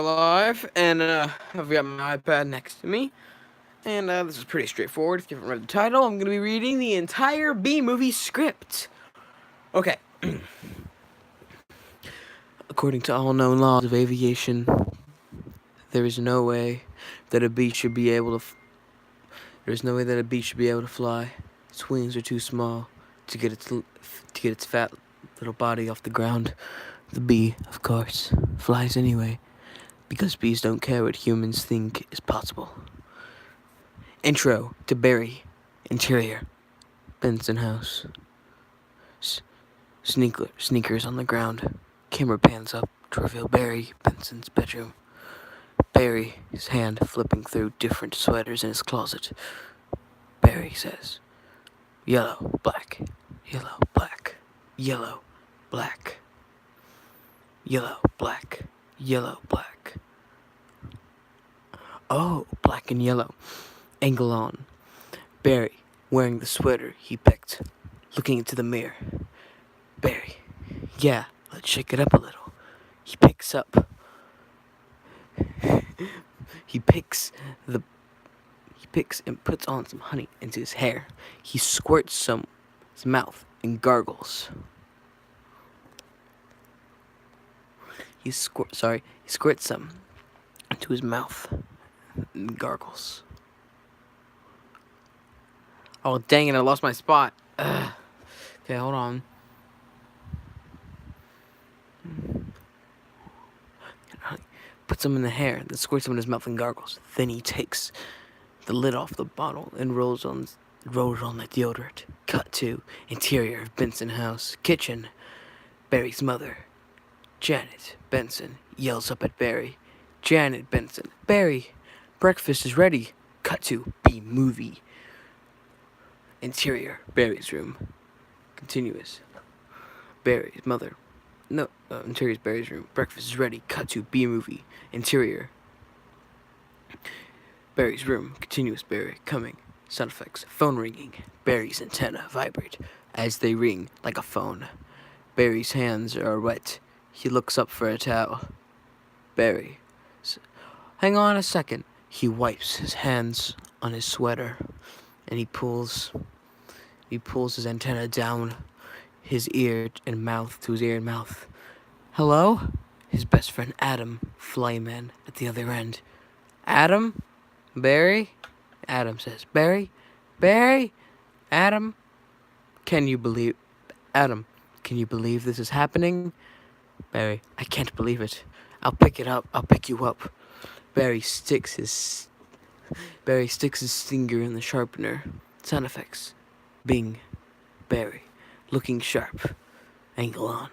Live, and I've got my iPad next to me, and this is pretty straightforward. If you haven't read the title, I'm going to be reading the entire B movie script. Okay. According to all known laws of aviation, there is no way that a bee should be able to. There is no way that a bee should be able to fly. Its wings are too small to get its fat little body off the ground. The bee, of course, flies anyway, because bees don't care what humans think is possible. Intro to Barry. Interior. Benson house. Sneakers on the ground. Camera pans up to reveal Barry Benson's bedroom. Barry, his hand flipping through different sweaters in his closet. Barry says, yellow, black, yellow, black, yellow, black, yellow, black, yellow, black. Oh, black and yellow. Angle on. Barry, wearing the sweater he picked, looking into the mirror. Barry, yeah, let's shake it up a little. He picks up. He picks the. He picks and puts on some honey into his hair. He squirts some his mouth and gargles. He squirts some into his mouth and gargles. Oh, dang it, I lost my spot. Ugh. Okay, hold on. Puts some in the hair, then squirts some in his mouth and gargles. Then he takes the lid off the bottle and rolls on the deodorant. Cut to interior of Benson house. Kitchen. Barry's mother, Janet Benson, yells up at Barry. Janet Benson. Barry, breakfast is ready. Cut to B movie. Interior. Barry's room. Continuous. Barry's mother. No, interior's Barry's room. Breakfast is ready. Cut to B movie. Interior. Barry's room. Continuous. Barry coming. Sound effects. Phone ringing. Barry's antenna vibrate as they ring like a phone. Barry's hands are wet. He looks up for a towel. Barry. Hang on a second. He wipes his hands on his sweater, and he pulls his antenna down his ear and mouth to his ear and mouth. Hello? His best friend Adam, Flyman, at the other end. Adam? Barry? Adam says, Barry? Barry? Adam? Can you believe this is happening? Barry, I can't believe it. I'll pick you up. Barry sticks his finger in the sharpener. Sound effects. Bing. Barry, looking sharp. Angle on.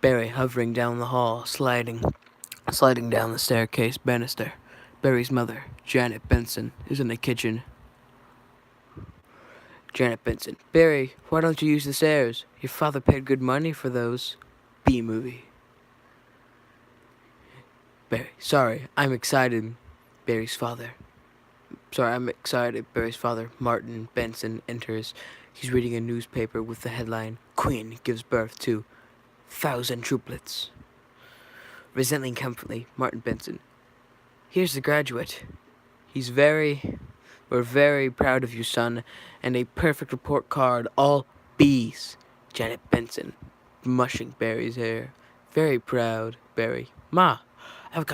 Barry hovering down the hall, sliding down the staircase banister. Barry's mother, Janet Benson, is in the kitchen. Janet Benson. Barry, why don't you use the stairs? Your father paid good money for those. B movie. Barry. Sorry, I'm excited. Barry's father. Barry's father, Martin Benson, enters. He's reading a newspaper with the headline, Queen gives birth to 1,000 triplets. Resentling comfortably, Martin Benson. Here's the graduate. We're very proud of you, son, and a perfect report card, all B's. Janet Benson, mushing Barry's hair. Very proud, Barry. Ma, I've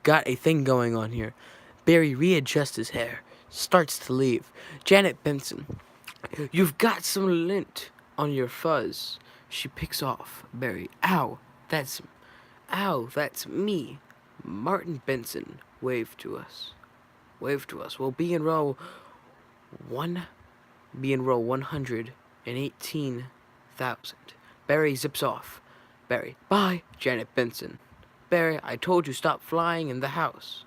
got a thing going on here. Barry readjusts his hair, starts to leave. Janet Benson, you've got some lint on your fuzz. She picks off Barry. Ow, that's me. Martin Benson waved to us. We'll be in row 118,000. Barry zips off. Barry, bye. Janet Benson. Barry, I told you stop flying in the house.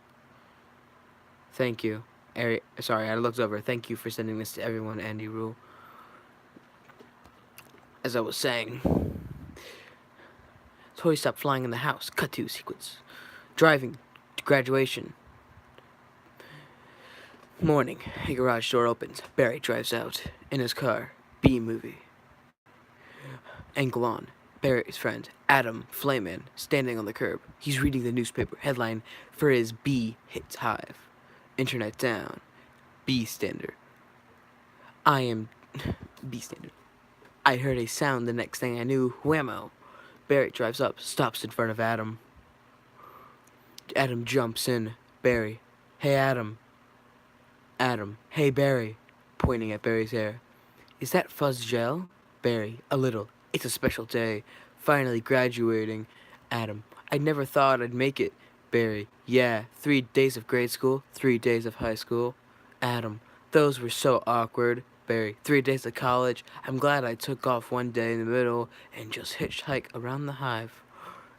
Thank you. Sorry, I looked over. Thank you for sending this to everyone, Andy Rule. As I was saying, toys stop flying in the house. Cut to sequence. Driving to graduation. Morning. A garage door opens. Barry drives out in his car. B movie. Angle on. Barry's friend, Adam Flayman, standing on the curb. He's reading the newspaper headline for his bee hits hive. Internet down. Bee standard. I am bee standard. I heard a sound. The next thing I knew, whammo. Barry drives up, stops in front of Adam. Adam jumps in. Barry. Hey, Adam. Adam. Hey, Barry. Pointing at Barry's hair. Is that fuzz gel? Barry. A little. It's a special day. Finally graduating. Adam. I never thought I'd make it. Barry. Yeah, 3 days of grade school, 3 days of high school. Adam. Those were so awkward. Barry. 3 days of college. I'm glad I took off one day in the middle and just hitchhike around the hive.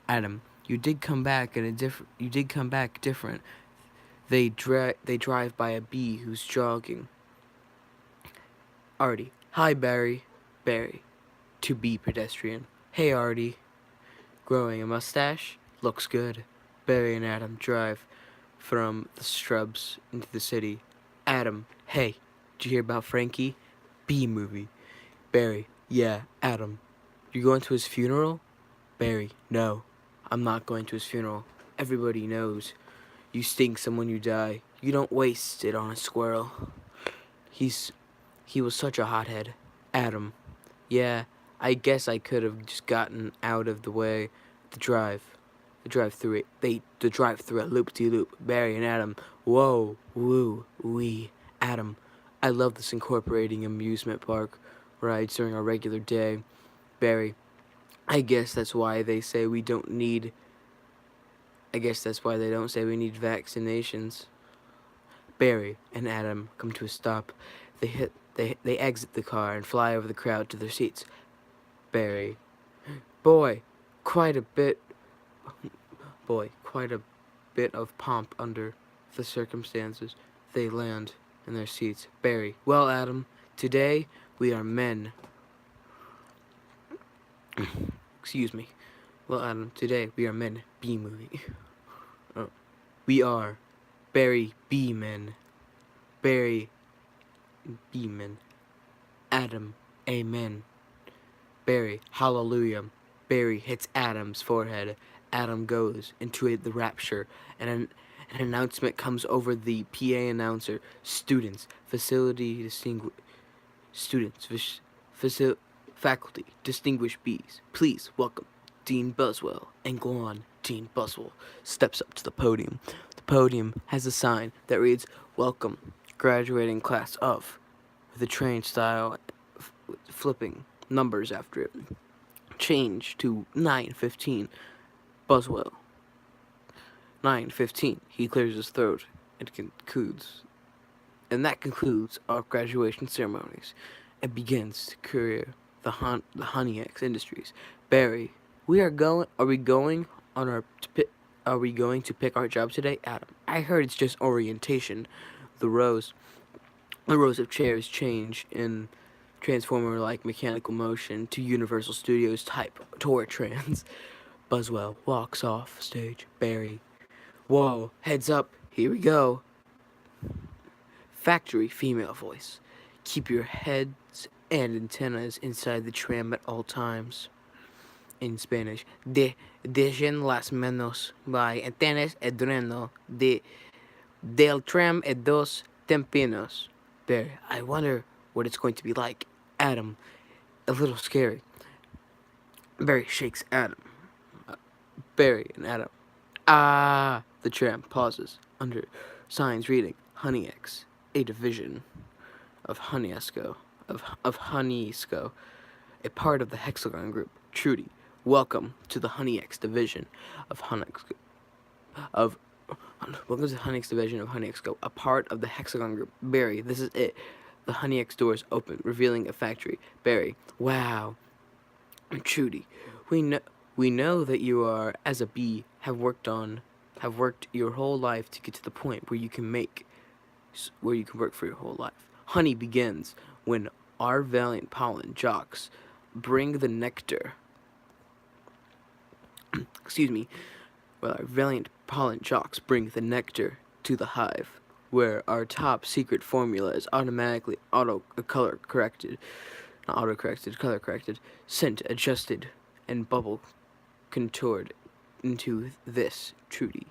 Adam. You did come back different. They drive by a bee who's jogging. Artie. Hi, Barry. Barry. To bee pedestrian. Hey, Artie. Growing a mustache? Looks good. Barry and Adam drive from the shrubs into the city. Adam. Hey, did you hear about Frankie? Bee movie. Barry. Yeah, Adam. You going to his funeral? Barry. No, I'm not going to his funeral. Everybody knows. You sting someone, you die. You don't waste it on a squirrel. He was such a hothead. Adam. Yeah, I guess I could have just gotten out of the way. The drive through a loop-de-loop. Barry and Adam. Whoa, woo, wee. Adam. I love this incorporating amusement park rides during our regular day. Barry. I guess that's why they say we don't need. I guess that's why they don't say we need vaccinations. Barry and Adam come to a stop. They exit the car and fly over the crowd to their seats. Barry. Boy, quite a bit of pomp under the circumstances. They land in their seats. Barry. Well, Adam, today we are men. Excuse me. Well, Adam, today we are men. Bee movie. We are Barry B-men. Barry B-men. Adam. Amen. Barry. Hallelujah. Barry hits Adam's forehead. Adam goes into the rapture, and an announcement comes over the PA announcer. Faculty, distinguished bees, please welcome Dean Buswell. And go on. Dean Buswell steps up to the podium. The podium has a sign that reads, Welcome, graduating class of, with a train style flipping numbers after it. Change to 9:15. Buswell. 9:15. He clears his throat and concludes. And that concludes our graduation ceremonies. It begins to career the HoneyX Industries. Barry, Are we going to pick our job today? Adam, I heard it's just orientation. The rows of chairs change in transformer-like mechanical motion to Universal Studios type tour trans. Buswell walks off stage. Barry, whoa, heads up, here we go. Factory female voice. Keep your heads and antennas inside the tram at all times. In Spanish, dejen las manos by antenas adreno del tram e dos tempinos. Barry, I wonder what it's going to be like. Adam, a little scary. Barry shakes Adam. Barry and Adam. Ah! The tram pauses under signs reading HoneyX, a division of Honeyesco, a part of the Hexagon Group. Trudy, welcome to the HoneyX division of Honeyexco, a part of the Hexagon Group. Barry, this is it. The HoneyX doors open, revealing a factory. Barry, wow. Trudy, we know that you are, as a bee, have worked your whole life to get to the point where you can work for your whole life. Honey begins when our valiant pollen jocks bring the nectar. Our valiant pollen jocks bring the nectar to the hive, where our top secret formula is automatically color corrected, scent adjusted, and bubble contoured into this, Trudy.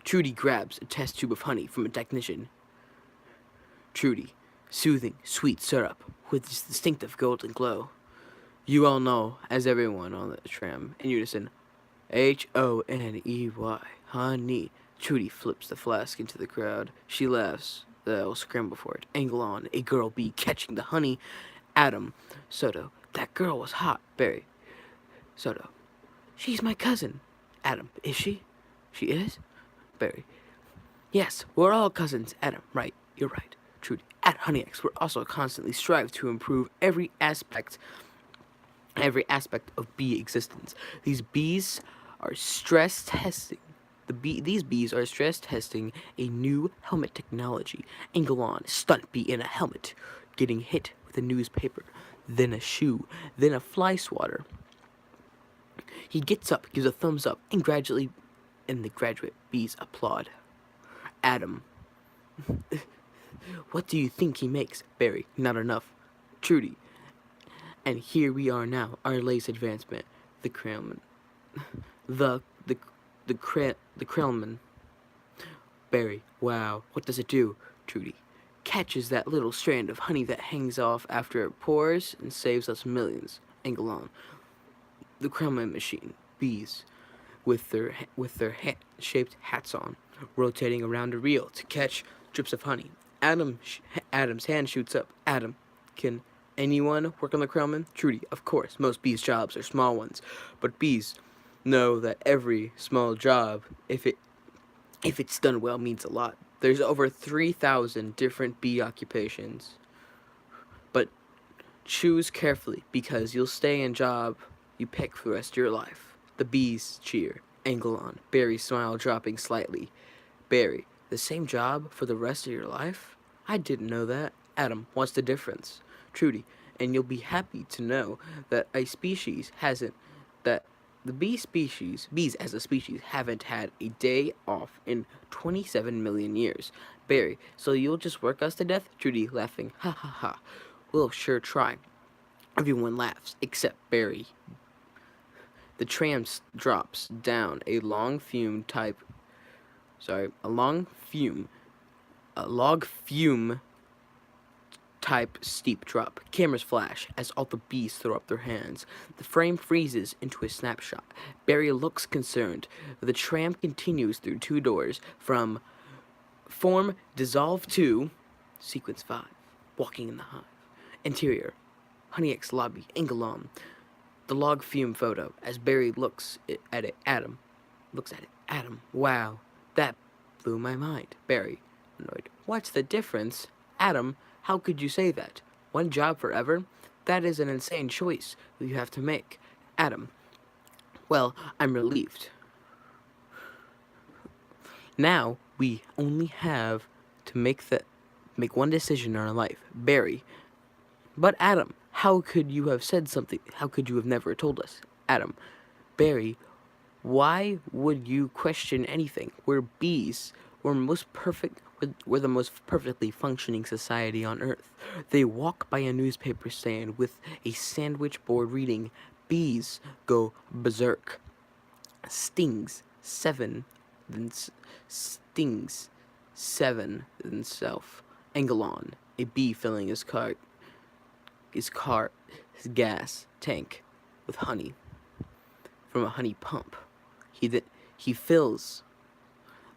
Trudy grabs a test tube of honey from a technician. Trudy, soothing, sweet syrup with its distinctive golden glow. You all know, as everyone on the tram, in unison, Honey, honey. Trudy flips the flask into the crowd. She laughs. They'll scramble for it. Angle on, a girl bee catching the honey. Adam, Soto, that girl was hot. Barry, Soto, she's my cousin. Adam, is she? She is? Barry, yes, we're all cousins. Adam, right, you're right. Trudy, at HoneyX, we're also constantly strive to improve every aspect of bee existence. These bees are stress testing. These bees are stress testing a new helmet technology. Angle on, stunt bee in a helmet, getting hit with a newspaper, then a shoe, then a fly swatter. He gets up, gives a thumbs up, and the graduate bees applaud. Adam, what do you think he makes? Barry, not enough. Trudy, and here we are now, our latest advancement, the Krellman. The Krellman. Barry, wow, what does it do? Trudy, catches that little strand of honey that hangs off after it pours and saves us millions. Angle on. The Krellman machine, bees, with their shaped hats on, rotating around a reel to catch drips of honey. Adam's hand shoots up. Adam, can anyone work on the Krellman? Trudy, of course, most bees' jobs are small ones, but bees know that every small job, if it's done well, means a lot. There's over 3,000 different bee occupations, but choose carefully because you'll stay in job you pick for the rest of your life. The bees cheer. Angle on. Barry's smile dropping slightly. Barry, the same job for the rest of your life? I didn't know that. Adam, what's the difference? Trudy, and you'll be happy to know that bees as a species haven't had a day off in 27 million years. Barry, so you'll just work us to death? Trudy, laughing. Ha ha ha. We'll sure try. Everyone laughs, except Barry. The tram drops down a log fume type steep drop. Cameras flash as all the bees throw up their hands. The frame freezes into a snapshot. Barry looks concerned. The tram continues through 2 doors from form dissolve to sequence 5. Walking in the hive. Interior. HoneyX lobby. Angle on. The log fume photo as Barry looks at it. Adam looks at it. Adam, wow, that blew my mind. Barry, annoyed. What's the difference? Adam, how could you say that? One job forever? That is an insane choice you have to make. Adam, well, I'm relieved. Now we only have to make one decision in our life. Barry, but Adam, how could you have said something? How could you have never told us? Adam, Barry, why would you question anything? We're bees. We're the most perfectly functioning society on Earth. They walk by a newspaper stand with a sandwich board reading, "Bees go berserk. Stings 7, then stings 7 self." Angle on, a bee filling his gas tank with honey from a honey pump. He fills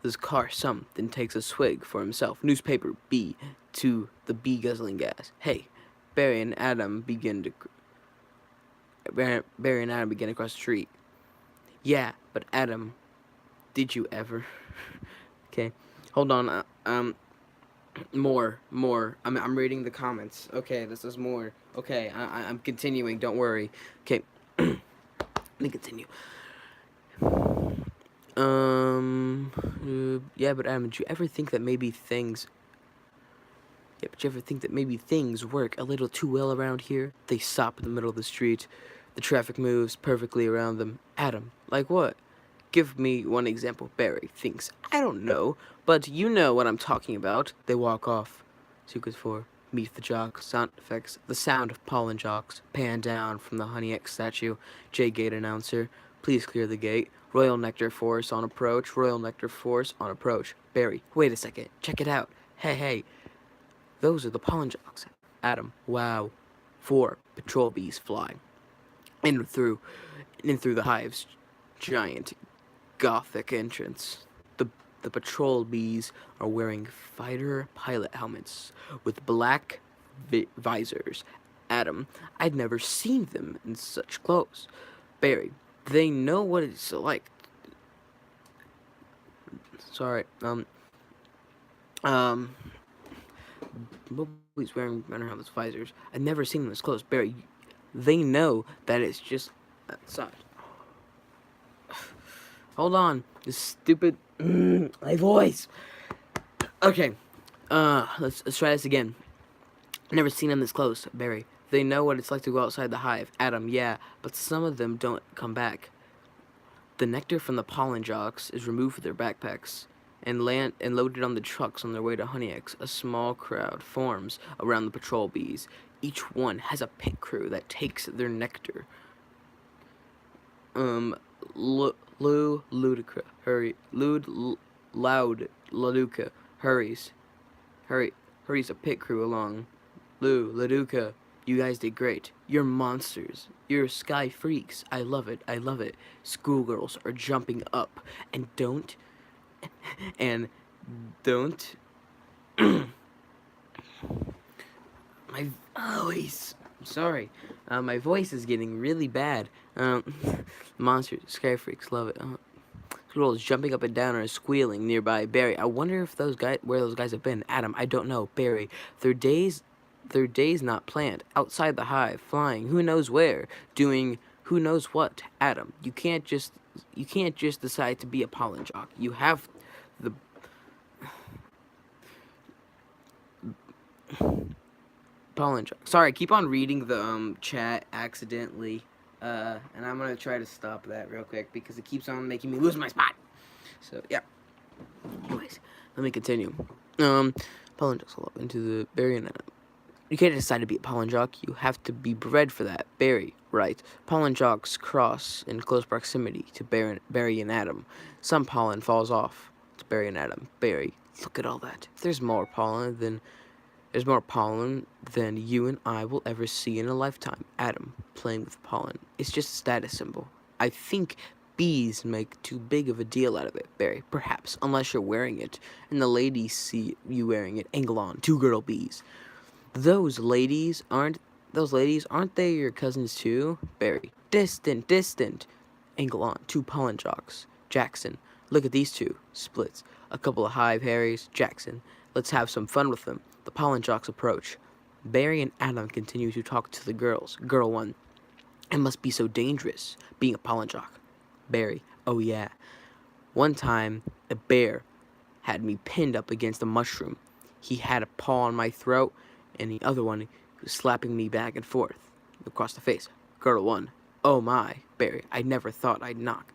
this car some, then takes a swig for himself. Newspaper bee to the bee guzzling gas. Hey, Barry and Adam begin across the street. Yeah, but Adam, did you ever? Okay, hold on. More. I'm reading the comments. Okay, this is more. Okay, I'm continuing. Don't worry. Okay, let me continue. Yeah, but Adam, did you ever think that maybe things? Yeah, but you ever think that maybe things work a little too well around here? They stop in the middle of the street. The traffic moves perfectly around them. Adam, like what? Give me one example. Barry thinks, I don't know, but you know what I'm talking about. They walk off. Sequence 4. Meet the Jocks, sound effects, the sound of pollen jocks, pan down from the Honey X statue, J Gate announcer, please clear the gate, Royal Nectar Force on approach, Royal Nectar Force on approach, Barry, wait a second, check it out, hey, those are the pollen jocks, Adam, wow, 4 patrol bees fly, in through the hive's giant gothic entrance. The patrol bees are wearing fighter pilot helmets with black visors. Adam, I'd never seen them in such clothes. Barry, they know what it's like. Sorry, nobody's wearing fighter helmets, visors. I've never seen them this close. Barry, they know that it's just outside. Hold on, this stupid my voice. Okay, let's try this again. Never seen them this close, Barry. They know what it's like to go outside the hive. Adam, yeah, but some of them don't come back. The nectar from the pollen jocks is removed from their backpacks and loaded on the trucks on their way to Honey X. A small crowd forms around the patrol bees. Each one has a pit crew that takes their nectar. Ludica hurries a pit crew along. Ludica, you guys did great. You're monsters. You're sky freaks. I love it. Schoolgirls are jumping up and don't my voice. Sorry, my voice is getting really bad. Monsters, sky freaks, love it. Squirrels jumping up and down or squealing nearby. Barry, I wonder if where those guys have been. Adam, I don't know. Barry, their days not planned. Outside the hive, flying, who knows where, doing who knows what. Adam, you can't just decide to be a pollen jock. You have the pollen jock. Sorry, I keep on reading the chat accidentally. And I'm gonna try to stop that real quick because it keeps on making me lose my spot. So yeah. Anyways, let me continue. Pollen jocks all up into the Barry and Adam. You can't decide to be a pollen jock. You have to be bred for that. Barry, right? Pollen jocks cross in close proximity to Barry and Adam. Some pollen falls off to Barry and Adam. Barry, look at all that. There's more pollen than you and I will ever see in a lifetime. Adam, playing with pollen. It's just a status symbol. I think bees make too big of a deal out of it, Barry. Perhaps, unless you're wearing it, and the ladies see you wearing it. Angle on, 2 girl bees. Those ladies, aren't they your cousins too? Barry, distant. Angle on, 2 pollen jocks. Jackson, look at these 2. Splits. A couple of hive Harrys. Jackson, let's have some fun with them. The pollen jocks approach. Barry and Adam continue to talk to the girls. Girl 1, it must be so dangerous being a pollen jock. Barry, oh yeah. One time, a bear had me pinned up against a mushroom. He had a paw on my throat, and the other one was slapping me back and forth across the face. Girl 1, oh my. Barry, I never thought I'd knock.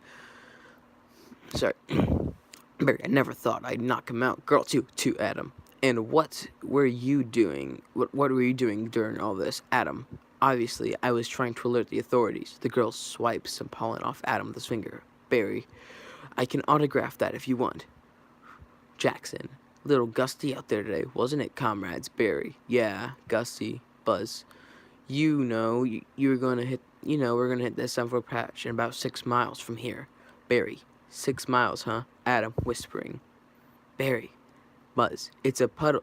Barry, I never thought I'd knock him out. Girl 2, to Adam. And what were you doing? What were you doing during all this? Adam, obviously, I was trying to alert the authorities. The girl swipes some pollen off Adam with his finger. Barry, I can autograph that if you want. Jackson, little gusty out there today, wasn't it, comrades? Barry, yeah, gusty. Buzz, you know, we're gonna hit that Sunflower patch in about 6 miles from here. Barry, 6 miles, huh? Adam, whispering. Barry, Buzz, it's a puddle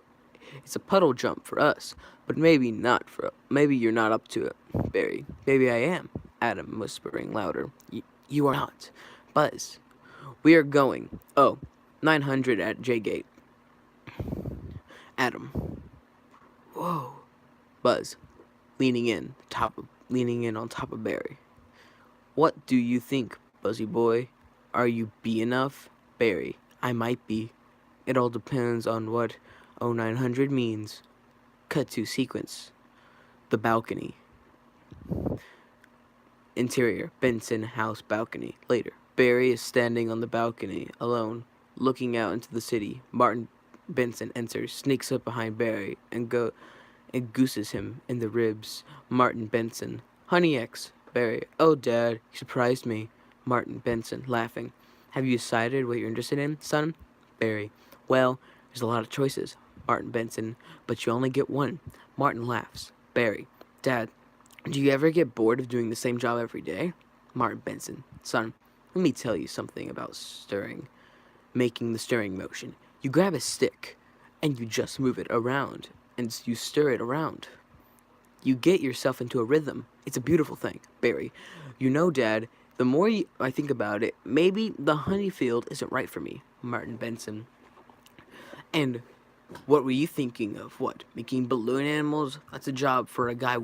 jump for us, but maybe you're not up to it. Barry, maybe I am. Adam, whispering louder. You are not. Buzz, we are going. 900 at J Gate. Adam, whoa. Buzz, leaning in on top of Barry. What do you think, Buzzy boy? Are you bee enough? Barry, I might be. It all depends on what 0900 means. Cut to sequence. The balcony. Interior, Benson house balcony. Later, Barry is standing on the balcony, alone, looking out into the city. Martin Benson enters, sneaks up behind Barry, and It gooses him in the ribs. Martin Benson. Honey X. Barry. Oh, Dad, you surprised me. Martin Benson, laughing. Have you decided what you're interested in, son? Barry. Well, there's a lot of choices. Martin Benson. But you only get one. Martin laughs. Barry. Dad, do you ever get bored of doing the same job every day? Martin Benson. Son, let me tell you something about stirring. Making the stirring motion. You grab a stick, and you just move it around, and you stir it around. You get yourself into a rhythm. It's a beautiful thing. Barry. You know, Dad, the more I think about it, maybe the honey field isn't right for me. Martin Benson. And what were you thinking of? What? Making balloon animals? That's a job for a guy.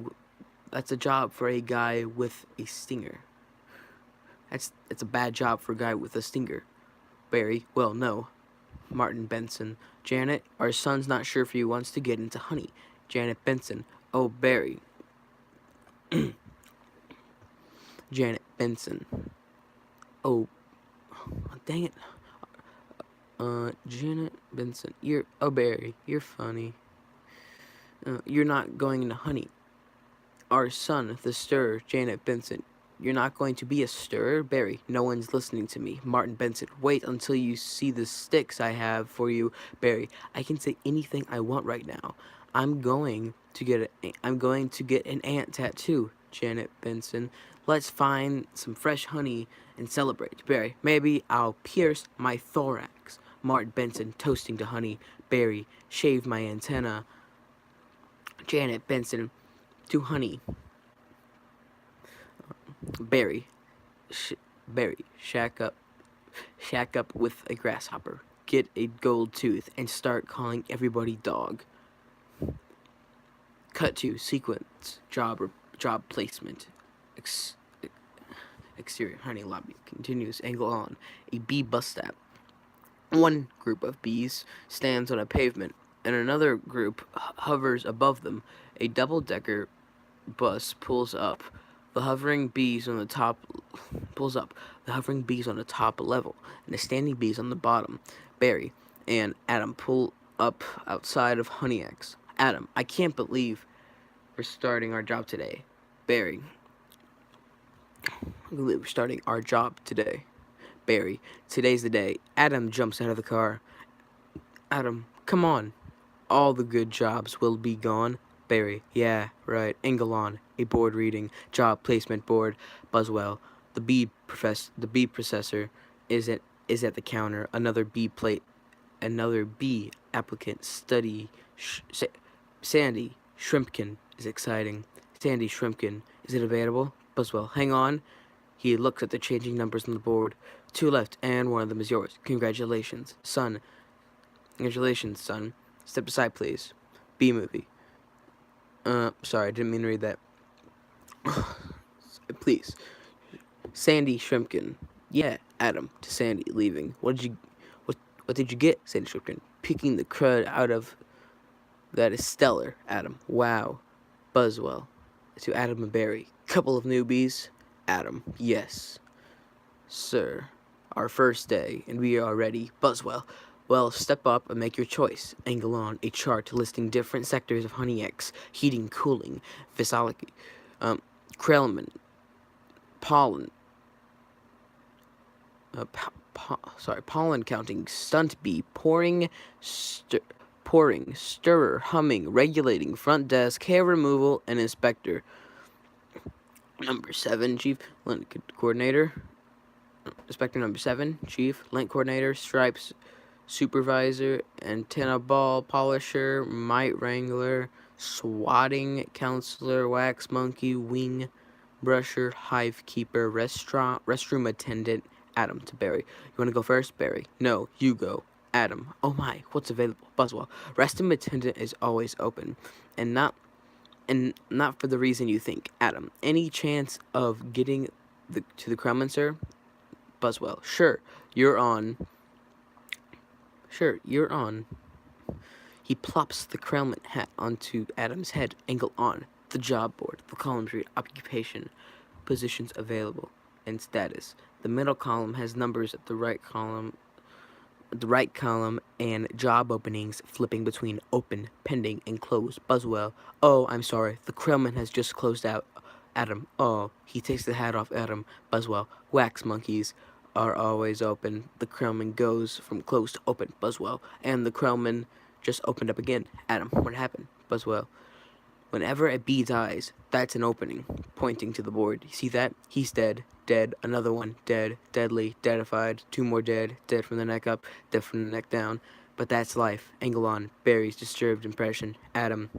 That's a job for a guy with a stinger. That's a bad job for a guy with a stinger. Barry. Well, no. Martin Benson. Janet, our son's not sure if he wants to get into honey. Janet Benson. Oh, Barry. Janet Benson. Oh, dang it. Janet Benson. Barry, you're funny. You're not going into honey. Our son, the stirrer, Janet Benson. You're not going to be a stirrer? Barry, no one's listening to me. Martin Benson, wait until you see the sticks I have for you. Barry, I can say anything I want right now. I'm going to get an ant tattoo. Janet Benson, let's find some fresh honey and celebrate. Barry, maybe I'll pierce my thorax. Martin Benson, toasting to honey. Barry, shave my antenna. Janet Benson, to honey. Barry, shack up with a grasshopper. Get a gold tooth and start calling everybody dog. Cut to sequence job placement. Exterior honey lobby. Continuous angle on. A bee bus stop. One group of bees stands on a pavement, and another group hovers above them. A double-decker bus pulls up. The hovering bees on the top level, and the standing bees on the bottom. Barry and Adam pull up outside of Honey X. Adam, I can't believe we're starting our job today. Barry, we're starting our job today. Barry, today's the day. Adam jumps out of the car. Adam, come on. All the good jobs will be gone. Barry, yeah, right. Engelon, a board reading, job placement board. Buswell, the bee processor is at the counter. Another bee applicant study. Sandy Shrimpkin is exciting. Sandy Shrimpkin, is it available? Buswell, hang on. He looks at the changing numbers on the board. 2 left, and one of them is yours. Congratulations, son. Congratulations, son. Step aside, please. B movie. Sorry, I didn't mean to read that. Please. Sandy Shrimpkin. Yeah, Adam, to Sandy, leaving. What did you get, Sandy Shrimpkin? Picking the crud out of... That is stellar, Adam. Wow. Buswell. To Adam and Barry. Couple of newbies. Adam. Yes. Sir. Our first day, and we are ready. Buswell. Well, step up and make your choice. Angle on a chart listing different sectors of Honey X. Heating, cooling, physiology, Krellman, pollen, pollen counting, stunt bee, pouring, stirrer, humming, regulating, front desk, hair removal, and inspector. Number 7, chief, lint coordinator. Inspector number 7, chief, lint coordinator, stripes, supervisor, antenna ball polisher, mite wrangler, swatting counselor, wax monkey, wing brusher, hive keeper, restroom attendant. Adam to Barry. You want to go first, Barry? No, you go. Adam. Oh my, what's available? Buswell. Restroom attendant is always open, and not for the reason you think. Adam. Any chance of getting to the Krellman, sir? Buswell. Sure, you're on. He plops the Krellman hat onto Adam's head. Angle on. The job board. The columns read occupation, positions available, and status. The middle column has numbers at the right column and job openings flipping between open, pending, and closed. Buzzwell. Oh, I'm sorry. The Krellman has just closed out. Adam. Oh, he takes the hat off Adam. Buzzwell. Wax monkeys are always open. The Krellman goes from closed to open. Buzzwell. And the Krellman just opened up again. Adam. What happened? Buzzwell. Whenever a bee dies, that's an opening, pointing to the board. You see that? He's dead. Dead. Another one. Dead. Deadly. Deadified. Two more dead. Dead from the neck up. Dead from the neck down. But that's life. Angle on. Barry's disturbed impression. Adam.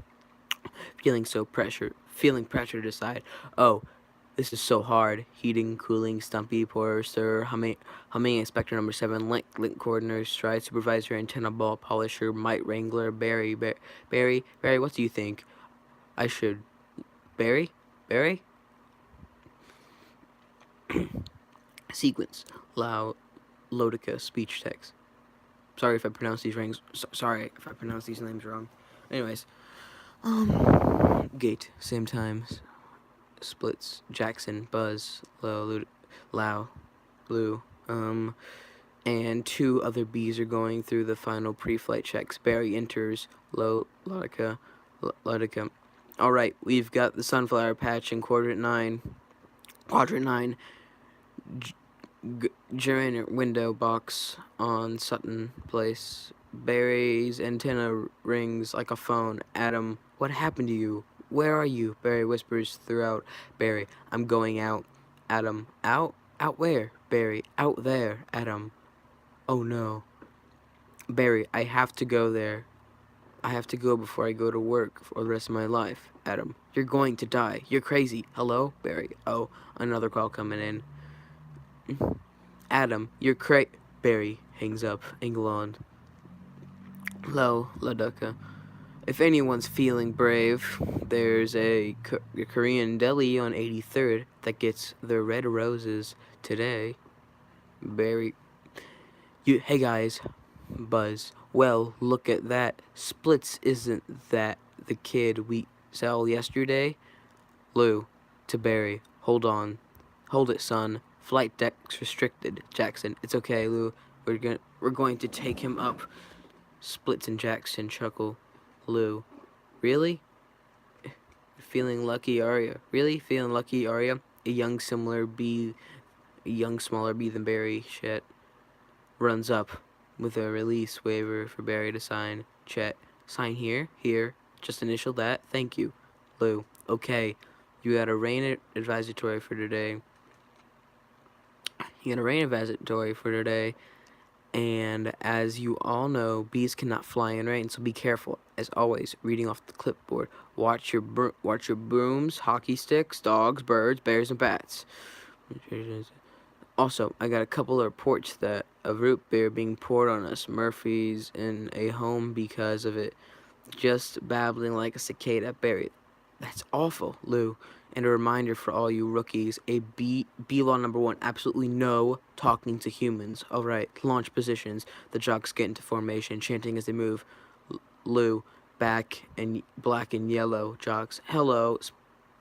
Feeling pressure to decide. Oh, this is so hard. Heating, cooling, stumpy, pourer, stir, humming, inspector number 7, link coordinator, stride, supervisor, antenna, ball, polisher, mite, wrangler, Barry, what do you think? I should, Barry? Sequence, Lodica, speech text. Sorry if I pronounce these names wrong. Anyways, Gate, same times. Splits, Jackson, Buzz, Lau, Blue, and 2 other bees are going through the final pre-flight checks. Barry enters, Lodica. Alright, we've got the sunflower patch in quadrant 9, German window box on Sutton Place. Barry's antenna rings like a phone. Adam, what happened to you? Where are you? Barry whispers throughout. Barry, I'm going out. Adam, out? Out where? Barry, out there. Adam, oh no. Barry, I have to go there. I have to go before I go to work for the rest of my life. Adam, you're going to die. You're crazy. Hello? Barry, oh, another call coming in. Adam, you're Barry hangs up. Angle on. Lodica. If anyone's feeling brave, there's a Korean deli on 83rd that gets the red roses today. Barry. Hey guys. Buzz. Well, look at that. Splits, isn't that the kid we saw yesterday? Lou. To Barry. Hold on. Hold it, son. Flight decks restricted. Jackson. It's okay, Lou. We're going to take him up. Splits and Jackson chuckle. Lou. Really? Feeling lucky, Arya? Really? Feeling lucky, Arya? A young smaller bee than Barry, Chet, runs up with a release waiver for Barry to sign. Chet. Sign here? Here. Just initial that? Thank you. Lou. Okay. You got a rain advisory for today. And as you all know, bees cannot fly in rain, so be careful. As always, reading off the clipboard. Watch your brooms, hockey sticks, dogs, birds, bears, and bats. Also, I got a couple of reports that a root beer being poured on us. Murphy's in a home because of it. Just babbling like a cicada. Barry. That's awful, Lou. And a reminder for all you rookies, B law number 1, absolutely no talking to humans. Alright, launch positions. The jocks get into formation, chanting as they move. Lou, black and yellow jocks. Hello,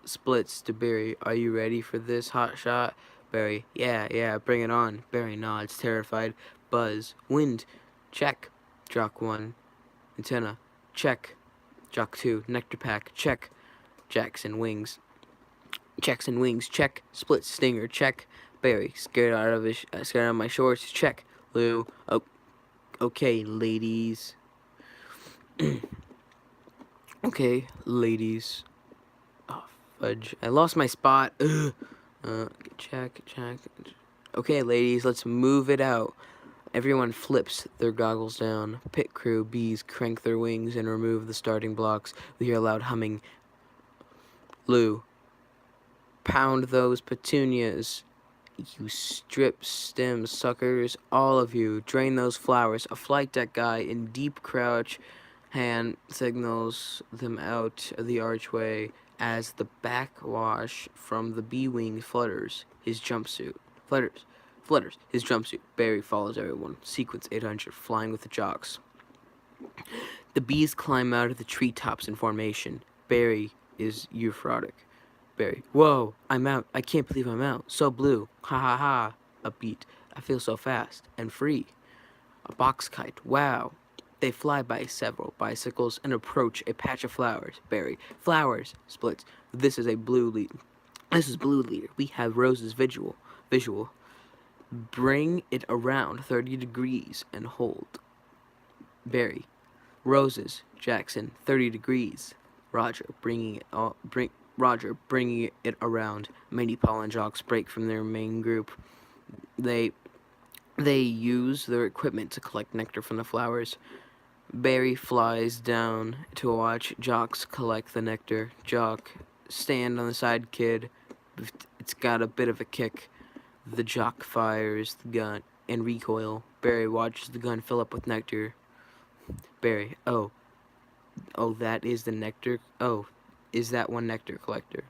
Splits to Barry. Are you ready for this hot shot? Barry, yeah, bring it on. Barry nods, terrified. Buzz, wind, check. Jock 1, antenna, check. Jock 2, nectar pack, check. Jackson, wings, check. Split stinger, check. Barry, scared out of my shorts, check. Lou, oh, okay, ladies. Okay, ladies. Oh, fudge. I lost my spot. Check. Okay, ladies, let's move it out. Everyone flips their goggles down. Pit crew, bees crank their wings and remove the starting blocks. We hear loud humming. Lou, pound those petunias, you strip stem suckers, all of you. Drain those flowers. A flight deck guy in deep crouch hand signals them out the archway as the backwash from the bee wing flutters his jumpsuit. Barry follows everyone. Sequence 800, flying with the jocks. The bees climb out of the treetops in formation. Barry is euphoric. Barry, whoa, I'm out. I can't believe I'm out. So blue. Ha ha ha. A beat. I feel so fast and free. A box kite. Wow. They fly by several bicycles and approach a patch of flowers. Barry. Flowers. Splits. This is a blue leaf. This is blue leader. We have Rose's visual. Visual. Bring it around 30 degrees and hold. Barry. Roses. Jackson. 30 degrees. Roger. Roger bringing it around. Many pollen jocks break from their main group. They use their equipment to collect nectar from the flowers. Barry flies down to watch jocks collect the nectar. Jock, stand on the side, kid. It's got a bit of a kick. The jock fires the gun and recoil. Barry watches the gun fill up with nectar. Barry, oh, that is the nectar. Oh, is that one nectar collector?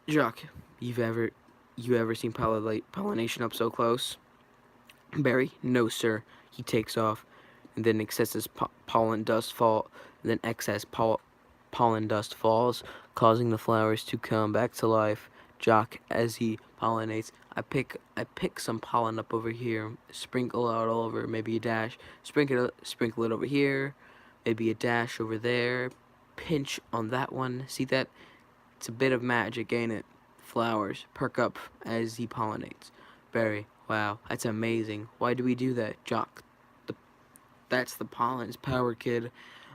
Jock, you ever seen pollination up so close? Barry, no sir. He takes off, and then pollen dust falls, causing the flowers to come back to life. Jock, as he pollinates, I pick some pollen up over here, sprinkle out all over, maybe a dash, sprinkle it over here, maybe a dash over there, pinch on that one. See that? It's a bit of magic, ain't it? Flowers perk up as he pollinates. Barry, wow, that's amazing. Why do we do that? Jock, that's the pollen's power, kid.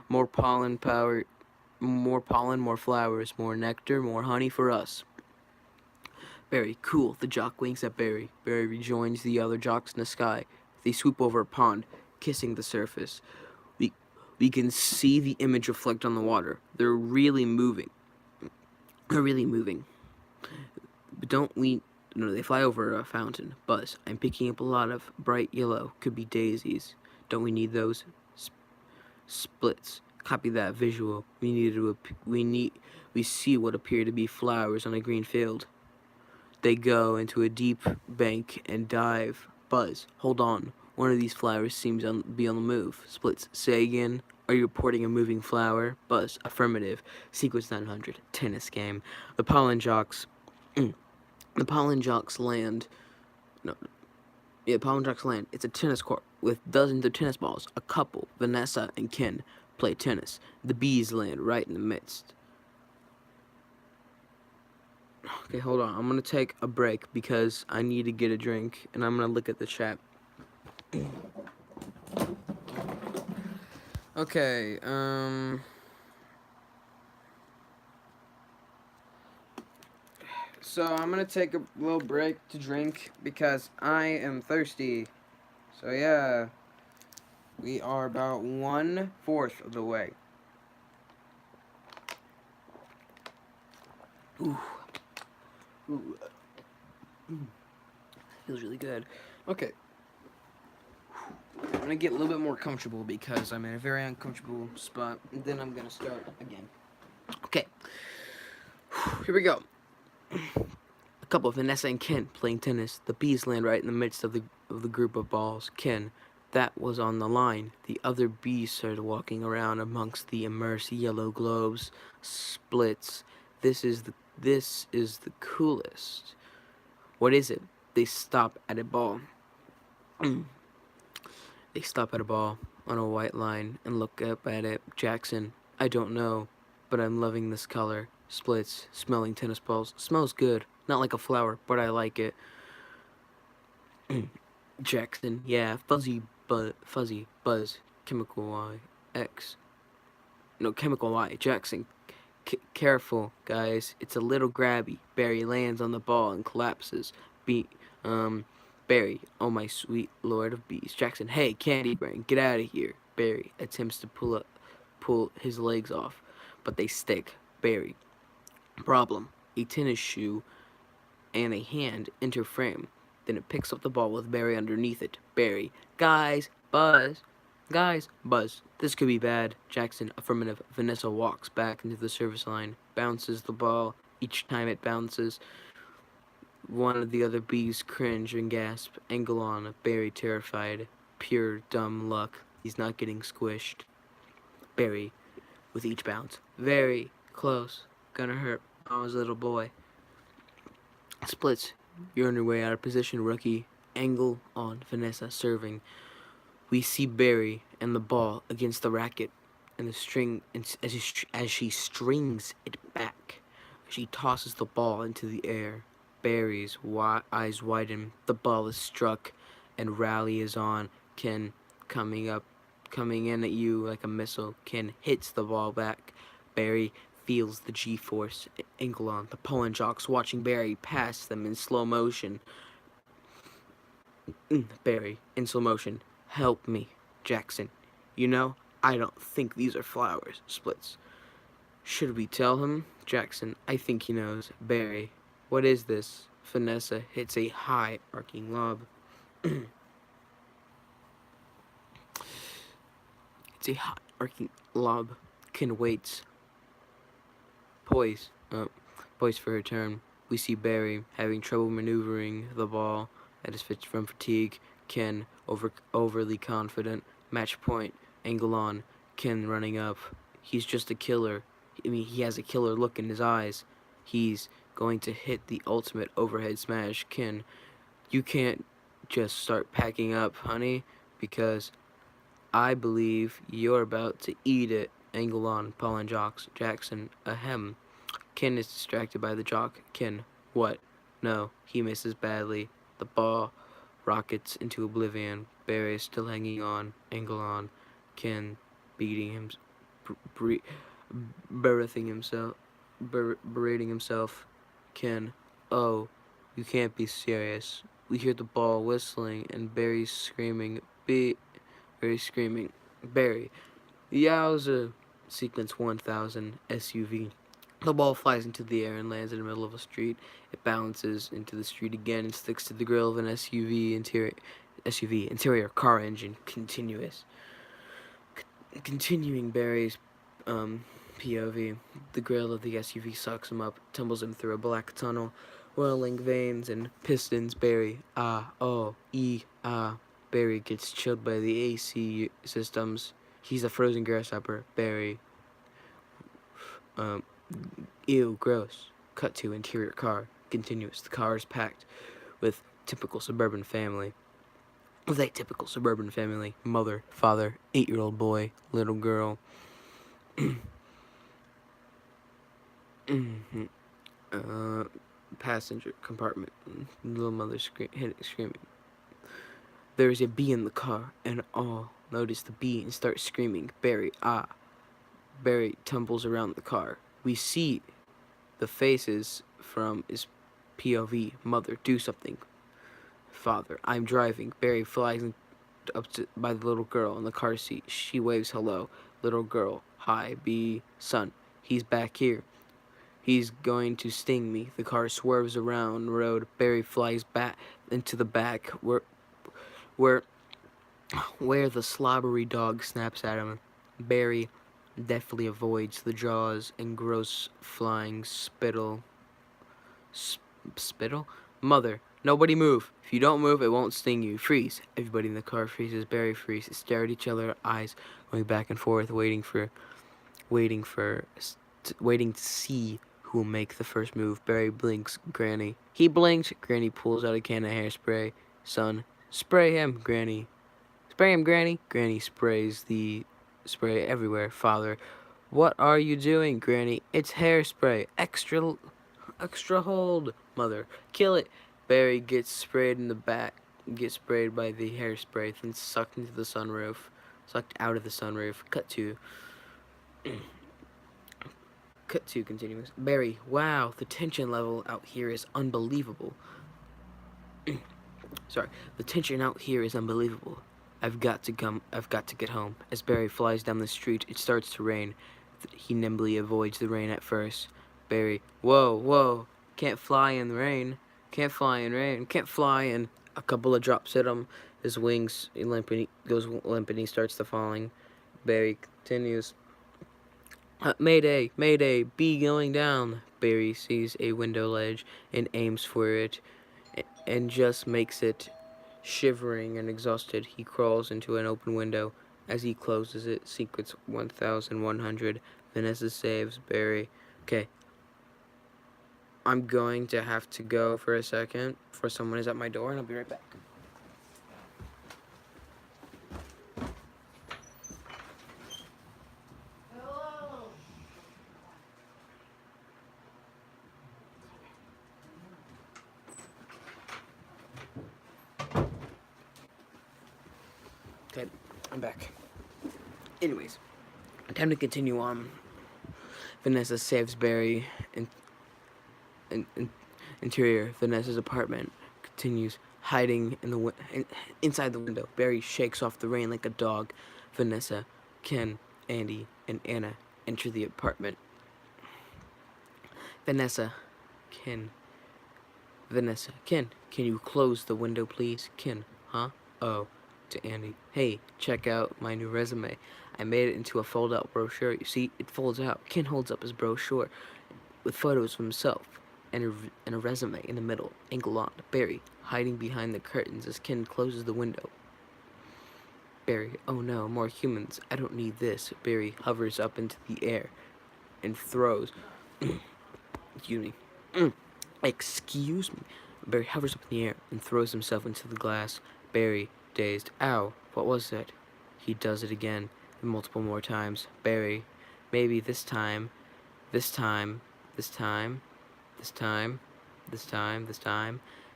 More pollen power, more pollen, more flowers, more nectar, more honey for us. Barry, cool. The jock winks at Barry. Barry rejoins the other jocks in the sky. They swoop over a pond, kissing the surface. We can see the image reflect on the water. They're really moving. But don't we... No, they fly over a fountain. Buzz, I'm picking up a lot of bright yellow. Could be daisies. Don't we need those? Splits. Copy that visual. We see what appear to be flowers on a green field. They go into a deep bank and dive. Buzz, hold on. One of these flowers seems to be on the move. Splits, say again. Are you reporting a moving flower? Buzz, affirmative. Sequence 900. Tennis game. The pollen jocks land. Pollen jocks land. It's a tennis court with dozens of tennis balls. A couple, Vanessa and Ken, play tennis. The bees land right in the midst. Okay, hold on. I'm gonna take a break because I need to get a drink, and I'm gonna look at the chat. Okay, so I'm gonna take a little break to drink because I am thirsty. So yeah, we are about 1/4 of the way. Ooh. Ooh. Feels really good. Okay. I'm gonna get a little bit more comfortable because I'm in a very uncomfortable spot. And then I'm gonna start again. Okay. Here we go. A couple of Vanessa and Ken playing tennis. The bees land right in the midst of the group of balls. Ken, that was on the line. The other bees started walking around amongst the immersed yellow globes. Splits. This is the coolest. What is it? They stop at a ball. They stop at a ball on a white line and look up at it. Jackson, I don't know, but I'm loving this color. Splits, smelling tennis balls. Smells good. Not like a flower, but I like it. Jackson, yeah, fuzzy, buzz, chemical Y, X. No, chemical Y, Jackson. Careful, guys. It's a little grabby. Barry lands on the ball and collapses. Barry, oh my sweet lord of bees. Jackson, hey, Candy Brain, get out of here. Barry attempts to pull his legs off, but they stick. Barry, problem. A tennis shoe and a hand enter frame. Then it picks up the ball with Barry underneath it. Barry, guys, Buzz. This could be bad. Jackson, affirmative. Vanessa walks back into the service line, bounces the ball. Each time it bounces, one of the other bees cringe and gasp. Angle on. Barry, terrified. Pure dumb luck. He's not getting squished. Barry, with each bounce. Very close. Gonna hurt Mama's little boy. Splits. You're on your way out of position, rookie. Angle on. Vanessa serving. We see Barry and the ball against the racket, and the string, as she strings it back. She tosses the ball into the air. Barry's eyes widen. The ball is struck, and rally is on. Ken coming in at you like a missile. Ken hits the ball back. Barry feels the G-force. Engelon, the Poland jocks, watching Barry pass them in slow motion. Barry, in slow motion. Help me, Jackson. You know, I don't think these are flowers. Splits. Should we tell him? Jackson, I think he knows. Barry, what is this? Vanessa hits a high arcing lob. It's a high arcing lob. Ken waits. Poise for her turn. We see Barry having trouble maneuvering the ball that is fit from fatigue. Ken overly confident. Match point. Angle on. Ken running up. He's just a killer. I mean, he has a killer look in his eyes. He's going to hit the ultimate overhead smash. Ken, you can't just start packing up, honey, because I believe you're about to eat it. Angle on. Poland jocks. Jackson, ahem. Ken is distracted by the jock. Ken, what? No, he misses badly. The ball rockets into oblivion. Barry is still hanging on. Angle on. Ken beating him, berating himself. Ken, oh, you can't be serious. We hear the ball whistling and Barry's screaming. Barry's screaming. Barry, yowza! Sequence 1000 SUV. The ball flies into the air and lands in the middle of a street. It bounces into the street again and sticks to the grill of an SUV interior car engine. Continuing Barry's POV. The grill of the SUV sucks him up, tumbles him through a black tunnel, whirling veins and pistons. Barry, Barry gets chilled by the AC systems. He's a frozen grasshopper. Barry, ew, gross. Cut to interior car. Continuous. The car is packed with a typical suburban family. Mother, father, 8-year-old boy, little girl. Passenger compartment. Little mother screaming. There is a bee in the car, and all notice the bee and start screaming. Barry, Barry tumbles around the car. We see the faces from his POV. Mother, do something. Father, I'm driving. Barry flies up by the little girl in the car seat. She waves hello. Little girl, hi, B. Son, he's back here. He's going to sting me. The car swerves around the road. Barry flies back into the back where the slobbery dog snaps at him. Barry deftly avoids the jaws and gross flying spittle. Spittle? Mother, nobody move. If you don't move, it won't sting you. Freeze. Everybody in the car freezes. Barry freezes. Stare at each other, eyes going back and forth, waiting to see who will make the first move. Barry blinks. Granny. He blinks. Granny pulls out a can of hairspray. Son, spray him, Granny. Spray him, Granny. Granny sprays the spray everywhere. Father, what are you doing, Granny? It's hairspray. Extra hold. Mother, kill it. Barry gets sprayed in the back. Gets sprayed by the hairspray, then sucked into the sunroof. Sucked out of the sunroof. Cut to continuous. Barry, wow, the tension level out here is unbelievable. Sorry, the tension out here is unbelievable. I've got to get home. As Barry flies down the street, it starts to rain. He nimbly avoids the rain at first. Barry, whoa, can't fly in the rain. Can't fly in. A couple of drops hit him. His wings goes limp and he starts to falling. Barry continues. Mayday, bee going down. Barry sees a window ledge and aims for it and just makes it. Shivering and exhausted, he crawls into an open window. As he closes it, sequence 1100. Vanessa saves Barry. Okay. I'm going to have to go for a second before someone is at my door, and I'll be right back. Okay, I'm back. Anyways, time to continue on. Vanessa saves Barry in interior. Vanessa's apartment continues hiding inside the window. Barry shakes off the rain like a dog. Vanessa, Ken, Andy, and Anna enter the apartment. Vanessa, Ken, can you close the window, please? Ken, huh? Oh, to Andy. Hey, check out my new resume. I made it into a fold-out brochure. You see, it folds out. Ken holds up his brochure with photos of himself and a resume in the middle, angle on. Barry, hiding behind the curtains as Ken closes the window. Barry, oh no, more humans. I don't need this. Barry hovers up into the air and throws. Excuse me. Excuse me. Barry hovers up in the air and throws himself into the glass. Barry, dazed. Ow, what was that? He does it again, and multiple more times. Barry, maybe this time.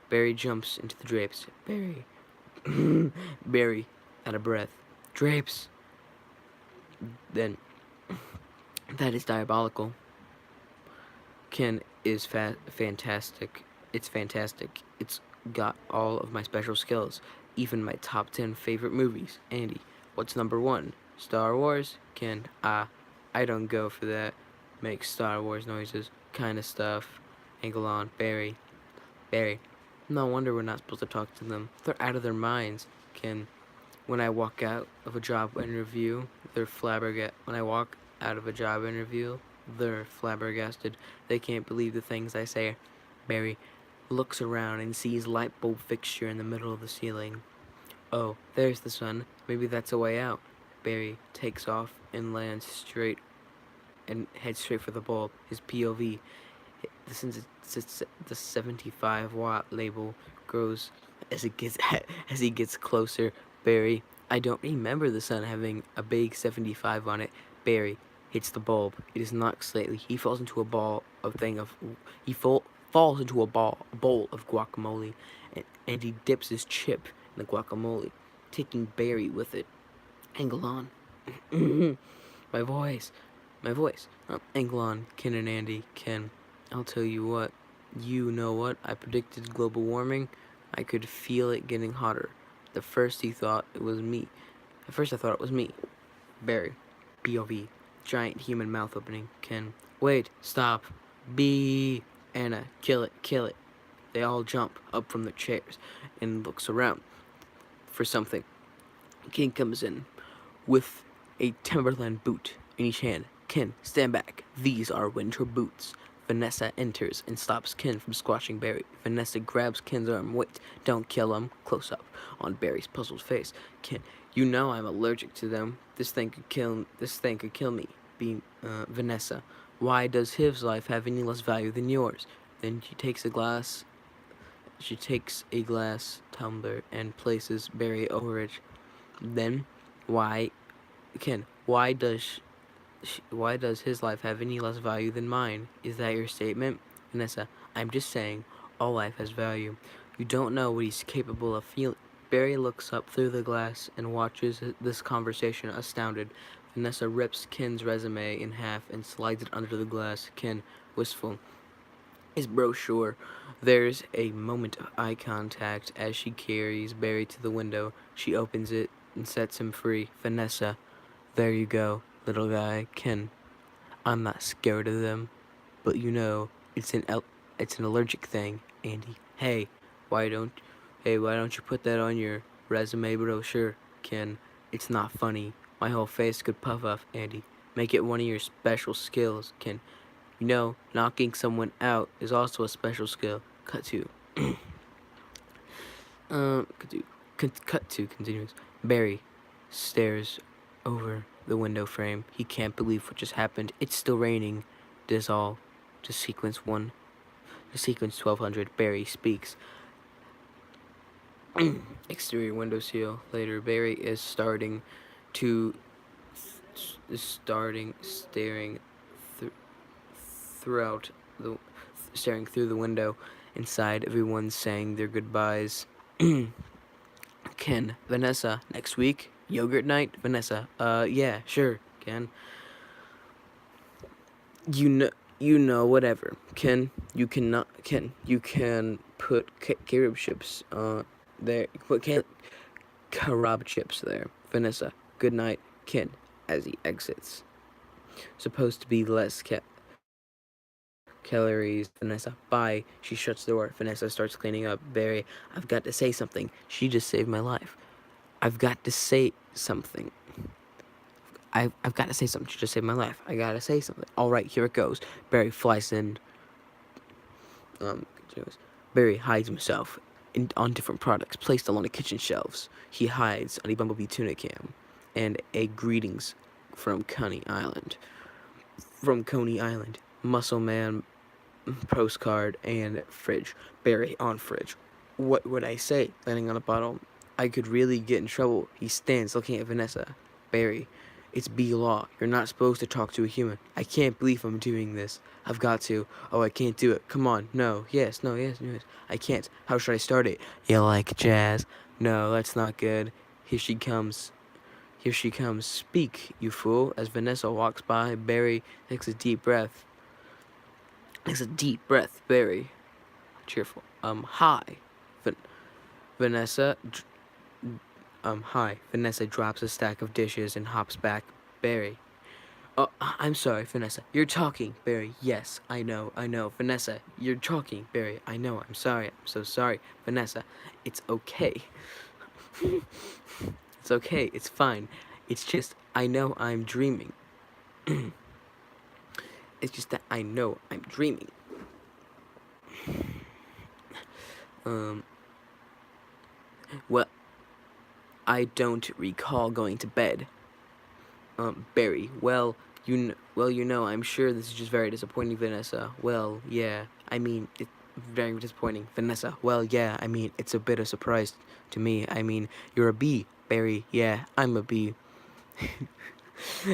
Barry jumps into the drapes. Barry. Barry, out of breath. Drapes. Then, that is diabolical. Ken is fantastic. It's fantastic. It's got all of my special skills, even my top 10 favorite movies. Andy, what's number 1? Star Wars? Ken, I don't go for that. Make Star Wars noises, kind of stuff. Angle on. Barry, no wonder we're not supposed to talk to them. They're out of their minds. Ken, when I walk out of a job interview, they're flabbergasted. They're flabbergasted. They can't believe the things I say. Barry looks around and sees light bulb fixture in the middle of the ceiling. Oh, there's the sun. Maybe that's a way out. Barry takes off and heads straight for the bulb. His POV. The 75-watt label grows as he gets closer. Barry, I don't remember the sun having a big 75 on it. Barry hits the bulb. It is knocked slightly. He falls into a bowl of guacamole, and he dips his chip in the guacamole, taking Barry with it. Angle on. My voice. Angle on. Ken and Andy. Ken, I'll tell you what. You know what? I predicted global warming. I could feel it getting hotter. At first I thought it was me. Barry. POV. Giant human mouth opening. Ken. Wait. Stop. B. Anna. Kill it. They all jump up from their chairs and looks around for something. Ken comes in with a Timberland boot in each hand. Ken, stand back. These are winter boots. Vanessa enters and stops Ken from squashing Barry. Vanessa grabs Ken's arm. Wait, don't kill him. Close up on Barry's puzzled face. Ken, you know I'm allergic to them. This thing could kill me. Vanessa, why does his life have any less value than yours? Then she takes a glass tumbler and places Barry over it. Then, why does his life have any less value than mine? Is that your statement? Vanessa, I'm just saying, all life has value. You don't know what he's capable of feeling. Barry looks up through the glass and watches this conversation astounded. Vanessa rips Ken's resume in half and slides it under the glass. Ken, wistful. His brochure. There's a moment of eye contact as she carries Barry to the window. She opens it and sets him free. Vanessa, there you go, little guy. Ken, I'm not scared of them, but you know, it's an allergic thing. Andy, hey, why don't you put that on your resume brochure? Ken, it's not funny. My whole face could puff off. Andy, make it one of your special skills. Ken, you know, knocking someone out is also a special skill. Cut to. Continues. Barry stares over the window frame. He can't believe what just happened. It's still raining. Dissolve. To sequence 1200. Barry speaks. Exterior window seal. Later, Barry is staring through the window. Inside, everyone's saying their goodbyes. Ken, Vanessa, next week? Yogurt night? Vanessa, yeah, sure, Ken. Whatever. You can put Carib chips, there, put Carab chips there. Vanessa, good night, Ken, as he exits. Supposed to be less calories. Vanessa, bye. She shuts the door. Vanessa starts cleaning up. Barry, I've got to say something. She just saved my life. I've got to say something. I've got to say something. She just saved my life. I gotta say something. All right, here it goes. Barry flies in. Continues. Barry hides himself on different products placed along the kitchen shelves. He hides on a Bumblebee tuna can and a greetings from Coney Island. Muscle Man postcard and fridge. Barry on fridge. What would I say? Landing on a bottle. I could really get in trouble. He stands looking at Vanessa. Barry, it's B law. You're not supposed to talk to a human. I can't believe I'm doing this. I've got to. Oh, I can't do it. Come on. No. Yes. No. Yes. Yes. I can't. How should I start it? You like jazz? No, that's not good. Here she comes. Here she comes. Speak, you fool. As Vanessa walks by, Barry takes a deep breath. Barry. Cheerful. Hi. Vanessa. Hi. Vanessa drops a stack of dishes and hops back. Barry. Oh, I'm sorry, Vanessa. You're talking, Barry. Yes, I know. Vanessa, you're talking, Barry. I know. I'm sorry. I'm so sorry. Vanessa, it's okay. It's okay. It's fine. It's just, I know I'm dreaming. It's just that I know I'm dreaming. Well, I don't recall going to bed. Barry, I'm sure this is just very disappointing, Vanessa. Well, yeah, I mean, it's very disappointing. Vanessa, well, yeah, I mean, it's a bit of a surprise to me. I mean, you're a bee, Barry. Yeah, I'm a bee.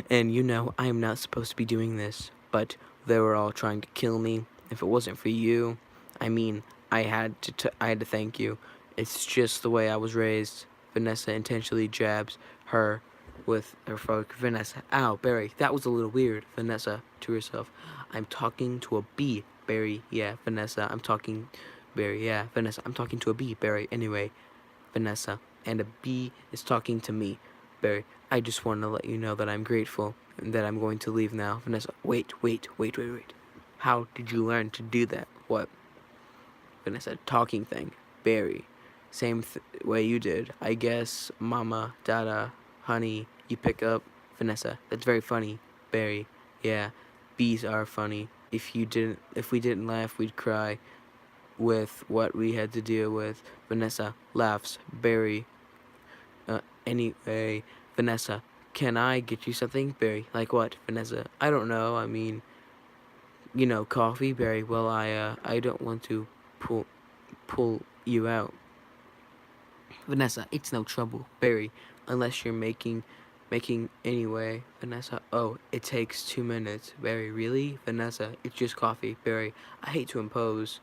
And I am not supposed to be doing this, but they were all trying to kill me. If it wasn't for you, I mean, I had to thank you. It's just the way I was raised. Vanessa intentionally jabs her with her fork. Vanessa, ow, Barry, that was a little weird. Vanessa, to herself, I'm talking to a bee, Barry. Yeah, Vanessa, I'm talking, Barry. Yeah, Vanessa, I'm talking to a bee, Barry. Anyway, Vanessa, and a bee is talking to me, Barry. I just want to let you know that I'm grateful and that I'm going to leave now. Vanessa, wait. How did you learn to do that? What? Vanessa, talking thing. Barry, same way you did. I guess, Mama, Dada, honey, you pick up. Vanessa, that's very funny. Barry, yeah, bees are funny. If we didn't laugh, we'd cry with what we had to deal with. Vanessa laughs. Barry, anyway, Vanessa, can I get you something? Barry, like what? Vanessa, I don't know. I mean, coffee. Barry, well, I don't want to pull you out. Vanessa, it's no trouble. Barry, unless you're making anyway. Vanessa, oh, it takes 2 minutes. Barry, really? Vanessa, it's just coffee. Barry, I hate to impose.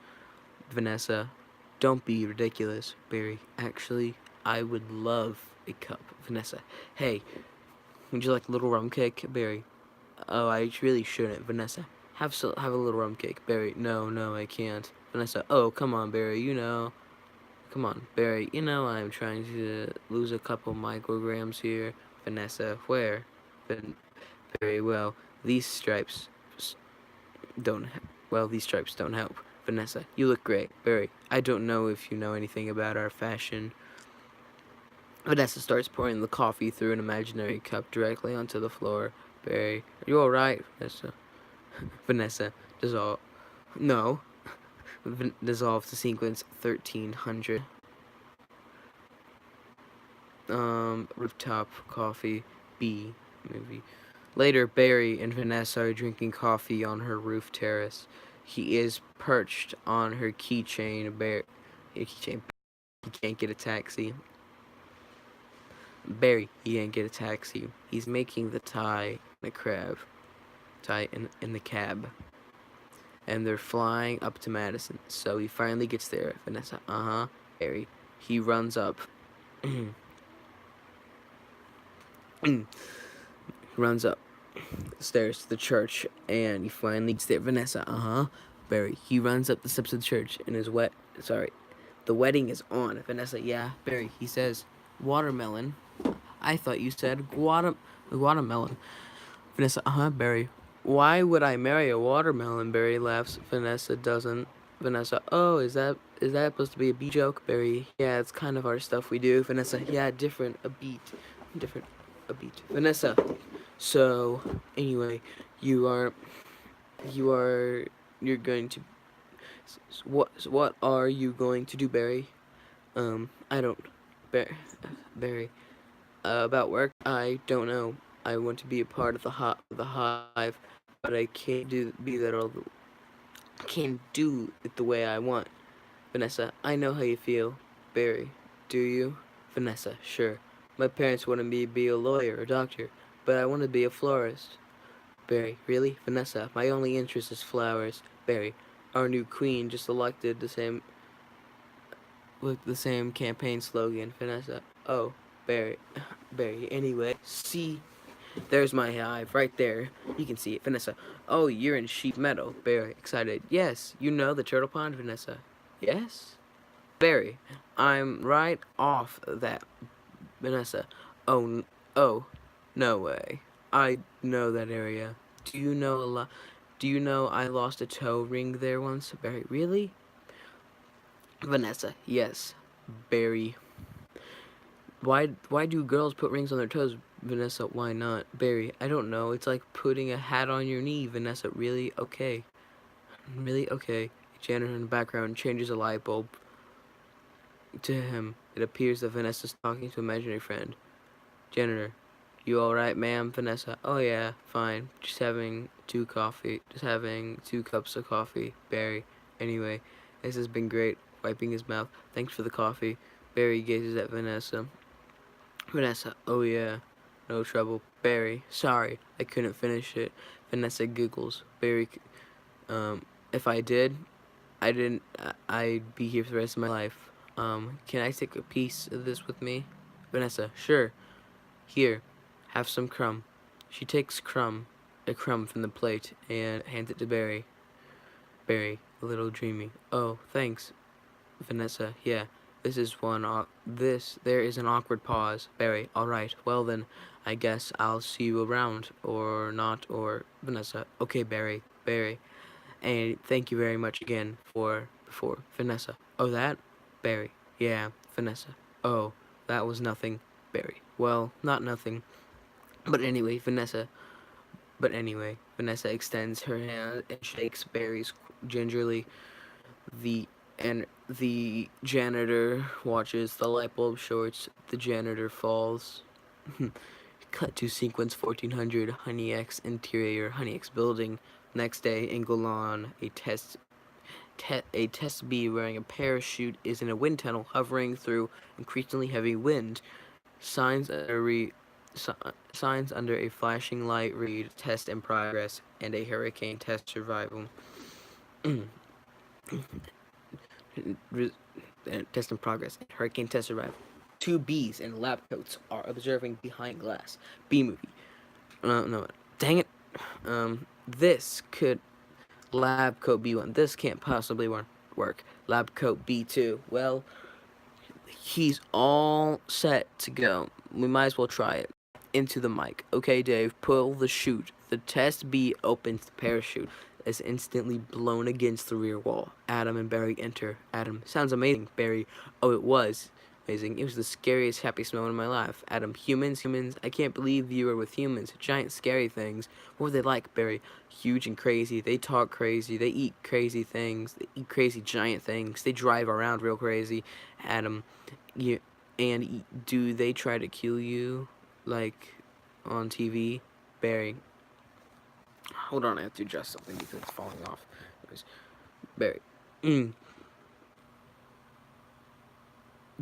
Vanessa, don't be ridiculous. Barry, actually, I would love a cup. Vanessa, hey, would you like a little rum cake? Barry, oh, I really shouldn't. Vanessa, have a little rum cake. Barry, no, I can't. Vanessa, oh, come on, Barry, Come on, Barry, I'm trying to lose a couple micrograms here. Vanessa, where? Barry, well, these stripes don't, these stripes don't help. Vanessa, you look great. Barry, I don't know if you know anything about our fashion. Vanessa starts pouring the coffee through an imaginary cup directly onto the floor. Barry, are you alright, Vanessa? Vanessa, dissolve. No. Dissolve to sequence 1300. Rooftop coffee, B movie. Later, Barry and Vanessa are drinking coffee on her roof terrace. He is perched on her keychain. He can't get a taxi. Barry, he can't get a taxi. He's making the tie in a crab. Tie in the cab. And they're flying up to Madison. So he finally gets there. Vanessa, Barry. He runs up. He runs up the stairs to the church, and he finally gets there. Vanessa, Barry, he runs up the steps of the church, and the wedding is on. Vanessa, yeah. Barry, he says, watermelon. I thought you said watermelon. Vanessa, Barry. Why would I marry a watermelon? Barry laughs. Vanessa doesn't. Vanessa, oh, is that supposed to be a B joke? Barry, yeah, it's kind of our stuff we do. Vanessa, yeah, different, a beat. Different, a beat. Vanessa, so, anyway, you are, you're going to, what are you going to do, Barry? I don't, Barry, about work, I don't know. I want to be a part of the hive, but I can't can't do it the way I want. Vanessa, I know how you feel. Barry, do you? Vanessa, sure. My parents wanted me to be a lawyer or doctor, but I want to be a florist. Barry, really? Vanessa, my only interest is flowers. Barry, our new queen just elected with the same campaign slogan. Vanessa, oh, Barry, anyway, see, there's my hive right there. You can see it. Vanessa, oh, you're in sheep meadow. Barry, excited. Yes, you know the turtle pond, Vanessa. Yes? Barry, I'm right off that. Vanessa, oh, no way. I know that area. Do you know a lot? Do you know I lost a toe ring there once? Barry, really? Vanessa, yes. Barry, why do girls put rings on their toes? Vanessa, why not? Barry, I don't know. It's like putting a hat on your knee. Vanessa, really? Okay. Really? Okay. A janitor in the background changes a light bulb. To him, it appears that Vanessa's talking to an imaginary friend. Janitor, you alright, ma'am? Vanessa, oh yeah, fine. Just having two cups of coffee. Barry, anyway, this has been great. Wiping his mouth. Thanks for the coffee. Barry gazes at Vanessa. Vanessa, oh yeah, no trouble. Barry, sorry, I couldn't finish it. Vanessa giggles. Barry, if I did, I'd be here for the rest of my life. Can I take a piece of this with me? Vanessa, sure. Here, have some crumb. She takes a crumb from the plate and hands it to Barry. Barry, a little dreamy. Oh, thanks. Vanessa, yeah. There is an awkward pause. Barry, alright, well then, I guess I'll see you around, or not, or Vanessa. Okay, Barry, and thank you very much again before. Vanessa, oh that? Barry, yeah. Vanessa, oh, that was nothing. Barry, well, not nothing. But anyway, Vanessa extends her hand and shakes Barry's gingerly. The janitor watches. The light bulb shorts. The janitor falls. Cut to sequence 1400 Honey X interior Honey X building. Next day in Golan, a test B wearing a parachute is in a wind tunnel hovering through increasingly heavy wind. Signs under a flashing light read test in progress and a hurricane test survival. Test in progress. Hurricane test survival. Two Bs in lab coats are observing behind glass. B movie. No, dang it. This could lab coat B1. This can't possibly work. Lab coat B2. Well, he's all set to go. We might as well try it. Into the mic. Okay, Dave, pull the chute. The test B opens the parachute. Is instantly blown against the rear wall. Adam and Barry enter. Adam, sounds amazing. Barry, oh, it was amazing. It was the scariest, happiest moment of my life. Adam, humans, I can't believe you were with humans. Giant, scary things. What were they like, Barry? Huge and crazy. They talk crazy. They eat crazy things. They eat crazy, giant things. They drive around real crazy. Adam, do they try to kill you, like, on TV? Barry, hold on, I have to adjust something because it's falling off. Anyways, Barry.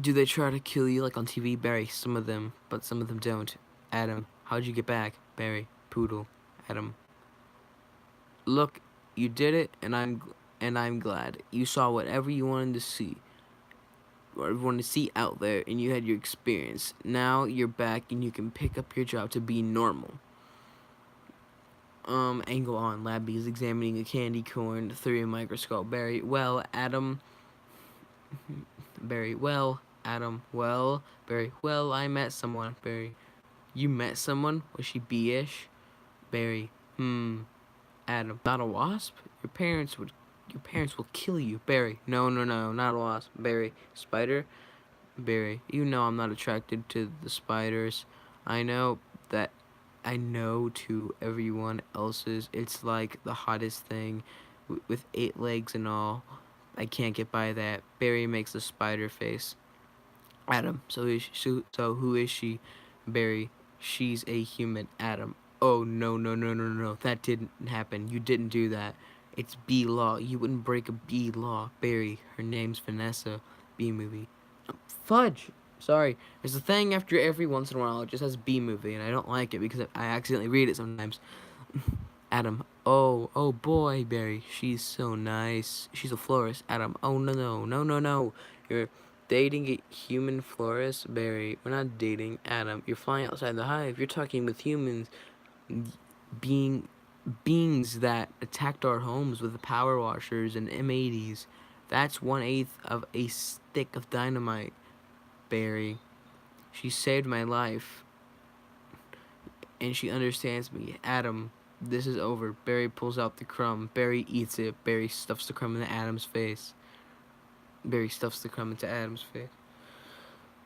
Do they try to kill you like on TV? Barry, some of them, but some of them don't. Adam, how'd you get back? Barry, Poodle. Adam, look, you did it, and I'm glad. You saw whatever you wanted to see. everyone to see out there, and you had your experience. Now you're back and you can pick up your job to be normal. Angle on. Labby is examining a candy corn through a microscope. Barry, well, Adam. Barry, well, Adam, well, Barry, well, I met someone. Barry, you met someone? Was she bee-ish? Barry, Adam, not a wasp? Your parents will kill you. Barry, no, not a wasp. Barry, spider? Barry, you know I'm not attracted to the spiders. I know that I know to everyone else's it's like the hottest thing with 8 legs and all. I can't get by that. Barry makes a spider face. Adam, so who is she? Barry, she's a human. Adam, oh no, that didn't happen. You didn't do that. It's B law. You wouldn't break a B law. Barry, her name's Vanessa. B movie. Fudge. Sorry. There's a thing after every once in a while. It just has B movie, and I don't like it because I accidentally read it sometimes. Adam. Oh boy, Barry. She's so nice. She's a florist. Adam. Oh no. You're dating a human florist, Barry. We're not dating. Adam. You're flying outside the hive. You're talking with humans, beings that attacked our homes with power washers and M80s. That's 1/8 of a stick of dynamite. Barry. She saved my life, and she understands me. Adam, this is over. Barry pulls out the crumb. Barry eats it. Barry stuffs the crumb into Adam's face. Barry stuffs the crumb into Adam's face.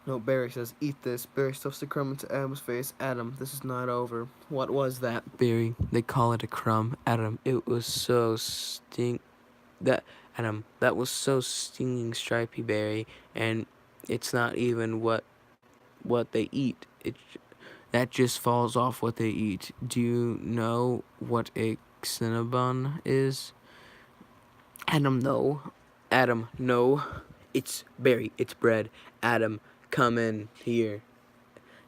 No, Barry says, eat this. Barry stuffs the crumb into Adam's face. Adam, this is not over. What was that? Barry, they call it a crumb. Adam, it was so that was so stinging stripy, Barry, and it's not even what they eat. That just falls off what they eat. Do you know what a Cinnabon is? Adam, no. Adam, no. It's Barry. It's bread. Adam, come in here.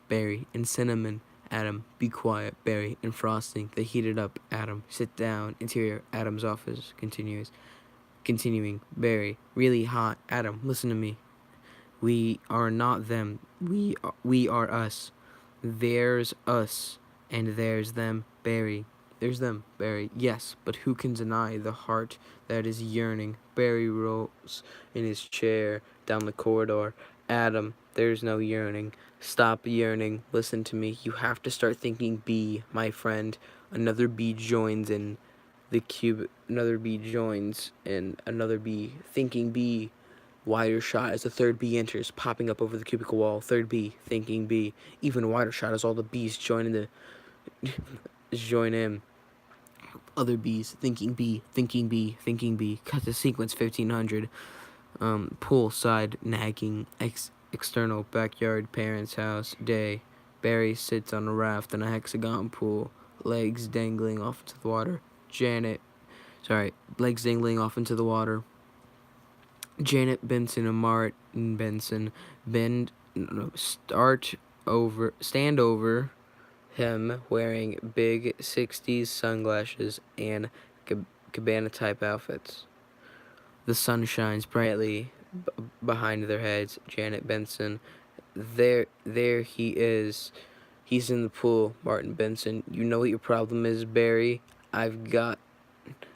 Barry and cinnamon. Adam, be quiet. Barry and frosting. They heat it up. Adam, sit down. Interior. Adam's office. Continuing. Barry, really hot. Adam, listen to me. We are not them. We are us. There's us, and there's them. Barry. There's them, Barry. Yes, but who can deny the heart that is yearning? Barry rolls in his chair down the corridor. Adam, there's no yearning. Stop yearning. Listen to me. You have to start thinking B, my friend. Another B joins in the cube. Another B joins, and another B. Thinking B. Wider shot as the third bee enters, popping up over the cubicle wall. Third bee, thinking bee. Even wider shot as all the bees join in. Other bees, thinking bee. Cut to sequence 1500. Poolside nagging. External backyard parents' house. Day. Barry sits on a raft in a hexagon pool. Legs dangling off into the water. Legs dangling off into the water. Janet Benson and Martin Benson stand over him wearing big 60s sunglasses and cabana type outfits. The sun shines brightly behind their heads. Janet Benson, there he is. He's in the pool. Martin Benson, you know what your problem is, Barry? I've got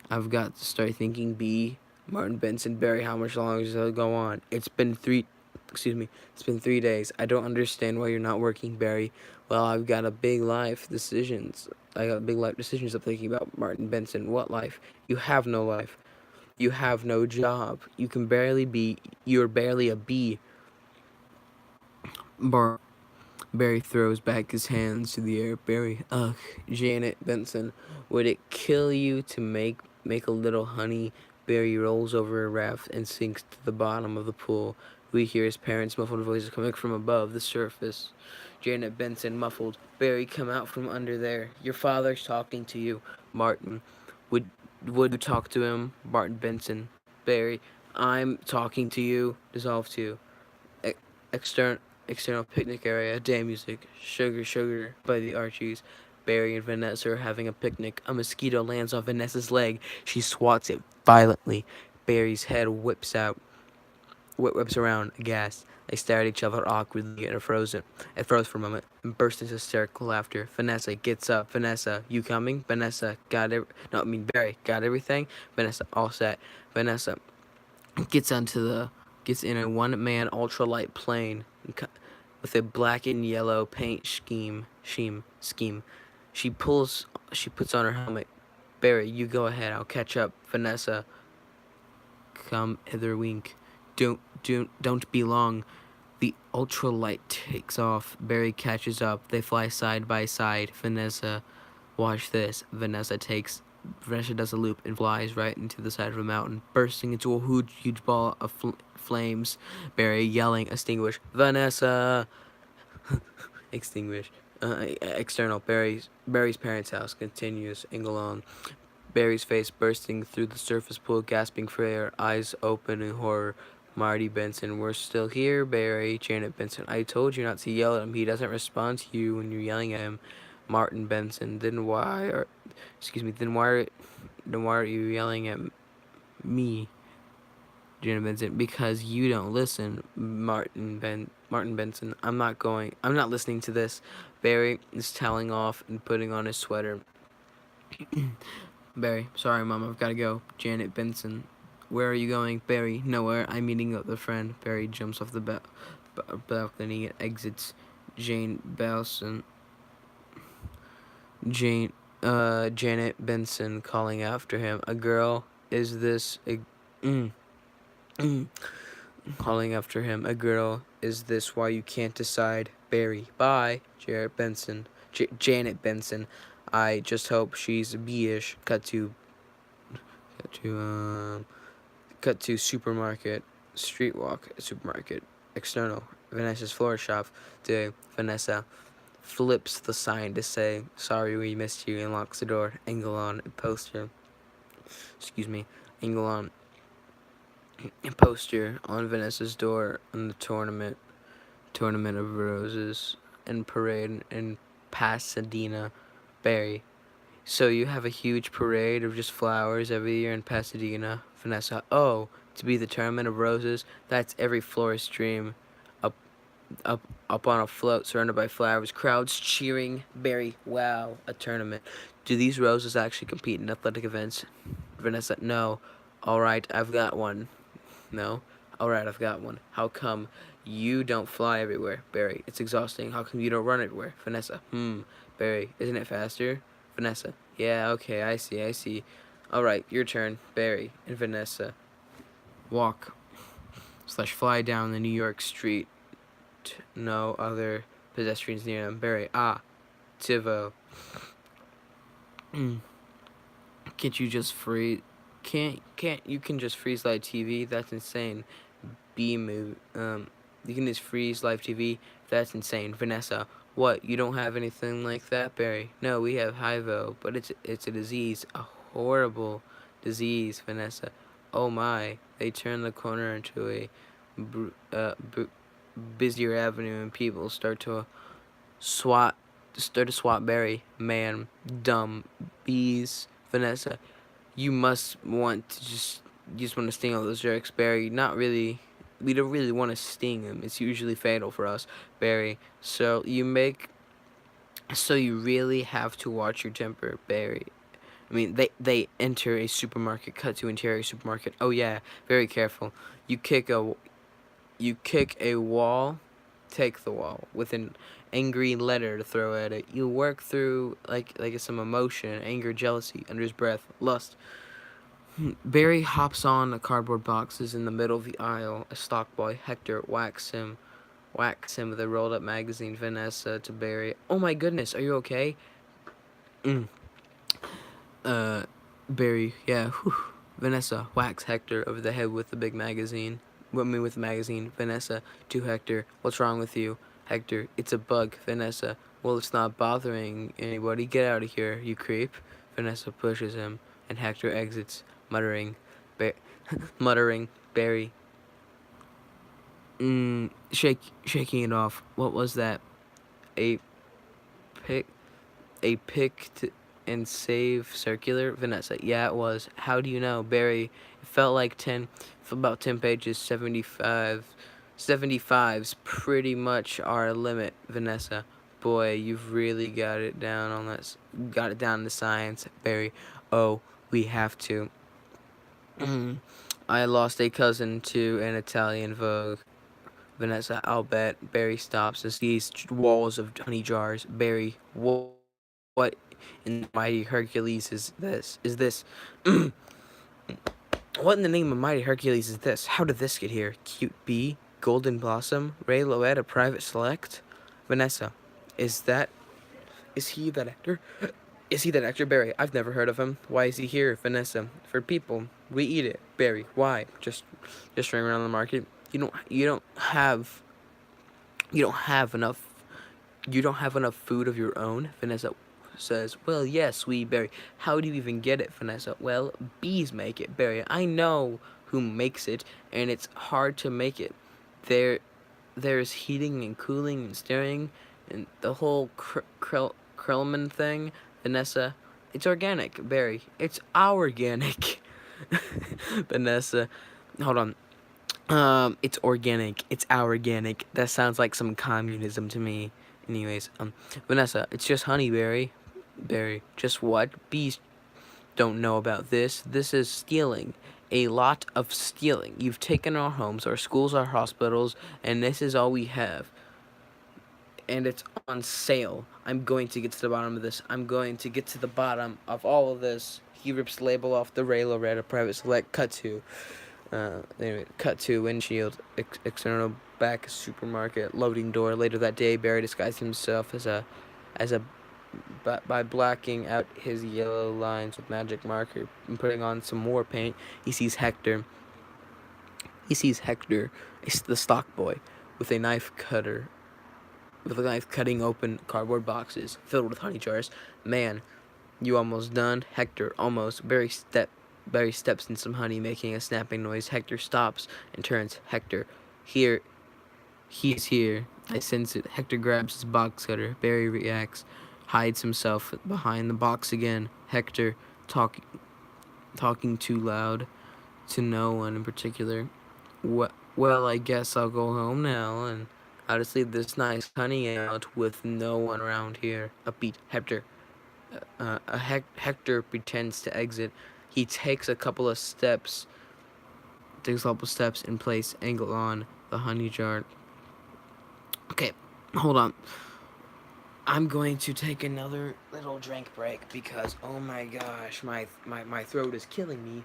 to start thinking B. Martin Benson, Barry, how much longer does it go on? It's been 3 days. I don't understand why you're not working, Barry. Well, I've got a big life decisions. I'm thinking about. Martin Benson. What life? You have no life. You have no job. You're barely a bee. Barry throws back his hands to the air. Barry, ugh. Janet Benson, would it kill you to make a little honey? Barry rolls over a raft and sinks to the bottom of the pool. We hear his parents' muffled voices coming from above the surface. Janet Benson, muffled. Barry, come out from under there. Your father's talking to you. Martin, would you talk to him? Martin Benson. Barry, I'm talking to you. Dissolve to. External picnic area. Day music. Sugar by the Archies. Barry and Vanessa are having a picnic. A mosquito lands on Vanessa's leg. She swats it violently. Barry's head whips out. whips around, aghast. They stare at each other awkwardly and are frozen. It froze for a moment and burst into hysterical laughter. Vanessa gets up. Vanessa, you coming? Vanessa, got it. No, I mean Barry, got everything? Vanessa, all set. Vanessa gets gets in a one-man ultralight plane with a black and yellow paint scheme. She puts on her helmet. Barry, you go ahead. I'll catch up. Vanessa, come hither, wink. Don't be long. The ultralight takes off. Barry catches up. They fly side by side. Vanessa, watch this. Vanessa does a loop and flies right into the side of a mountain, bursting into a huge ball of flames. Barry yelling, extinguish. Vanessa! Extinguish. External. Barry's parents' house continues. Engelon. Barry's face bursting through the surface pool, gasping for air, eyes open in horror. Marty Benson, we're still here, Barry. Janet Benson, I told you not to yell at him. He doesn't respond to you when you're yelling at him. Martin Benson, then why are you yelling at me? Janet Benson, because you don't listen. Martin Benson, I'm not listening to this. Barry is toweling off and putting on his sweater. Barry, sorry, Mom, I've got to go. Janet Benson, where are you going? Barry, nowhere. I'm meeting up with a friend. Barry jumps off the balcony and exits. Janet Benson calling after him. A girl, is this calling after him. A girl, is this why you can't decide? Barry, bye. Janet Benson. I just hope she's B-ish. Cut to supermarket. Streetwalk. Supermarket. External. Vanessa's floor shop. Today, Vanessa flips the sign to say, sorry we missed you, and locks the door. Engelon, a poster on Vanessa's door on the tournament of roses and parade in Pasadena. Barry, so you have a huge parade of just flowers every year in Pasadena? Vanessa, oh, to be the tournament of roses? That's every florist's dream. Up on a float, surrounded by flowers, crowds cheering. Barry, wow, a tournament. Do these roses actually compete in athletic events? Vanessa, no. All right, I've got one. No? Alright, I've got one. How come you don't fly everywhere? Barry, it's exhausting. How come you don't run everywhere? Vanessa, Barry, isn't it faster? Vanessa, yeah, okay, I see. Alright, your turn. Barry and Vanessa walk/fly down the New York street. No other pedestrians near them. Barry, TiVo. Can't you just freeze? Can't you can just freeze live TV? That's insane. You can just freeze live TV. That's insane. Vanessa, what? You don't have anything like that, Barry? No, we have Hivo, but it's a disease, a horrible disease. Vanessa, oh my! They turn the corner into a busier avenue, and people start to swat Barry. Man, dumb bees. Vanessa, you must want to you just want to sting all those jerks. Barry, not really. We don't really want to sting them. It's usually fatal for us. Barry, so you really have to watch your temper, Barry. I mean, they enter a supermarket. Cut to interior supermarket. Oh yeah, very careful. You kick a wall. Take the wall with an angry letter to throw at it. You work through like some emotion, anger, jealousy, under his breath, lust. Barry hops on the cardboard boxes in the middle of the aisle. A stock boy, Hector, whacks him with a rolled up magazine. Vanessa to Barry, oh my goodness, are you okay? Barry, yeah. Whew. Vanessa whacks Hector over the head with the big magazine. With the magazine. Vanessa to Hector, what's wrong with you? Hector, it's a bug. Vanessa, well, it's not bothering anybody. Get out of here, you creep. Vanessa pushes him, and Hector exits, muttering, Barry. Shaking it off. What was that? A and save circular? Vanessa, yeah, it was. How do you know? Barry, it felt like 10, for about 10 pages, 75. 75's pretty much our limit, Vanessa. Boy, you've really got it down on this. Got it down to science, Barry. Oh, we have to. I lost a cousin to an Italian Vogue. Vanessa, I'll bet. Barry stops and sees walls of honey jars. Barry, what in the mighty Hercules is this? What in the name of mighty Hercules is this? How did this get here? Cute Bee? Golden Blossom? Ray Loette, a private select? Vanessa, is he that actor? Is he that actor? Barry, I've never heard of him. Why is he here? Vanessa, for people. We eat it. Barry, why? Just running around the market. You don't have enough food of your own. Vanessa says, well, yes, we, Barry. How do you even get it, Vanessa? Well, bees make it, Barry. I know who makes it, and it's hard to make it. There's heating and cooling and stirring and the whole Krellman thing. Vanessa, it's organic, Barry. It's our organic. Vanessa, hold on. It's organic. It's our organic. That sounds like some communism to me. Anyways, Vanessa, it's just honey, Barry. Barry, just what? Bees don't know about this. This is stealing. A lot of stealing. You've taken our homes, our schools, our hospitals, and this is all we have. And it's on sale. I'm going to get to the bottom of this. I'm going to get to the bottom of all of this. He rips the label off the Ray Loette private select. Cut to windshield, external back supermarket, loading door. Later that day, Barry disguised himself by blacking out his yellow lines with magic marker and putting on some more paint. He sees Hector, the stock boy, with a knife cutting open cardboard boxes filled with honey jars. Man, you almost done? Hector, almost. Barry steps in some honey, making a snapping noise. Hector stops and turns. Hector, here. He's here. I sense it. Hector grabs his box cutter. Barry reacts, hides himself behind the box again. Hector, talking too loud to no one in particular. Well, I guess I'll go home now, and I'll just leave this nice honey out with no one around here. Upbeat. Hector pretends to exit. He takes a couple of steps in place, angle on the honey jar. Okay, hold on. I'm going to take another little drink break because, oh my gosh, my throat is killing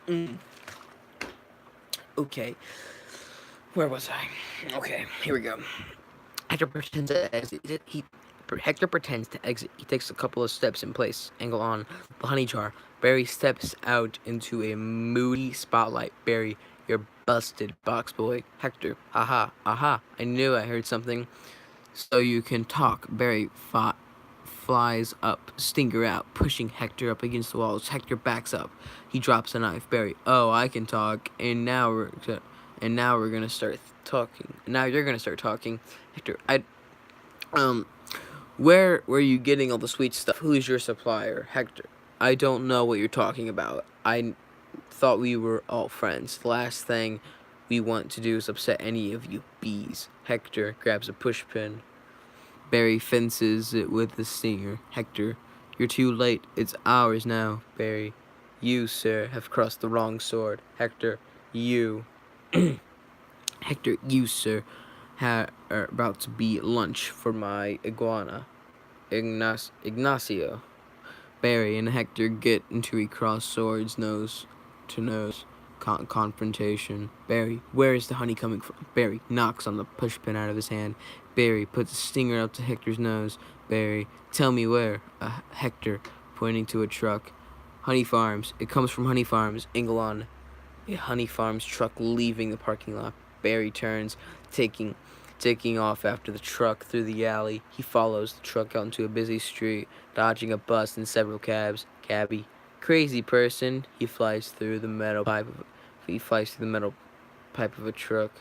me. Okay, where was I? Okay, here we go. Hector pretends to exit. He takes a couple of steps in place, angle on the honey jar. Barry steps out into a moody spotlight. Barry, you're busted, box boy. Hector, aha, I knew I heard something. So you can talk. Barry flies up, stinger out, pushing Hector up against the walls. Hector backs up. He drops a knife. Barry, oh, I can talk, and now we're gonna start talking. Now you're gonna start talking. Hector, where were you getting all the sweet stuff? Who's your supplier? Hector, I don't know what you're talking about. I thought we were all friends. The last thing we want to do is upset any of you bees. Hector grabs a pushpin. Barry fences it with the stinger. Hector, you're too late. It's ours now. Barry, you, sir, have crossed the wrong sword. Hector, you. Hector, you, sir, are about to be lunch for my iguana. Ignacio. Barry and Hector get into a cross swords, nose to nose confrontation. Barry, where is the honey coming from? Barry knocks on the pushpin out of his hand. Barry puts a stinger up to Hector's nose. Barry, tell me where. Hector, pointing to a truck. Honey Farms. It comes from Honey Farms. Angle on a Honey Farms truck leaving the parking lot. Barry turns, taking off after the truck through the alley. He follows the truck out into a busy street, dodging a bus and several cabs. Cabby, crazy person. He flies through the metal pipe of a truck.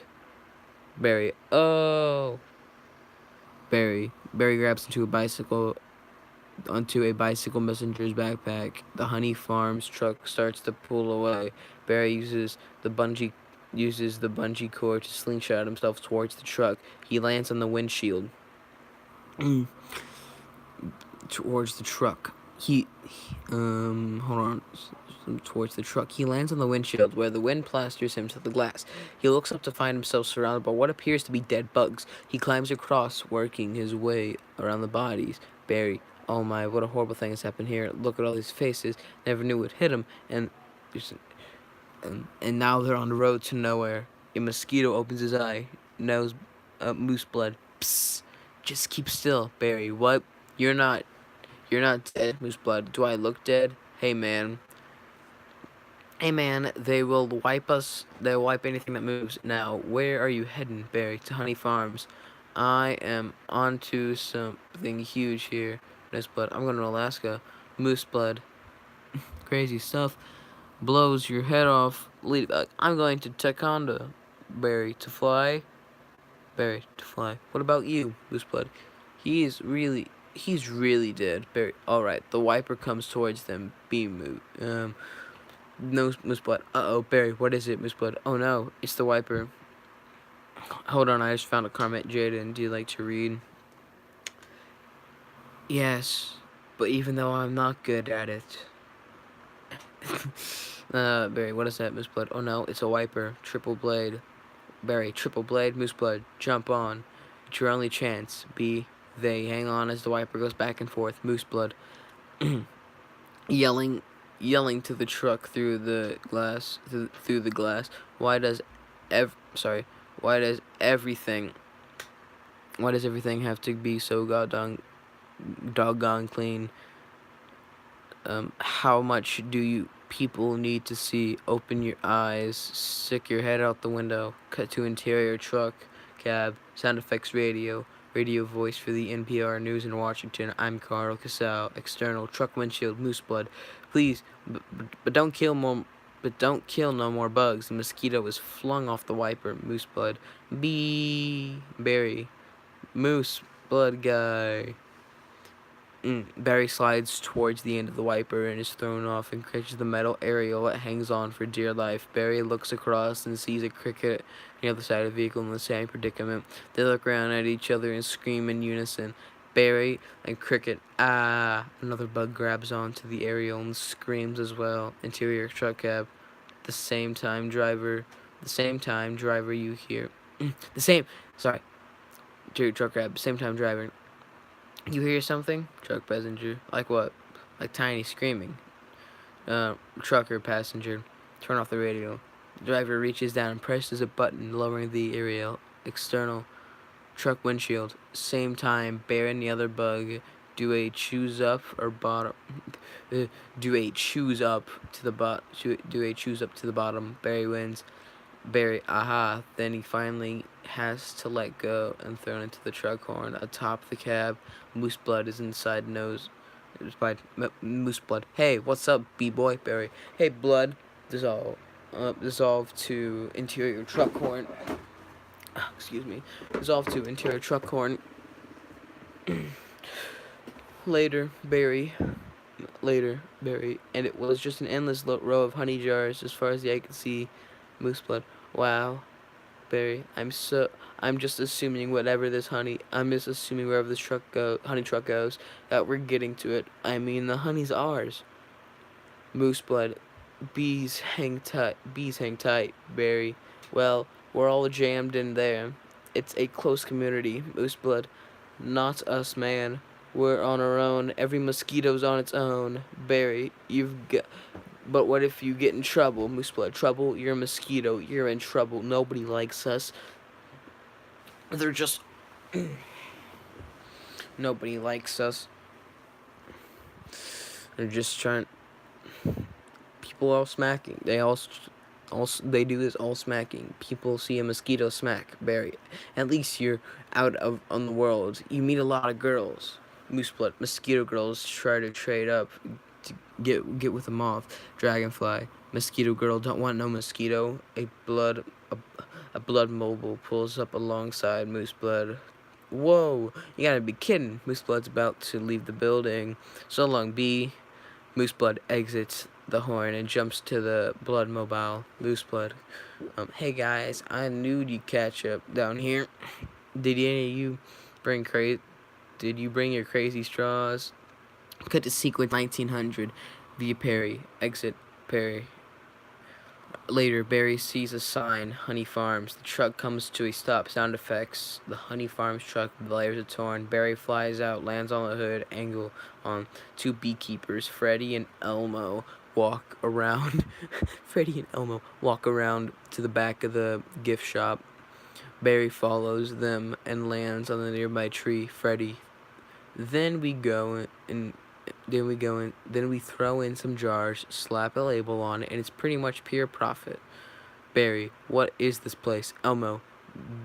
Barry, oh. Barry grabs onto a bicycle messenger's backpack. The Honey Farms truck starts to pull away. Barry uses the bungee cord to slingshot himself towards the truck. He lands on the windshield. Towards the truck. Hold on. Towards the truck. He lands on the windshield where the wind plasters him to the glass. He looks up to find himself surrounded by what appears to be dead bugs. He climbs across, working his way around the bodies. Barry, oh my, what a horrible thing has happened here. Look at all these faces. Never knew it hit him. And now they're on the road to nowhere. A mosquito opens his eye. Nose, moose blood. Psst. Just keep still, Barry. What? You're not dead, Moose Blood. Do I look dead? Hey, man. Hey, man, they will wipe us. They'll wipe anything that moves. Now, where are you heading, Barry? To Honey Farms. I am onto something huge here, Moose Blood. I'm going to Alaska. Moose Blood. Crazy stuff. Blows your head off. I'm going to Taekwondo, Barry. To fly. Barry, to fly. What about you, Moose Blood? He's really dead. Barry. Alright, the wiper comes towards them. Beam move. No, Moose Blood. Uh-oh, Barry, what is it, Moose Blood? Oh no, it's the wiper. Hold on, I just found a comment. Jaden, do you like to read? Yes, but even though I'm not good at it. Barry, what is that, Moose Blood? Oh no, it's a wiper. Triple blade. Barry, triple blade, Moose Blood. Jump on. It's your only chance. They hang on as the wiper goes back and forth. Moose Blood. yelling to the truck through the glass. Why does everything have to be so doggone clean? How much do you people need to see? Open your eyes, stick your head out the window, cut to interior truck, cab, sound effects radio voice for the NPR News in Washington. I'm Carl Casal. External truck windshield, Moose Blood. Please, but don't kill no more bugs. The mosquito is flung off the wiper. Moose Blood. Barry. Moose Blood guy. Barry slides towards the end of the wiper and is thrown off and catches the metal aerial that hangs on for dear life. Barry looks across and sees a cricket on the other side of the vehicle in the same predicament. They look around at each other and scream in unison. Barry and Cricket. Ah! Another bug grabs onto the aerial and screams as well. Interior truck cab. The same time driver you hear. Interior truck cab. Same time driver. You hear something? Truck passenger. Like what? Like Tiny screaming. Trucker passenger. Turn off the radio. The driver reaches down and presses a button, lowering the aerial. External. Truck windshield. Same time. Bear and the other bug. Do a choose up or bottom. Do a choose up to the bottom. Barry wins. Barry, aha. Then he finally has to let go and thrown into the truck horn. Atop the cab, Moose Blood is inside nose. Moose Blood. Hey, what's up, B-boy? Barry. Hey, Blood. Dissolve to interior truck horn. Excuse me. Dissolve to interior truck horn. Later, Barry. And it was just an endless row of honey jars as far as the eye could see. Moose Blood. Wow. Barry, I'm just assuming wherever this honey truck goes, that we're getting to it. I mean, the honey's ours. Moose Blood. Bees hang tight, Barry. Well, we're all jammed in there. It's a close community, Moose Blood. Not us, man. We're on our own. Every mosquito's on its own. Barry, but what if you get in trouble, Moose Blood? Trouble? You're a mosquito. You're in trouble. Nobody likes us. They're just... Nobody likes us. They're just trying... People all smacking. They do this all smacking. People see a mosquito smack. Barry. At least you're out on the world. You meet a lot of girls. Moose Blood. Mosquito girls try to trade up to get with a moth. Dragonfly. Mosquito girl don't want no mosquito. A blood mobile pulls up alongside Moose Blood. Whoa, you gotta be kidding. Mooseblood's about to leave the building. So long, B. Mooseblood exits the horn and jumps to the blood mobile. Mooseblood. Hey guys, I knew you'd catch up down here. Did any of you bring Did you bring your crazy straws? Cut to sequence 1900 via Perry. Exit Perry. Later, Barry sees a sign, Honey Farms. The truck comes to a stop. Sound effects. The Honey Farms truck, the layers are torn. Barry flies out, lands on the hood, angle on two beekeepers. Freddie and Elmo walk around. Freddie and Elmo walk around to the back of the gift shop. Barry follows them and lands on the nearby tree. Freddie. Then we go and then we throw in some jars, slap a label on it, and it's pretty much pure profit. Barry, what is this place? Elmo,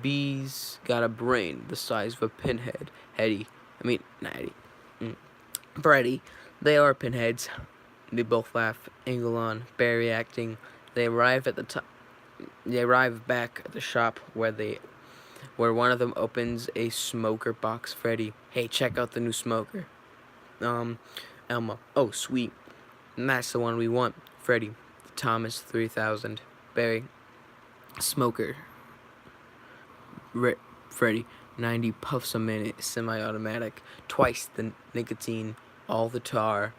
B's got a brain the size of a pinhead. Not Eddie. Freddie, they are pinheads. They both laugh. Angle on. Barry acting. They arrive back at the shop where one of them opens a smoker box. Freddie, hey, check out the new smoker. Elmo, oh sweet, and that's the one we want. Freddie, Thomas 3000. Barry, smoker. Freddie, 90 puffs a minute, semi-automatic, twice the nicotine, all the tar.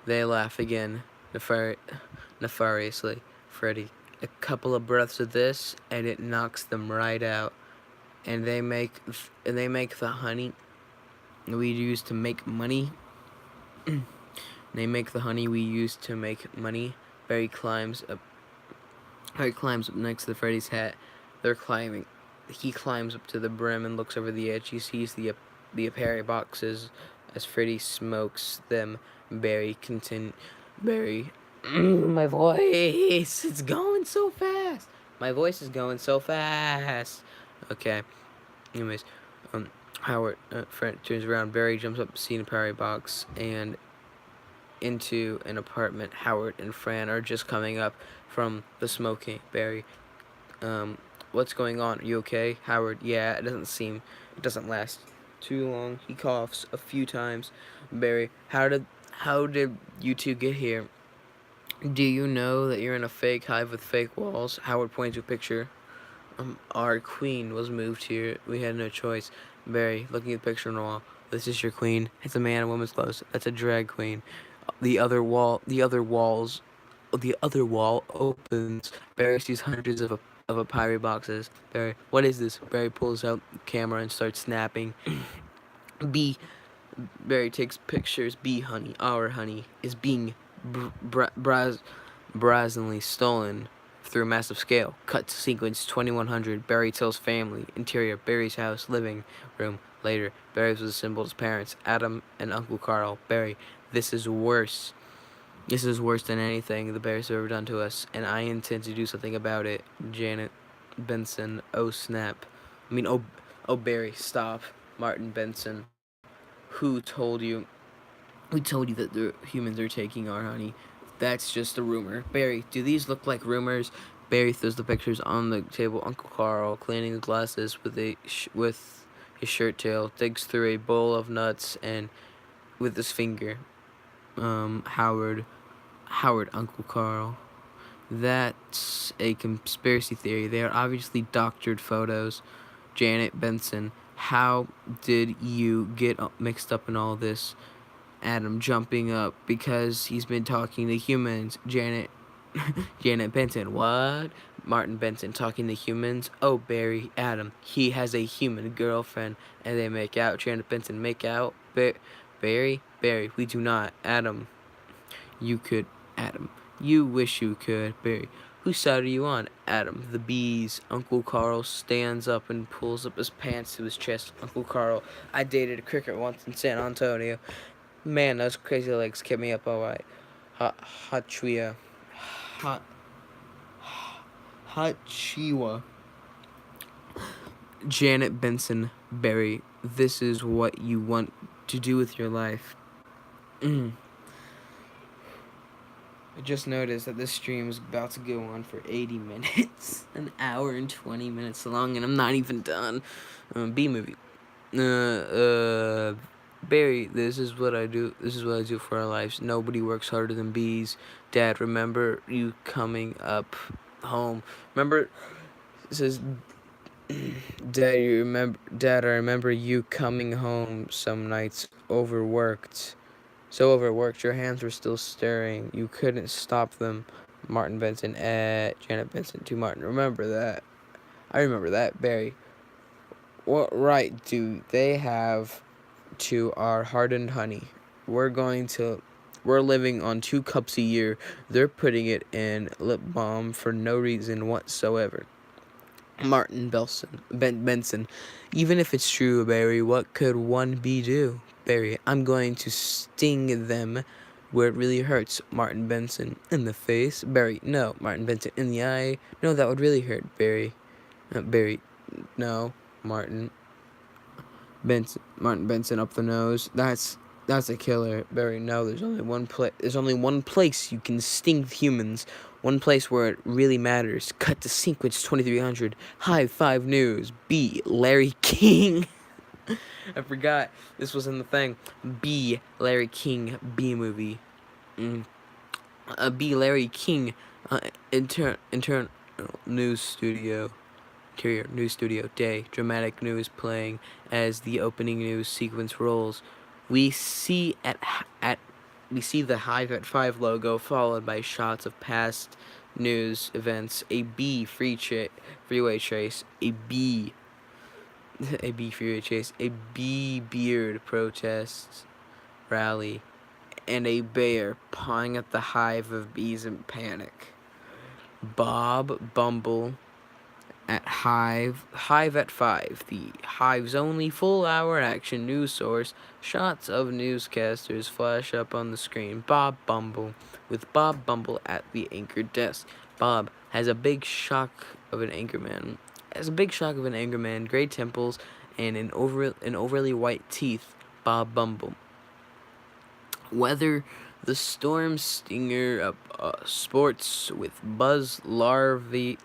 They laugh again, nefariously. Freddie, a couple of breaths of this, and it knocks them right out. And they make the honey we use to make money. They make the honey we use to make money. Barry climbs up next to Freddy's hat. They're climbing. He climbs up to the brim and looks over the edge. He sees the Aperi boxes as Freddy smokes them. Barry, my voice, it's going so fast. My voice is going so fast. Okay. Anyways, Howard, Fred turns around. Barry jumps up, seeing a Aperi box, and into an apartment. Howard and Fran are just coming up from the smoking. Barry, what's going on? Are you okay? Howard, yeah, it doesn't last too long. He coughs a few times. Barry, how did you two get here? Do you know that you're in a fake hive with fake walls? Howard points to a picture. Our queen was moved here. We had no choice. Barry, looking at the picture on the wall. This is your queen. It's a man in woman's clothes. That's a drag queen. The other wall opens. Barry sees hundreds of Aperi boxes. Barry, what is this? Barry pulls out the camera and starts snapping. Barry takes pictures. Honey, our honey, is being brazenly stolen through a massive scale. Cut to sequence 2100. Barry tells family. Interior, Barry's house, living room. Later, Barry was assembled his parents, Adam and Uncle Carl. Barry, this is worse. This is worse than anything the Bears have ever done to us, and I intend to do something about it. Janet Benson, oh snap. Oh Barry, stop. Martin Benson. Who told you? We told you that the humans are taking our honey. That's just a rumor. Barry, do these look like rumors? Barry throws the pictures on the table. Uncle Carl, cleaning the glasses with his shirt tail, digs through a bowl of nuts and with his finger. Howard, Uncle Carl. That's a conspiracy theory. They are obviously doctored photos. Janet Benson, how did you get mixed up in all this? Adam, jumping up because he's been talking to humans. Janet Benson, what? Martin Benson, talking to humans. Oh, Barry, Adam, he has a human girlfriend, and they make out. Janet Benson, make out. Barry, we do not. Adam, you could. Adam, you wish you could. Barry, whose side are you on? Adam, the bees. Uncle Carl stands up and pulls up his pants to his chest. Uncle Carl, I dated a cricket once in San Antonio. Man, those crazy legs kept me up all right. Hot Chiwa. Janet Benson, Barry, this is what you want to do with your life. I just noticed that this stream is about to go on for 80 minutes. An hour and 20 minutes long, and I'm not even done. B movie. Barry, this is what I do. This is what I do for our lives. Nobody works harder than bees. Dad, remember you coming up home. Remember, it says, Dad, I remember you coming home some nights overworked. So overworked, your hands were still stirring. You couldn't stop them. Martin Benson, Janet Benson to Martin. Remember that. I remember that, Barry. What right do they have to our hardened honey? We're living on 2 cups a year. They're putting it in lip balm for no reason whatsoever. Martin Benson. Even if it's true, Barry, what could one bee do? Barry, I'm going to sting them where it really hurts. Martin Benson. In the face? Barry, no. Martin Benson. In the eye? No, that would really hurt, Barry. Barry, no. Martin Benson up the nose. That's a killer. Barry, no, there's only one place you can sting humans. One place where it really matters. Cut to sequence 2300. High 5 News. B. Larry King. I forgot this was in the thing. B. Larry King. B movie. B. Larry King. Intern news studio. Interior news studio day. Dramatic news playing as the opening news sequence rolls. We see the Hive at 5 logo followed by shots of past news events. A bee freeway chase. A bee freeway chase. A bee beard protests rally, and a bear pawing at the hive of bees in panic. Bob Bumble at Hive at 5, the Hive's only full-hour action news source. Shots of newscasters flash up on the screen. Bob Bumble, with Bob Bumble at the anchor desk. Bob has a big shock of an anchorman. Gray temples, and an overly white teeth. Bob Bumble. Weather. The storm stinger sports with Buzz larvae,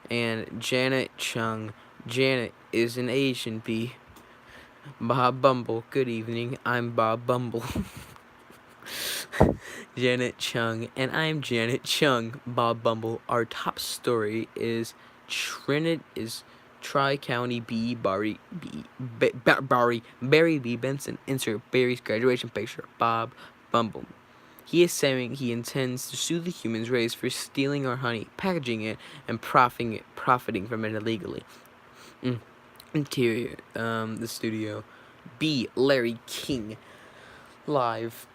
and Janet Chung. Janet is an Asian bee. Bob Bumble. Good evening. I'm Bob Bumble. Janet Chung, and I'm Janet Chung. Bob Bumble. Our top story is Tri-County B. Barry B. Benson. Insert Barry's graduation picture. Bob Bumble. He is saying he intends to sue the humans raised for stealing our honey, packaging it, and profiting from it illegally. Interior, the studio. B. Larry King. Live.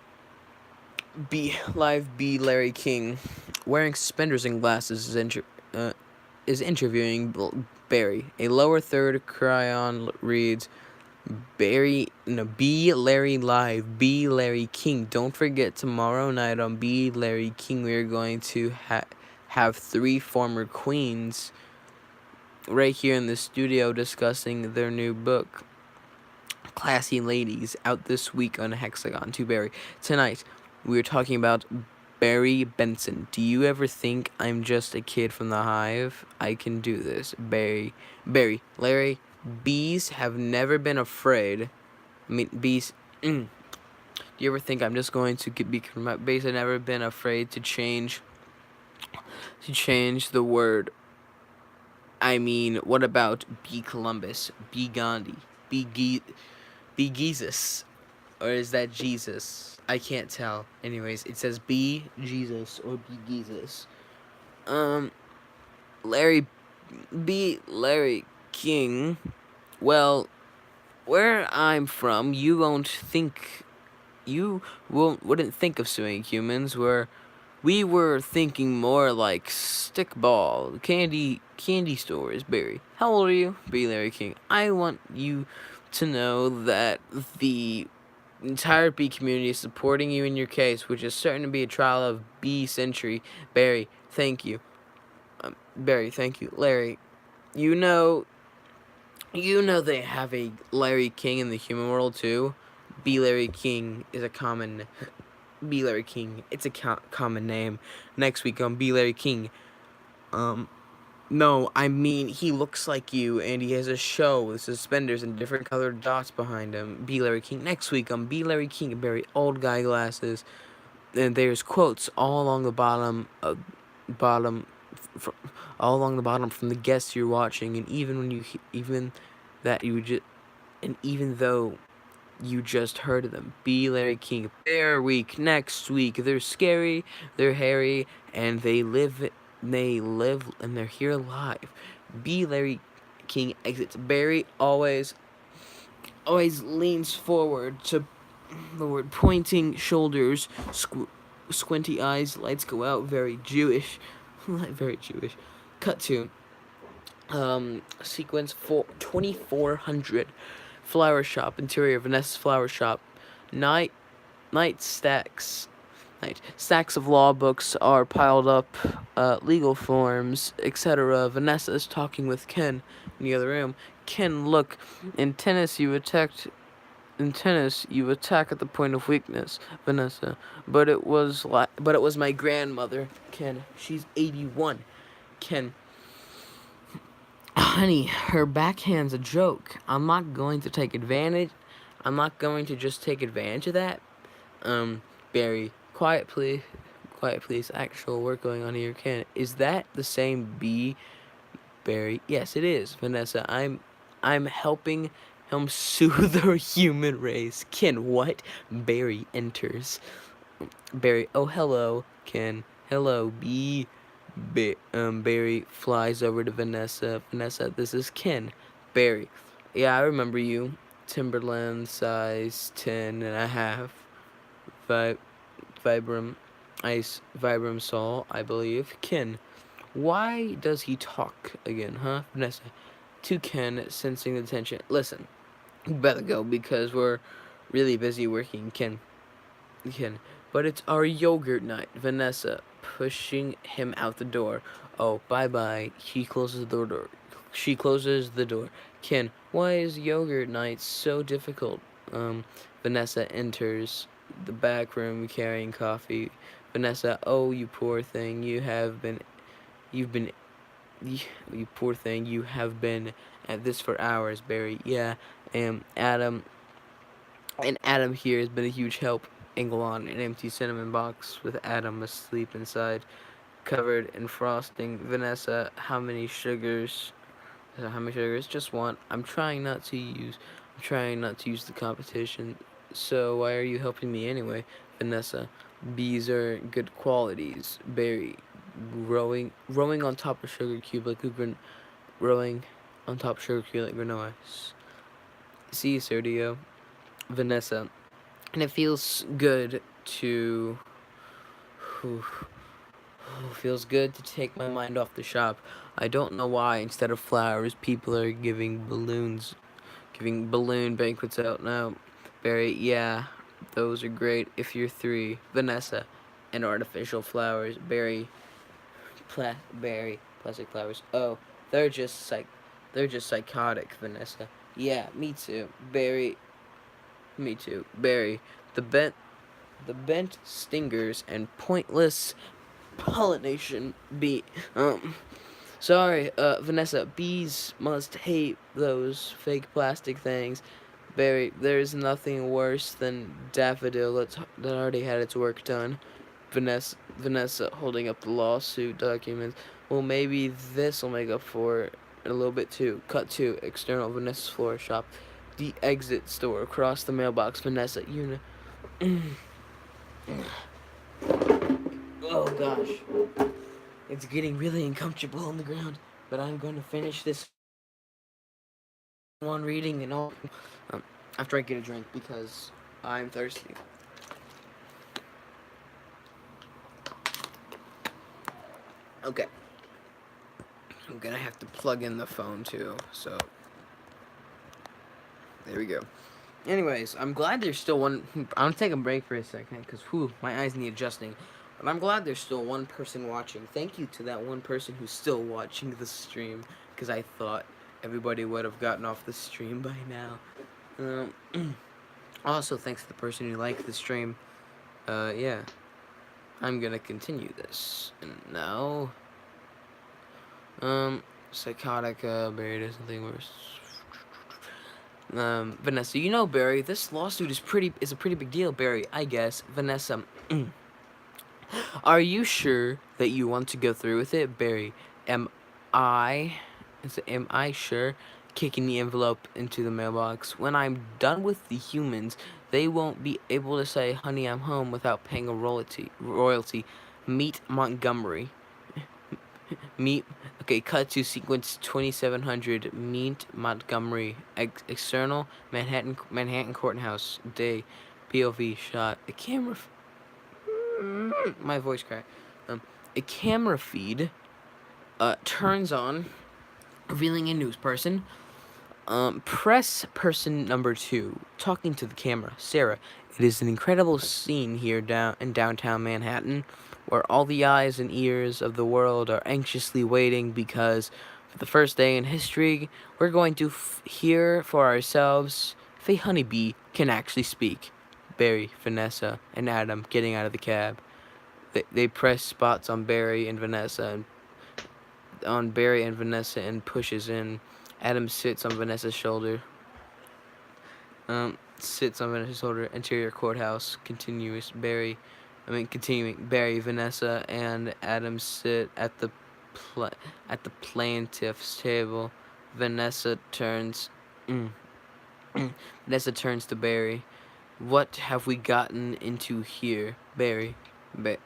B. Larry King, wearing suspenders and glasses, is interviewing Barry. A lower third cryon reads, B. Larry Live. B. Larry King. Don't forget, tomorrow night on B. Larry King, we are going to have 3 former queens right here in the studio discussing their new book, Classy Ladies, out this week on Hexagon to Barry. Tonight, we are talking about Barry Benson. Do you ever think I'm just a kid from the Hive? I can do this. Barry. Larry, bees have never been afraid. Bees. Do you ever think I'm just going to be bees have never been afraid to change the word? What about B. Columbus, B. Gandhi, B. Jesus? Or is that Jesus? I can't tell. Anyways, it says B. Jesus or B. Jesus. Larry King. Well, where I'm from, you wouldn't think of suing humans. We were thinking more like stickball, candy stores. Barry, how old are you? B. Larry King. I want you to know that the entire bee community is supporting you in your case, which is certain to be a trial of bee century. Barry, thank you. Larry, you know they have a Larry King in the human world too. B. Larry King is a common. B. Larry King. It's a common name. Next week on B. Larry King. No, I mean, he looks like you, and he has a show with suspenders and different colored dots behind him. B. Larry King. Next week on B. Larry King and Barry Old Guy Glasses. And there's quotes all along the bottom, fr all along the bottom from the guests you're watching, and even when you, even that you just, and even though you just heard of them, B. Larry King. Bear Week next week. They're scary, they're hairy, and and they're here live. B. Larry King exits. Barry always leans forward to the word, pointing shoulders, squinty eyes, lights go out, very Jewish, very Jewish. Cut to sequence 2400, flower shop, interior, Vanessa's flower shop. Night stacks of law books are piled up, legal forms, etc. Vanessa is talking with Ken in the other room. Ken, look, in tennis you attack at the point of weakness, Vanessa. But it was my grandmother, Ken. She's 81. Ken, honey, her backhand's a joke. I'm not going to take advantage. I'm not going to just take advantage of that. Barry, quiet please. Quiet please. Actual work going on here. Ken, is that the same B? Barry, yes it is. Vanessa, I'm helping him soothe the human race. Ken, what? Barry enters. Barry, oh hello. Ken, hello B. Barry flies over to Vanessa. Vanessa, this is Ken. Barry, yeah, I remember you. Timberland, size 10.5. Vibram, ice, Vibram Sol, I believe. Ken, why does he talk again, huh? Vanessa, to Ken, sensing the tension. Listen, you better go because we're really busy working. Ken, but it's our yogurt night. Vanessa, pushing him out the door. Oh, bye-bye. She closes the door. Ken, why is yogurt night so difficult? Vanessa enters the back room carrying coffee. Vanessa, oh, you poor thing. You poor thing. You have been at this for hours, Barry. Yeah, and Adam here has been a huge help. Angle on an empty cinnamon box with Adam asleep inside, covered in frosting. Vanessa, how many sugars? Just one. I'm trying not to use the competition. So why are you helping me anyway? Vanessa, bees are good qualities. Barry, rowing on top of sugar cube like rowing on top of sugar cube like granola. See you, Sergio. Vanessa, and it feels good to feels good to take my mind off the shop. I don't know why instead of flowers people are giving balloon banquets out now. Barry, yeah, those are great if you're 3. Vanessa, and artificial flowers. Barry, plastic flowers. Oh, they're just psychotic. Vanessa, yeah, me too. Barry, me too. Barry, the bent stingers and pointless pollination bee. Sorry, Vanessa, bees must hate those fake plastic things. Barry, there's nothing worse than daffodil that already had its work done. Vanessa holding up the lawsuit documents. Well, maybe this'll make up for it a little bit too. Cut to external Vanessa's floor shop. The exit store across the mailbox. Vanessa, you know. Oh gosh, it's getting really uncomfortable on the ground. But I'm going to finish this one reading and all after I get a drink because I'm thirsty. Okay, I'm gonna have to plug in the phone too. So there we go. Anyways, I'm glad there's still one. I'm gonna take a break for a second because my eyes need adjusting. But I'm glad there's still one person watching. Thank you to that one person who's still watching the stream because I thought everybody would have gotten off the stream by now. Also, thanks to the person who liked the stream. Yeah, I'm gonna continue this. And now, Psychotic, Barry does something worse. Vanessa, you know, Barry, this lawsuit is a pretty big deal, Barry, I guess. Vanessa, are you sure that you want to go through with it, Barry? Am I, am I sure? Kicking the envelope into the mailbox. When I'm done with the humans, they won't be able to say, "Honey, I'm home," without paying a royalty. Meet Montgomery. Meet. Okay, cut to sequence 2700. Meet Montgomery. External Manhattan courthouse. Day. POV shot. A camera. My voice cracked. A camera feed turns on, revealing a news person. Press person number 2, talking to the camera. Sarah, it is an incredible scene here in downtown Manhattan, where all the eyes and ears of the world are anxiously waiting because, for the first day in history, we're going to hear for ourselves if a honeybee can actually speak. Barry, Vanessa, and Adam getting out of the cab. They press spots on Barry and Vanessa and pushes in. Adam sits on Vanessa's shoulder. Interior courthouse. Continuing. Barry, Vanessa, and Adam sit at the plaintiff's table. Vanessa turns to Barry. What have we gotten into here, Barry? Barry,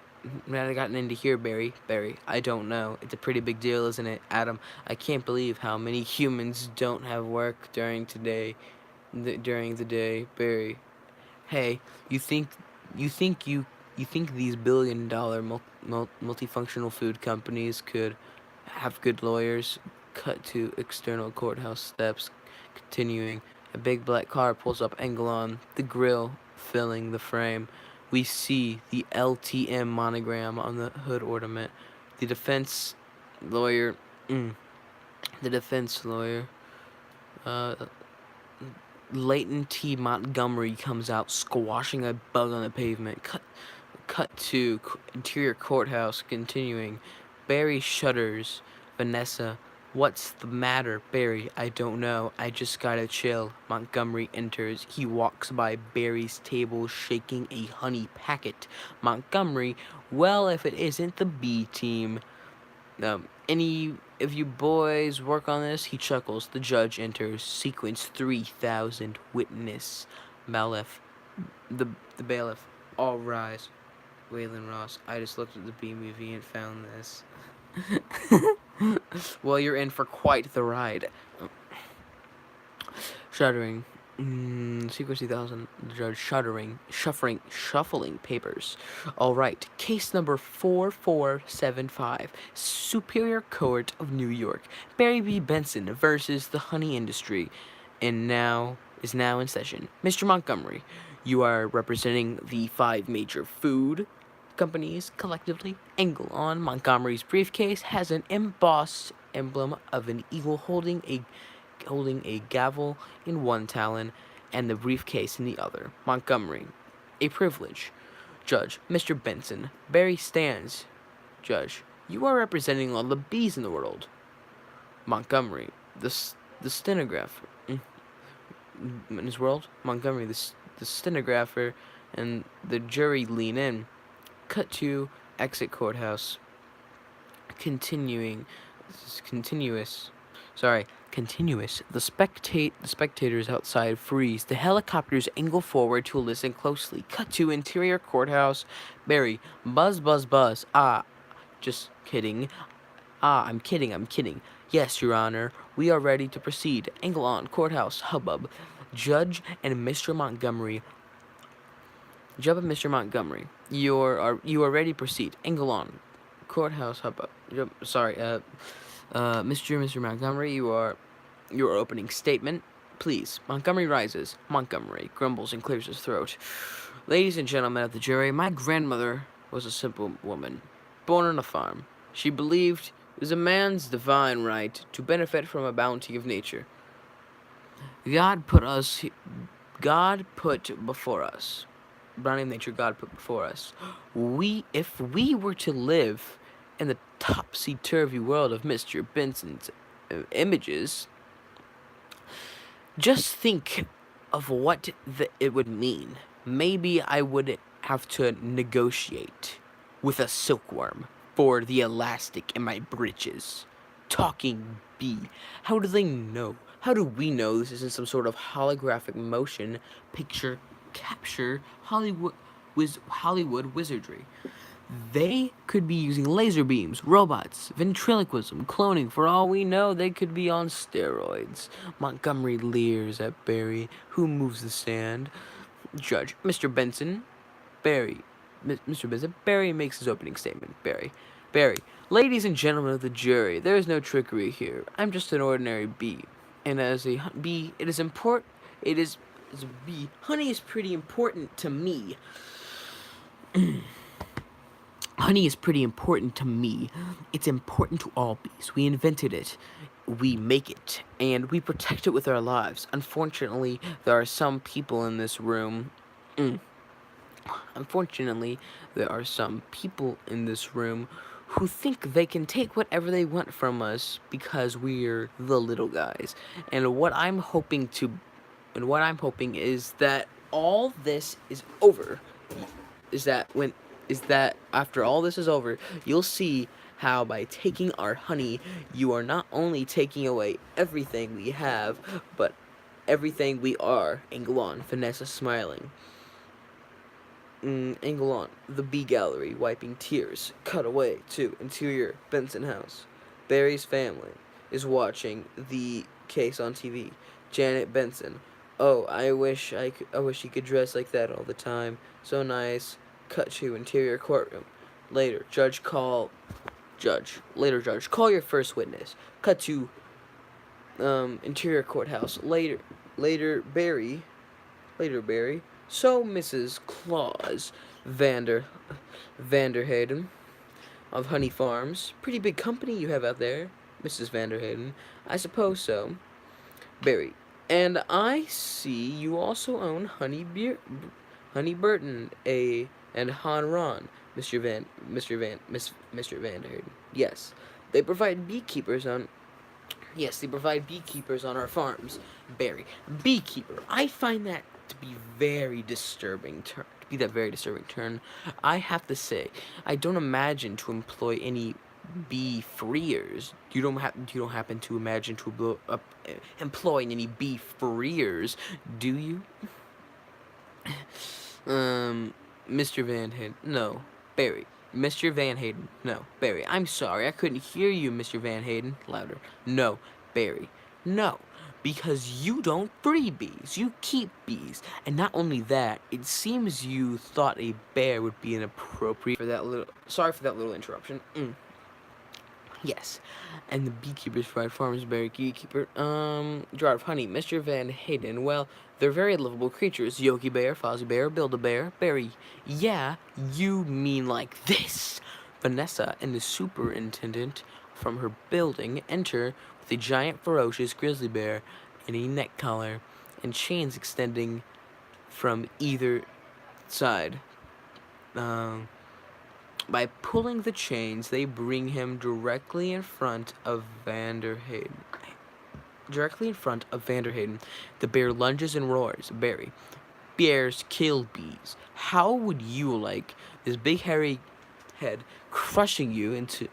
I don't know. It's a pretty big deal, isn't it, Adam? I can't believe how many humans don't have work during the day, Barry. Hey, you think these billion-dollar multifunctional food companies could have good lawyers? Cut to external courthouse steps. Continuing, a big black car pulls up angle on, the grill filling the frame. We see the LTM monogram on the hood ornament. The defense lawyer, Leighton T. Montgomery comes out, squashing a bug on the pavement. Cut to interior courthouse. Continuing, Barry shudders. Vanessa, what's the matter, Barry? I don't know. I just got a chill. Montgomery enters. He walks by Barry's table, shaking a honey packet. Montgomery, well, if it isn't the B team. Any of you boys work on this? He chuckles. The judge enters. Sequence 3000. Witness. Bailiff. The bailiff. All rise. Waylon Ross. I just looked at the B movie and found this. Well, you're in for quite the ride. Shuddering. Sequence 3000. The judge shuffling papers. All right. Case number 4475. Superior Court of New York. Barry B. Benson versus the honey industry, and is now in session. Mr. Montgomery, you are representing the 5 major food companies collectively. Angle on. Montgomery's briefcase has an embossed emblem of an eagle holding a gavel in one talon and the briefcase in the other. Montgomery, a privilege. Judge, Mr. Benson. Barry stands. Judge, you are representing all the bees in the world. Montgomery, the stenographer. In his world, Montgomery, the stenographer, and the jury lean in. Cut to exit courthouse. Continuous. The spectators outside freeze. The helicopters angle forward to listen closely. Cut to interior courthouse. Barry, buzz, buzz, buzz. Just kidding. I'm kidding. Yes, Your Honor. We are ready to proceed. Angle on. Courthouse. Hubbub. Judge and Mr. Montgomery. You are ready to proceed. Angle on. Courthouse. Hubbub. Mr. Montgomery, your opening statement, please. Montgomery rises. Montgomery grumbles and clears his throat. Ladies and gentlemen of the jury, my grandmother was a simple woman, born on a farm. She believed it was a man's divine right to benefit from a bounty of nature. God put before us. Bounty of nature God put before us. If we were to live in the topsy-turvy world of Mr. Benson's images, just think of what it would mean. Maybe I would have to negotiate with a silkworm for the elastic in my breeches. Talking bee. How do they know? How do we know this isn't some sort of holographic motion picture capture Hollywood wizardry? They could be using laser beams, robots, ventriloquism, cloning. For all we know, they could be on steroids. Montgomery leers at Barry, who moves the sand. Judge, Mr. Benson. Barry. Mr. Benson. Barry makes his opening statement. Barry. Ladies and gentlemen of the jury, there is no trickery here. I'm just an ordinary bee. And as a bee, as a bee, honey is pretty important to me. Honey is pretty important to me. It's important to all bees. We invented it, we make it, and we protect it with our lives. Unfortunately, there are some people in this room. Unfortunately, there are some people in this room who think they can take whatever they want from us because we're the little guys. And what I'm hoping is that all this is over. Is that after all this is over, you'll see how by taking our honey, you are not only taking away everything we have, but everything we are. Anglon, Vanessa smiling. Anglon, the bee gallery, wiping tears. Cut away to interior Benson house. Barry's family is watching the case on TV. Janet Benson. Oh, I wish he could dress like that all the time. So nice. Cut to interior courtroom. Later, judge, call your first witness. Cut to interior courthouse. Later, Barry. So, Mrs. Claus Vanderhayden of Honey Farms. Pretty big company you have out there, Mrs. Vanderhayden. I suppose so. Barry. And I see you also own Honey Burton, and Han Ron, Mr. Vanderhayden. Yes, they provide beekeepers on our farms. Barry, beekeeper. I find that to be very disturbing term. I have to say, I don't imagine to employ any bee freers. You don't happen to imagine to employ any bee freers, do you? Mr. Van Hayden. No. Barry. Mr. Van Hayden. No. Barry. I'm sorry. I couldn't hear you, Mr. Van Hayden. Louder. No. Barry. No. Because you don't free bees. You keep bees. And not only that, it seems you thought a bear would be inappropriate for that little... Sorry for that little interruption. Yes. And the beekeepers provide farmers, Barry beekeeper. Jar of honey. Mr. Van Hayden. Well, they're very livable creatures. Yogi Bear, Fozzie Bear, Build-A-Bear, Barry. Yeah, you mean like this. Vanessa and the superintendent from her building enter with a giant ferocious grizzly bear in a neck collar and chains extending from either side. By pulling the chains, they bring him directly in front of Vanderhayden. The bear lunges and roars. Barry. Bears kill bees. How would you like this big hairy head crashing into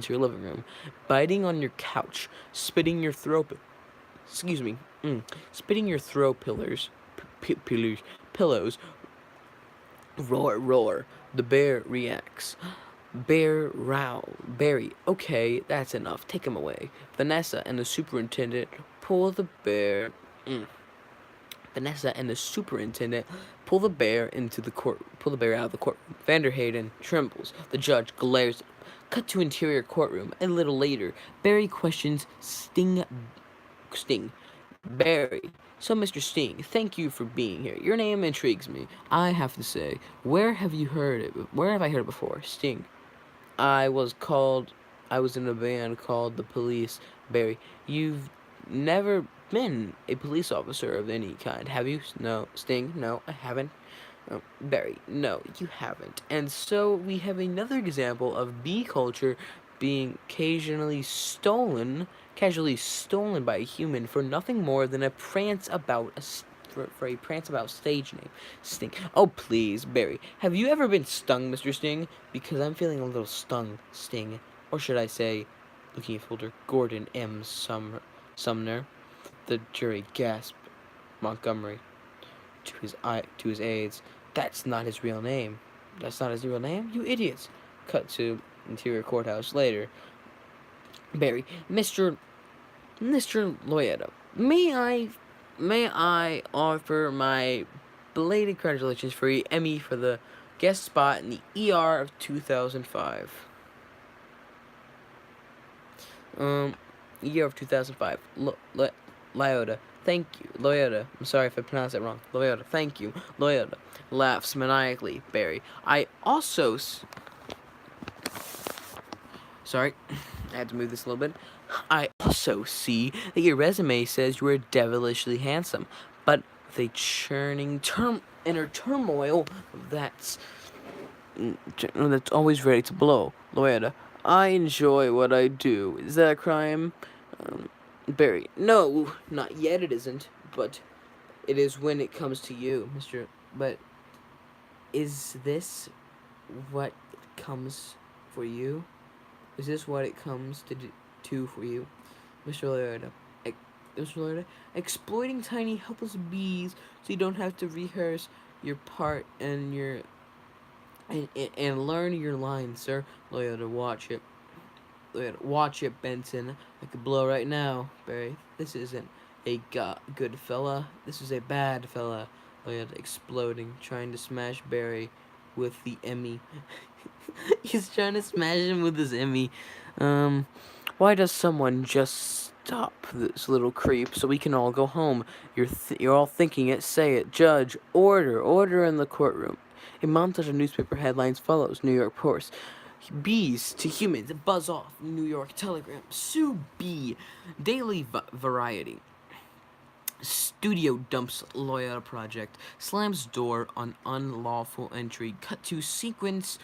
your living room, biting on your couch, spitting your throw pillows. Roar. The bear reacts. Bear growl. Barry. Okay, that's enough. Take him away. Vanessa and the superintendent pull the bear. Vanessa and the superintendent pull the bear out of the courtroom. Vanderhayden trembles. The judge glares. Cut to interior courtroom. A little later, Barry questions Sting. Barry. So, Mr. Sting, thank you for being here. Your name intrigues me. I have to say, where have I heard it before? Sting. I was in a band called The Police. Barry. You've never been a police officer of any kind, have you? No. Sting. No, I haven't. Oh, Barry, no, you haven't. And so we have another example of bee culture being casually stolen by a human for nothing more than a prance about for a prance about stage name, Sting. Oh, please, Barry, have you ever been stung, Mr. Sting? Because I'm feeling a little stung, Sting. Or should I say, looking at folder, Gordon M. Sumner. The jury gasped. Montgomery to his aides. That's not his real name. That's not his real name? You idiots. Cut to interior courthouse later. Barry, Mr. Loyetta, may I offer my belated congratulations for your Emmy for the guest spot in the ER of 2005. Um, Year of 2005. Lyota, thank you. Loyota, I'm sorry if I pronounced that wrong. Loyota, thank you. Loyota laughs maniacally. Barry, sorry, I had to move this a little bit. I also see that your resume says you are devilishly handsome, but with a churning inner turmoil that's always ready to blow. Loyetta, I enjoy what I do. Is that a crime? Barry, no, not yet it isn't, but it is when it comes to you, Mr. But is this what comes for you? Is this what it comes to for you, Mr. Loretta? Mr. Loretta, exploiting tiny helpless bees so you don't have to rehearse your part and and learn your lines, sir. Loretta, watch it. Watch it, Benson. I could blow right now, Barry. This isn't a good fella. This is a bad fella. Loretta exploding, trying to smash Barry with the Emmy. He's trying to smash him with his Emmy. Why does someone just stop this little creep so we can all go home? You're all thinking it. Say it. Judge, order in the courtroom. A montage of newspaper headlines follows. New York Post. Bees to humans buzz off. New York Telegram. Sue Bee. Daily Variety. Studio dumps Loyal project. Slams door on unlawful entry. Cut to sequence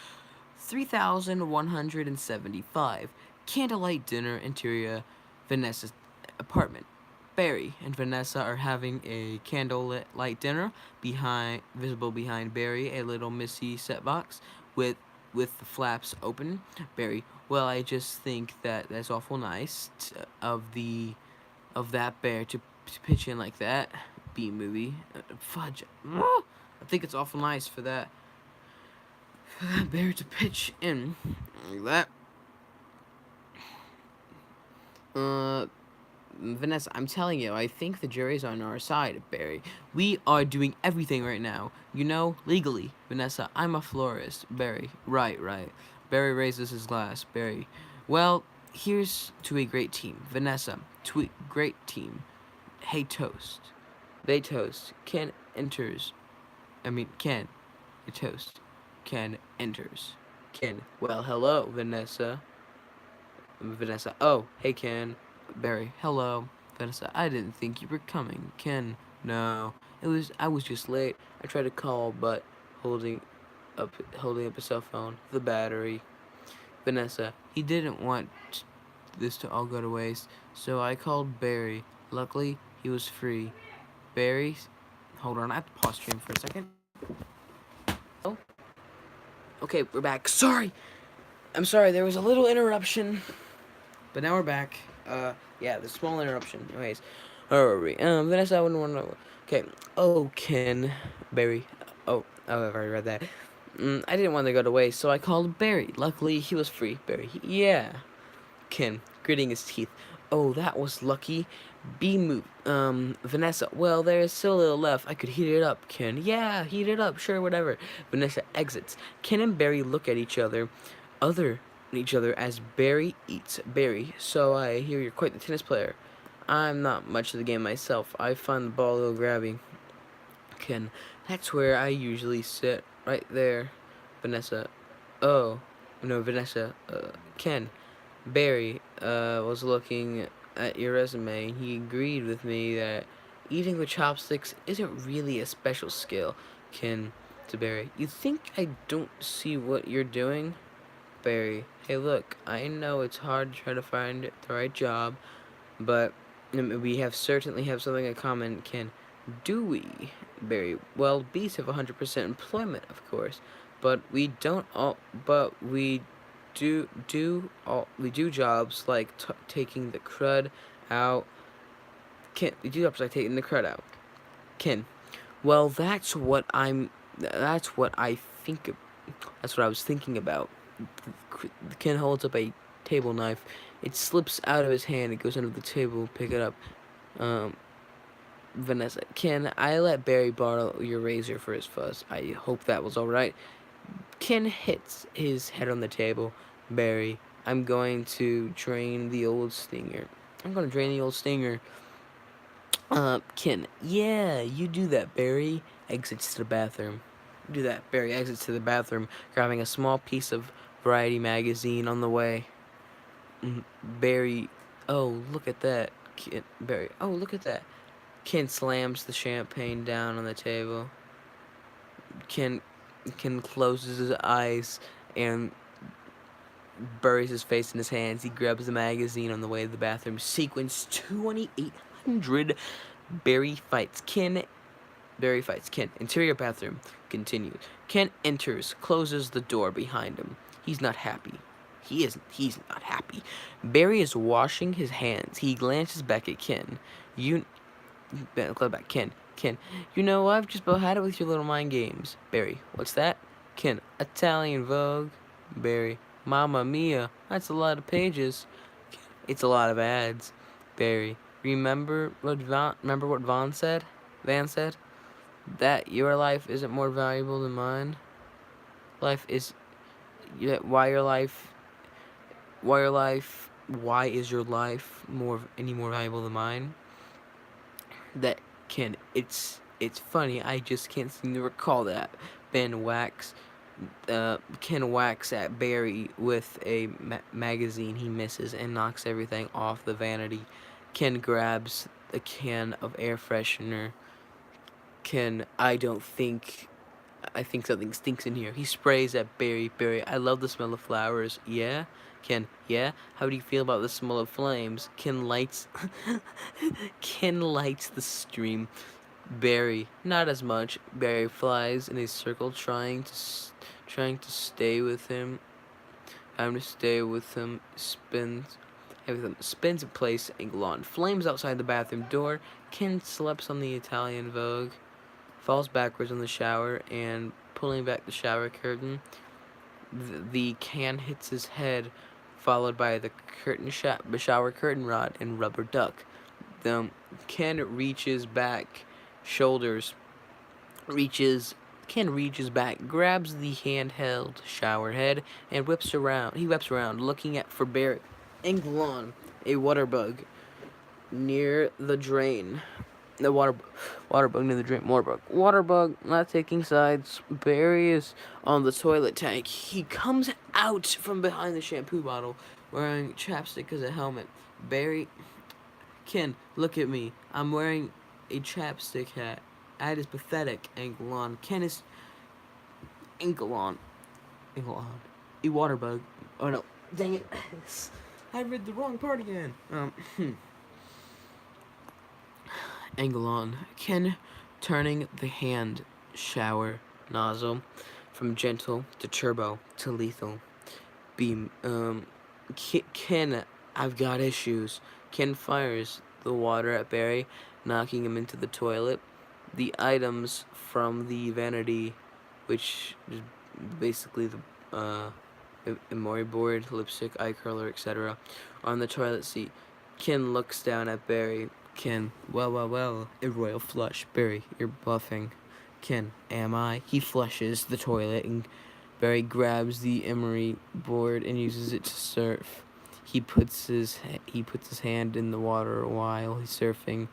3175. Candlelight dinner interior Vanessa's apartment. Barry and Vanessa are having a candlelight dinner visible behind Barry, a little Missy set box with the flaps open. Barry, well, I just think that's awful nice of that bear to pitch in like that. B movie. Fudge. I think it's awful nice for that bear to pitch in like that. Vanessa, I'm telling you, I think the jury's on our side, Barry. We are doing everything right now. You know, legally. Vanessa, I'm a florist. Barry, right. Barry raises his glass. Barry, well, here's to a great team. Vanessa, great team. Hey, toast. They toast. Ken enters. Ken. A toast. Ken enters. Ken, well, hello, Vanessa. Vanessa, oh, hey, Ken. Barry, hello. Vanessa, I didn't think you were coming. Ken, no. I was just late. I tried to call, but holding up a cell phone, the battery. Vanessa, he didn't want this to all go to waste, so I called Barry. Luckily, he was free. Barry, hold on, I have to pause stream for a second. Oh, okay, we're back. Sorry, I'm sorry. There was a little interruption, but now we're back. Yeah, the small interruption. Anyways, where were we? Vanessa, I wouldn't want to. Okay. Oh, Ken, Barry. Oh, I've already read that. I didn't want to go to waste, so I called Barry. Luckily, he was free. Barry, yeah. Ken, gritting his teeth. Oh, that was lucky. Vanessa, well, there's still a little left. I could heat it up. Ken, yeah, heat it up. Sure, whatever. Vanessa exits. Ken and Barry look at each other as Barry eats. Barry, so I hear you're quite the tennis player. I'm not much of the game myself. I find the ball a little grabby. Ken, that's where I usually sit, right there. Vanessa, oh, no, Vanessa, Ken, Barry, was looking at your resume, and he agreed with me that eating with chopsticks isn't really a special skill. Ken, to Barry. You think I don't see what you're doing? Barry. Hey, look, I know it's hard to try to find the right job, but we have certainly have something in common, Ken. Do we, Barry? Well, bees have 100% employment, of course, but we don't all. But we do jobs like taking the crud out. Ken, we do jobs like taking the crud out. Ken. Well, that's what I'm. That's what I think. That's what I was thinking about. Ken holds up a table knife. It slips out of his hand. It goes under the table. Pick it up. Um, Vanessa, can I let Barry borrow your razor for his fuzz? I hope that was alright. Ken hits his head on the table. Barry, I'm going to drain the old stinger. I'm going to drain the old stinger. Ken, yeah, you do that, Barry. Exits to the bathroom. Do that. Barry exits to the bathroom, grabbing a small piece of Variety magazine on the way. Barry, oh, look at that. Barry, oh, look at that. Ken slams the champagne down on the table. Ken closes his eyes and buries his face in his hands. He grabs the magazine on the way to the bathroom. Sequence 2800. Barry fights Ken. Barry fights Ken. Interior bathroom. Continued. Ken enters, closes the door behind him. He's not happy. He's not happy. Barry is washing his hands. He glances back at Ken. Ken. You know, I've just about had it with your little mind games. Barry. What's that? Ken. Italian Vogue. Barry. Mamma mia. That's a lot of pages. It's a lot of ads. Barry. Remember what Van said? That your life isn't more valuable than mine. Life is. Why is your life any more valuable than mine? That Ken, it's funny. I just can't seem to recall that. Ken whacks at Barry with a magazine he misses and knocks everything off the vanity. Ken grabs a can of air freshener. Ken, I think something stinks in here. He sprays at Barry. Barry, I love the smell of flowers. Yeah? Ken, yeah? How do you feel about the smell of flames? Ken lights the stream. Barry, not as much. Barry flies in a circle trying to stay with him. Spins in place, angle on. Flames outside the bathroom door. Ken slips on the Italian Vogue. Falls backwards in the shower and pulling back the shower curtain. The can hits his head, followed by the shower curtain rod and rubber duck. The Ken reaches back, Ken reaches back, grabs the handheld shower head, and whips around, looking for Barry. Angle on, a water bug near the drain. The water bug near the drain. Water bug not taking sides. Barry is on the toilet tank. He comes out from behind the shampoo bottle wearing chapstick as a helmet. Barry, Ken, look at me. I'm wearing a chapstick hat. That is pathetic. Angle on. Ken is ankle on. A water bug. Oh no. Dang it. I read the wrong part again. Angle on. Ken turning the hand shower nozzle from gentle to turbo to lethal. Beam. Ken, I've got issues. Ken fires the water at Barry, knocking him into the toilet. The items from the vanity, which is basically the memory board, lipstick, eye curler, etc., on the toilet seat. Ken looks down at Barry. Ken, well, a royal flush. Barry, you're bluffing. Ken, am I? He flushes the toilet and Barry grabs the emery board and uses it to surf. He puts his hand in the water while he's surfing,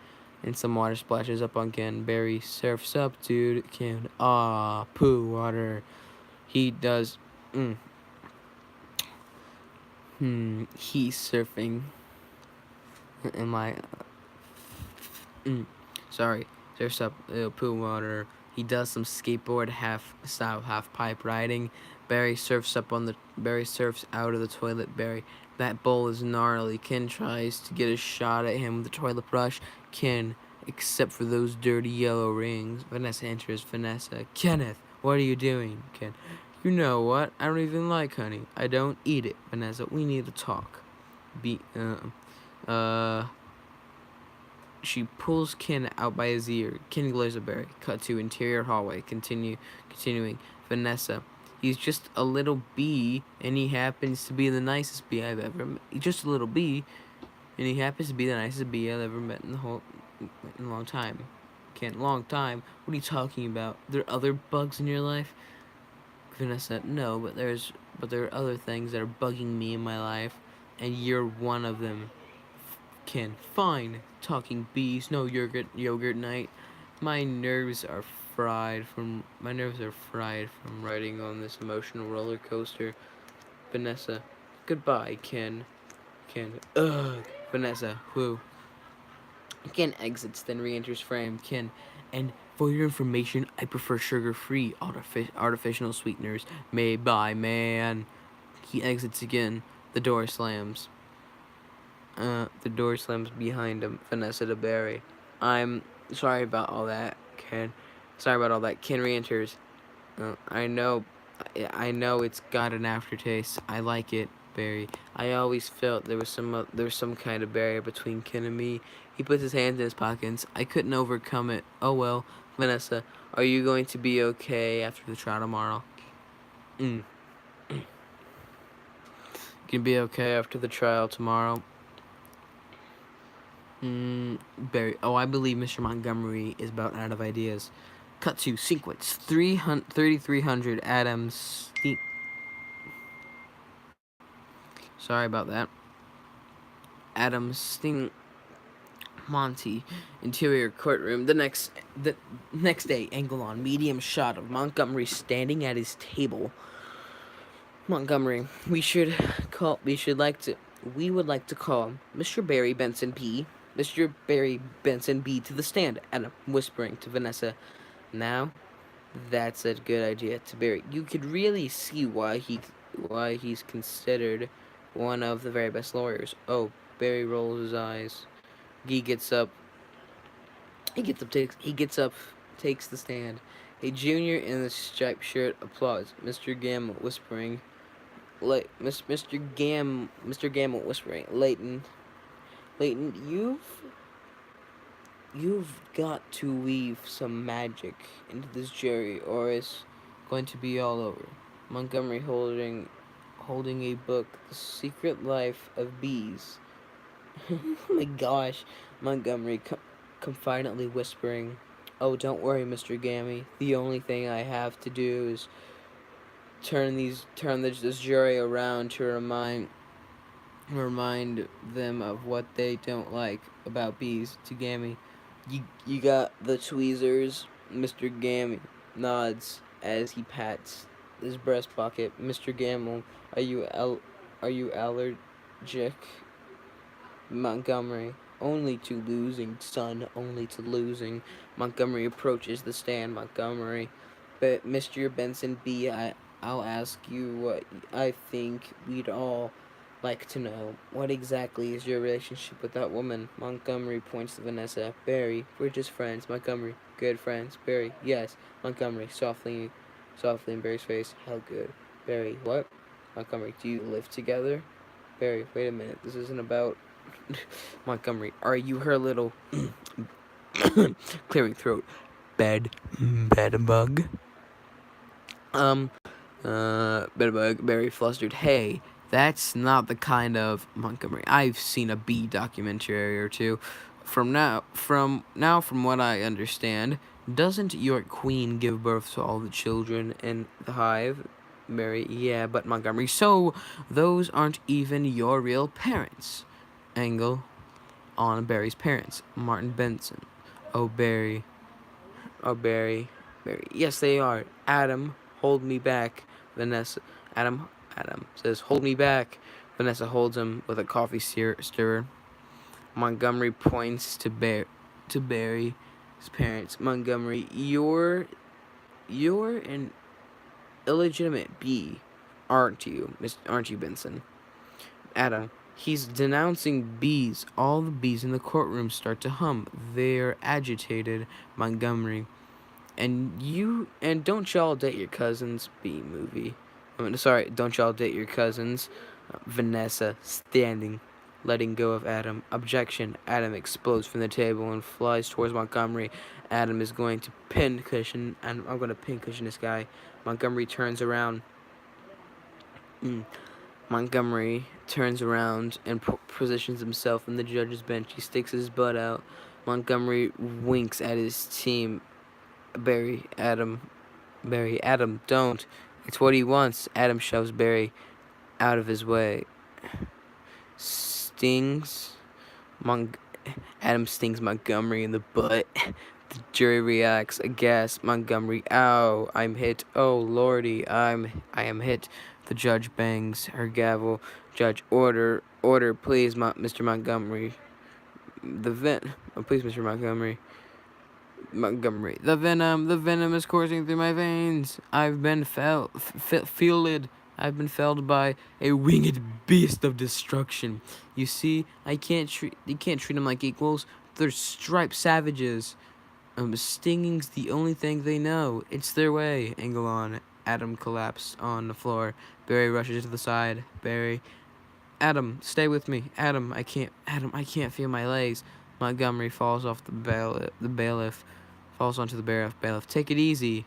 and some water splashes up on Ken. Barry, surf's up, dude. Ken, poo water. He does. He's surfing. Am I? Sorry. Surf's up. Poo water. He does some skateboard half pipe riding. Barry surfs out of the toilet. That bowl is gnarly. Ken tries to get a shot at him with the toilet brush. Ken, except for those dirty yellow rings. Vanessa enters. Vanessa, Kenneth, what are you doing? Ken, you know what? I don't even like honey. I don't eat it. Vanessa, we need to talk. She pulls Ken out by his ear. Ken glares at Barry. Cut to interior hallway. Continuing. Vanessa. He's just a little bee, and he happens to be the nicest bee I've ever met. He's just a little bee, and he happens to be the nicest bee I've ever met in a long time. Ken, long time? What are you talking about? There are other bugs in your life? Vanessa, no, but there are other things that are bugging me in my life, and you're one of them. Ken, fine. Talking bees, no yogurt night. My nerves are fried from riding on this emotional roller coaster. Vanessa, goodbye, Ken. Ugh. Vanessa, whoo. Ken exits, then re-enters frame. Ken, and for your information, I prefer sugar-free artificial sweeteners made by man. He exits again. The door slams. The door slams behind him. Vanessa to Barry. I'm sorry about all that, Ken. Sorry about all that. Ken re-enters. I know it's got an aftertaste. I like it, Barry. I always felt there was some kind of barrier between Ken and me. He puts his hands in his pockets. I couldn't overcome it. Oh well. Vanessa, are you going to be okay after the trial tomorrow? You can be okay after the trial tomorrow. Barry. Oh, I believe Mr. Montgomery is about out of ideas. Cut to sequence 3300 Adams. Sorry about that. Adams Sting Monty interior courtroom. The next day, angle on medium shot of Montgomery standing at his table. Montgomery, we would like to call Mr. Barry Benson B. Mr. Barry Benson B to the stand. And whispering to Vanessa, now that's a good idea. To Barry, you could really see why he's considered one of the very best lawyers. Oh, Barry rolls his eyes. He gets up, takes the stand. A junior in the striped shirt applauds. Mr. Gamble whispering, Mr. Gamble whispering, Leighton, you've got to weave some magic into this jury, or it's going to be all over. Montgomery holding a book, The Secret Life of Bees. Oh my gosh, Montgomery confidently whispering, oh, don't worry, Mr. Gammy. The only thing I have to do is turn this jury around to remind them of what they don't like about bees. To Gammy, you got the tweezers. Mr. Gammy nods as he pats his breast pocket. Mr. Gamble, are you allergic? Montgomery, only to losing, son, only to losing. Montgomery approaches the stand. Montgomery, but Mr. Benson B., I'll ask you what I think we'd all like to know. What exactly is your relationship with that woman? Montgomery points to Vanessa. Barry, we're just friends. Montgomery, good friends. Barry, yes. Montgomery, softly in Barry's face. How good? Barry, what? Montgomery, do you live together? Barry, wait a minute. This isn't about... Montgomery, are you her little clearing throat bed bug? Bedbug, very flustered. Hey, that's not the kind of... Montgomery, I've seen a bee documentary or two. From what I understand, doesn't your queen give birth to all the children in the hive? Barry, yeah, but Montgomery, so those aren't even your real parents. Angle on Barry's parents. Martin Benson. Oh, Barry. Yes, they are. Adam, hold me back. Vanessa. Adam says, hold me back. Vanessa holds him with a coffee stirrer. Montgomery points to Barry's parents. Montgomery, you're You're an illegitimate bee, aren't you, Benson? Adam. He's denouncing bees. All the bees in the courtroom start to hum. They're agitated. Montgomery. And don't y'all date your cousins, B movie. Sorry, don't y'all date your cousins. Vanessa, standing, letting go of Adam. Objection. Adam explodes from the table and flies towards Montgomery. Adam is going to pincushion, and I'm going to pincushion this guy. Montgomery turns around. Montgomery turns around and positions himself on the judge's bench. He sticks his butt out. Montgomery winks at his team. Barry, Adam, don't. It's what he wants. Adam shoves Barry out of his way. Adam stings Montgomery in the butt. The jury reacts aghast. Montgomery, ow, I'm hit. Oh lordy, I am hit. The judge bangs her gavel. Judge, order, please, Mr. Montgomery. Please, Mr. Montgomery. The venom is coursing through my veins. I've been fielded. I've been felled by a winged beast of destruction. You see, you can't treat them like equals. They're striped savages. Stinging's the only thing they know. It's their way. Angle on. Adam collapsed on the floor. Barry rushes to the side. Barry, Adam, stay with me. Adam, I can't feel my legs. Montgomery falls off the bailiff. Falls onto the bailiff. Take it easy.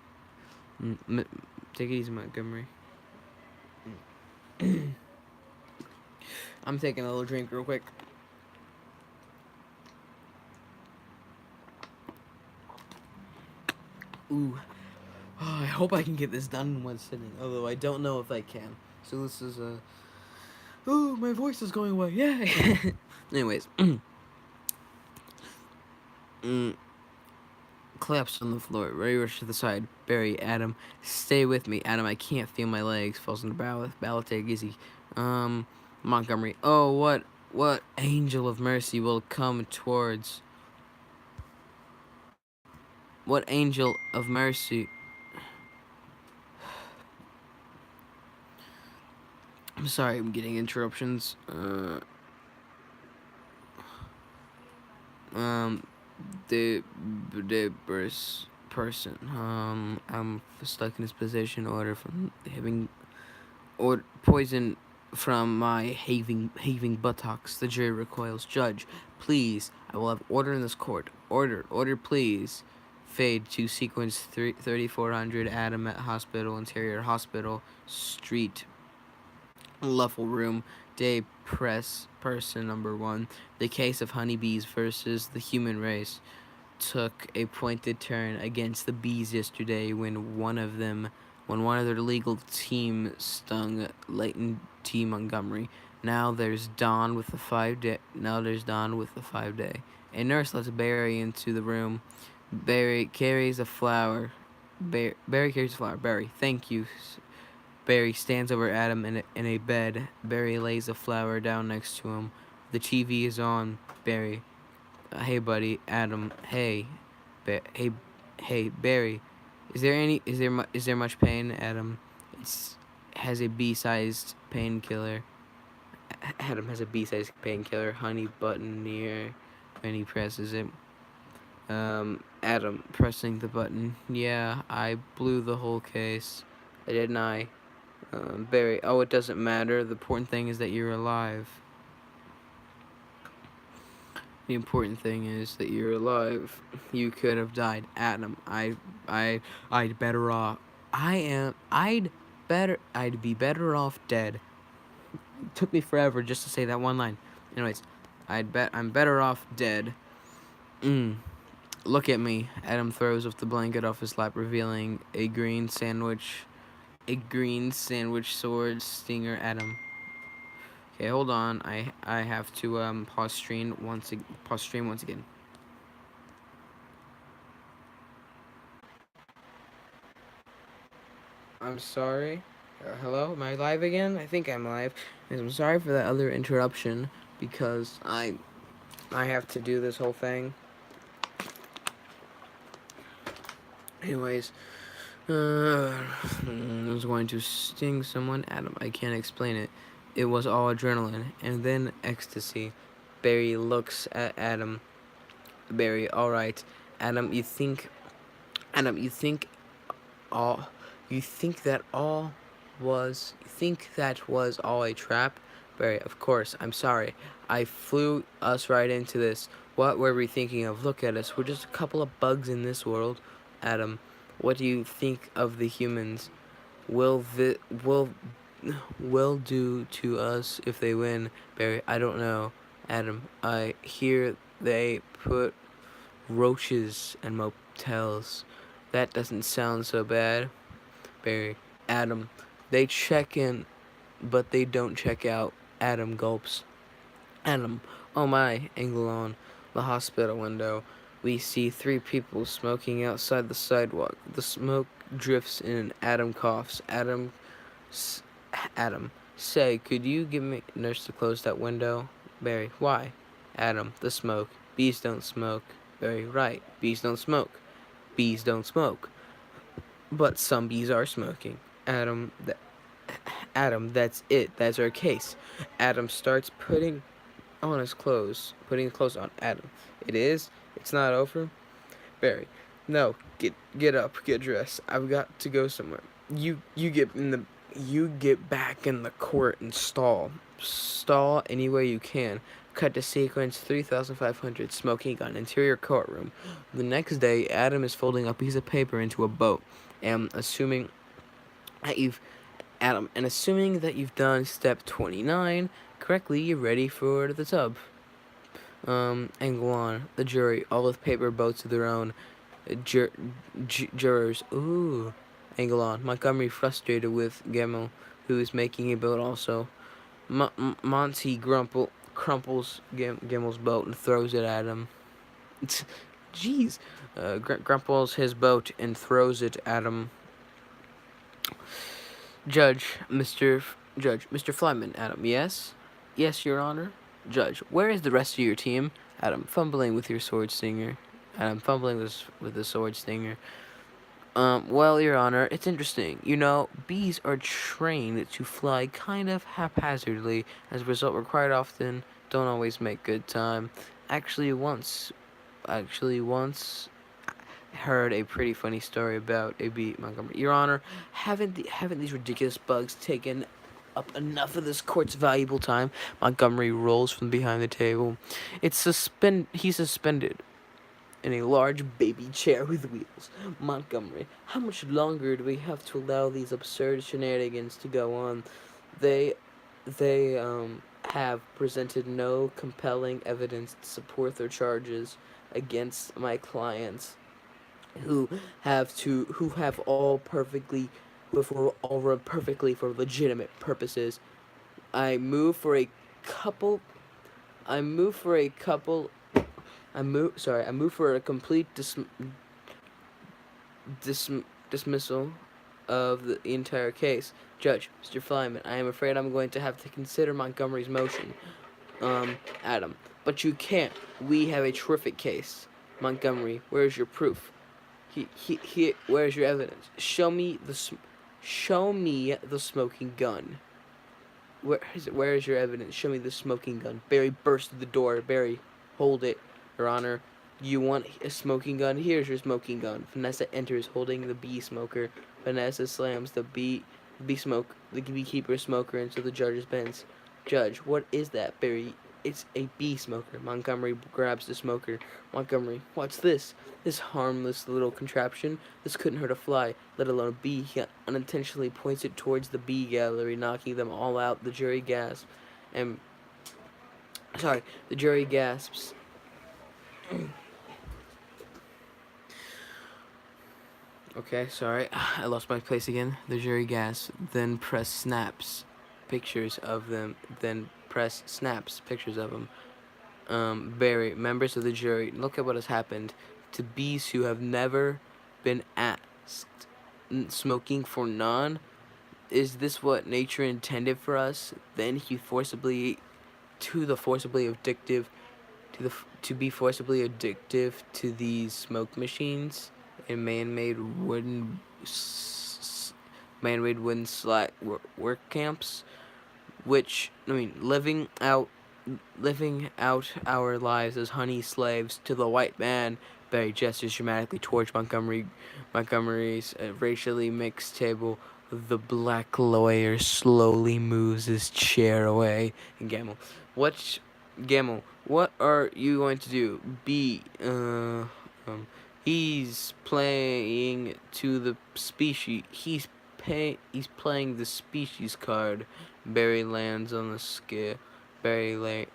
Take it easy, Montgomery. I'm taking a little drink real quick. Ooh. Oh, I hope I can get this done in one sitting, although I don't know if I can. So this is ooh, my voice is going away. Yeah. Anyways. Collapsed on the floor. Barry rushed to the side. Barry, Adam, stay with me. Adam, I can't feel my legs. Falls on the ballot. Take it easy. Montgomery. Oh, what angel of mercy will come towards? What angel of mercy? I'm sorry, I'm getting interruptions. The person. I'm stuck in this position. Order from having poison from my heaving buttocks. The jury recoils. Judge, please. I will have order in this court. Order, please. Fade to sequence 3400 Adam at Hospital, Interior Hospital, Street, Luffle Room, Day Press, Person number 1. The case of honeybees versus the human race took a pointed turn against the bees yesterday when one of their legal team stung Leighton T. Montgomery. Now there's Dawn with the 5-day. A nurse lets Barry into the room. Barry carries a flower. Barry carries a flower. Barry, thank you. Barry stands over Adam in a bed. Barry lays a flower down next to him. The TV is on. Barry, hey buddy. Adam, hey. Hey Barry. Is there much pain? Adam, has a B-sized painkiller. Adam has a B-sized painkiller. Honey button near, and he presses it. Adam pressing the button. Yeah, I blew the whole case. Didn't I? Barry, oh, it doesn't matter. The important thing is that you're alive. The important thing is that you're alive. You could have died. Adam, I'd better off. I'd be better off dead. It took me forever just to say that one line. Anyways, I'm better off dead. Look at me. Adam throws the blanket off his lap, revealing a green sandwich sword stinger. Adam. Okay, hold on. I have to pause stream once again. I'm sorry. Hello, am I live again? I think I'm live. I'm sorry for that other interruption because I have to do this whole thing. Anyways, I was going to sting someone. Adam, I can't explain it. It was all adrenaline and then ecstasy. Barry looks at Adam. Barry, all right. Adam, you think all, you think that all you think that was all a trap? Barry, of course, I'm sorry. I flew us right into this. What were we thinking of? Look at us. We're just a couple of bugs in this world. Adam, what do you think of the humans? Will the will do to us if they win? Barry, I don't know. Adam, I hear they put roaches and motels. That doesn't sound so bad. Barry, Adam, they check in, but they don't check out. Adam gulps. Adam, oh my, angle on the hospital window. We see three people smoking outside the sidewalk. The smoke drifts in. Adam coughs. Adam, say, could you give me nurse to close that window? Barry, why? Adam, the smoke. Bees don't smoke. Barry, right. Bees don't smoke. Bees don't smoke. But some bees are smoking. Adam, that's it. That's our case. Adam starts putting on his clothes. Putting his clothes on. Adam, it is? It's not over? Barry, no. Get up. Get dressed. I've got to go somewhere. You get back in the court and stall. Stall any way you can. Cut to sequence 3500, smoking gun, interior courtroom. The next day, Adam is folding a piece of paper into a boat, and assuming that you've done step 29 correctly, you're ready for the tub. Angle on. The jury, all with paper boats of their own. Jurors. Ooh. Angle on. Montgomery frustrated with Gemmell, who is making a boat also. Monty crumples Gemmell's boat and throws it at him. Jeez. Crumples his boat and throws it at him. Mr. Flyman. Adam, yes? Yes, Your Honor. Judge, where is the rest of your team? Adam, fumbling with your sword stinger. Adam, fumbling with the sword stinger. Well, Your Honor, it's interesting. You know, bees are trained to fly kind of haphazardly. As a result, we're quite often don't always make good time. Actually, once heard a pretty funny story about a bee, Montgomery. Your Honor, haven't these ridiculous bugs taken up enough of this court's valuable time? Montgomery rolls from behind the table. He's suspended in a large baby chair with wheels. Montgomery, how much longer do we have to allow these absurd shenanigans to go on? They have presented no compelling evidence to support their charges against my clients, who have all run perfectly for legitimate purposes. I move for a complete dismissal of the entire case. Judge, Mr. Flyman, I am afraid I'm going to have to consider Montgomery's motion. Adam, but you can't. We have a terrific case. Montgomery, where's your proof? Where's your evidence? Show me the smoking gun. Where is your evidence? Show me the smoking gun. Barry burst through the door. Barry, hold it, Your Honor. You want a smoking gun? Here's your smoking gun. Vanessa enters holding the bee smoker. Vanessa slams the beekeeper smoker into the judge's bench. Judge, what is that, Barry? It's a bee smoker. Montgomery grabs the smoker. Montgomery, what's this? This harmless little contraption. This couldn't hurt a fly, let alone a bee. He unintentionally points it towards the bee gallery, knocking them all out. The jury gasps. The jury gasps. Okay, sorry. I lost my place again. The jury gasps, then press snaps pictures of them. Barry, members of the jury, look at what has happened to bees who have never been asked. Smoking for none? Is this what nature intended for us? Then he be forcibly addictive to these smoke machines. in man-made wooden work camps, which living out our lives as honey slaves to the white man. Barry gestures dramatically towards Montgomery's racially mixed table. The black lawyer slowly moves his chair away. And Gamble, what are you going to do? He's playing to the species. He's playing the species card. Barry lands on the scale. Barry lay.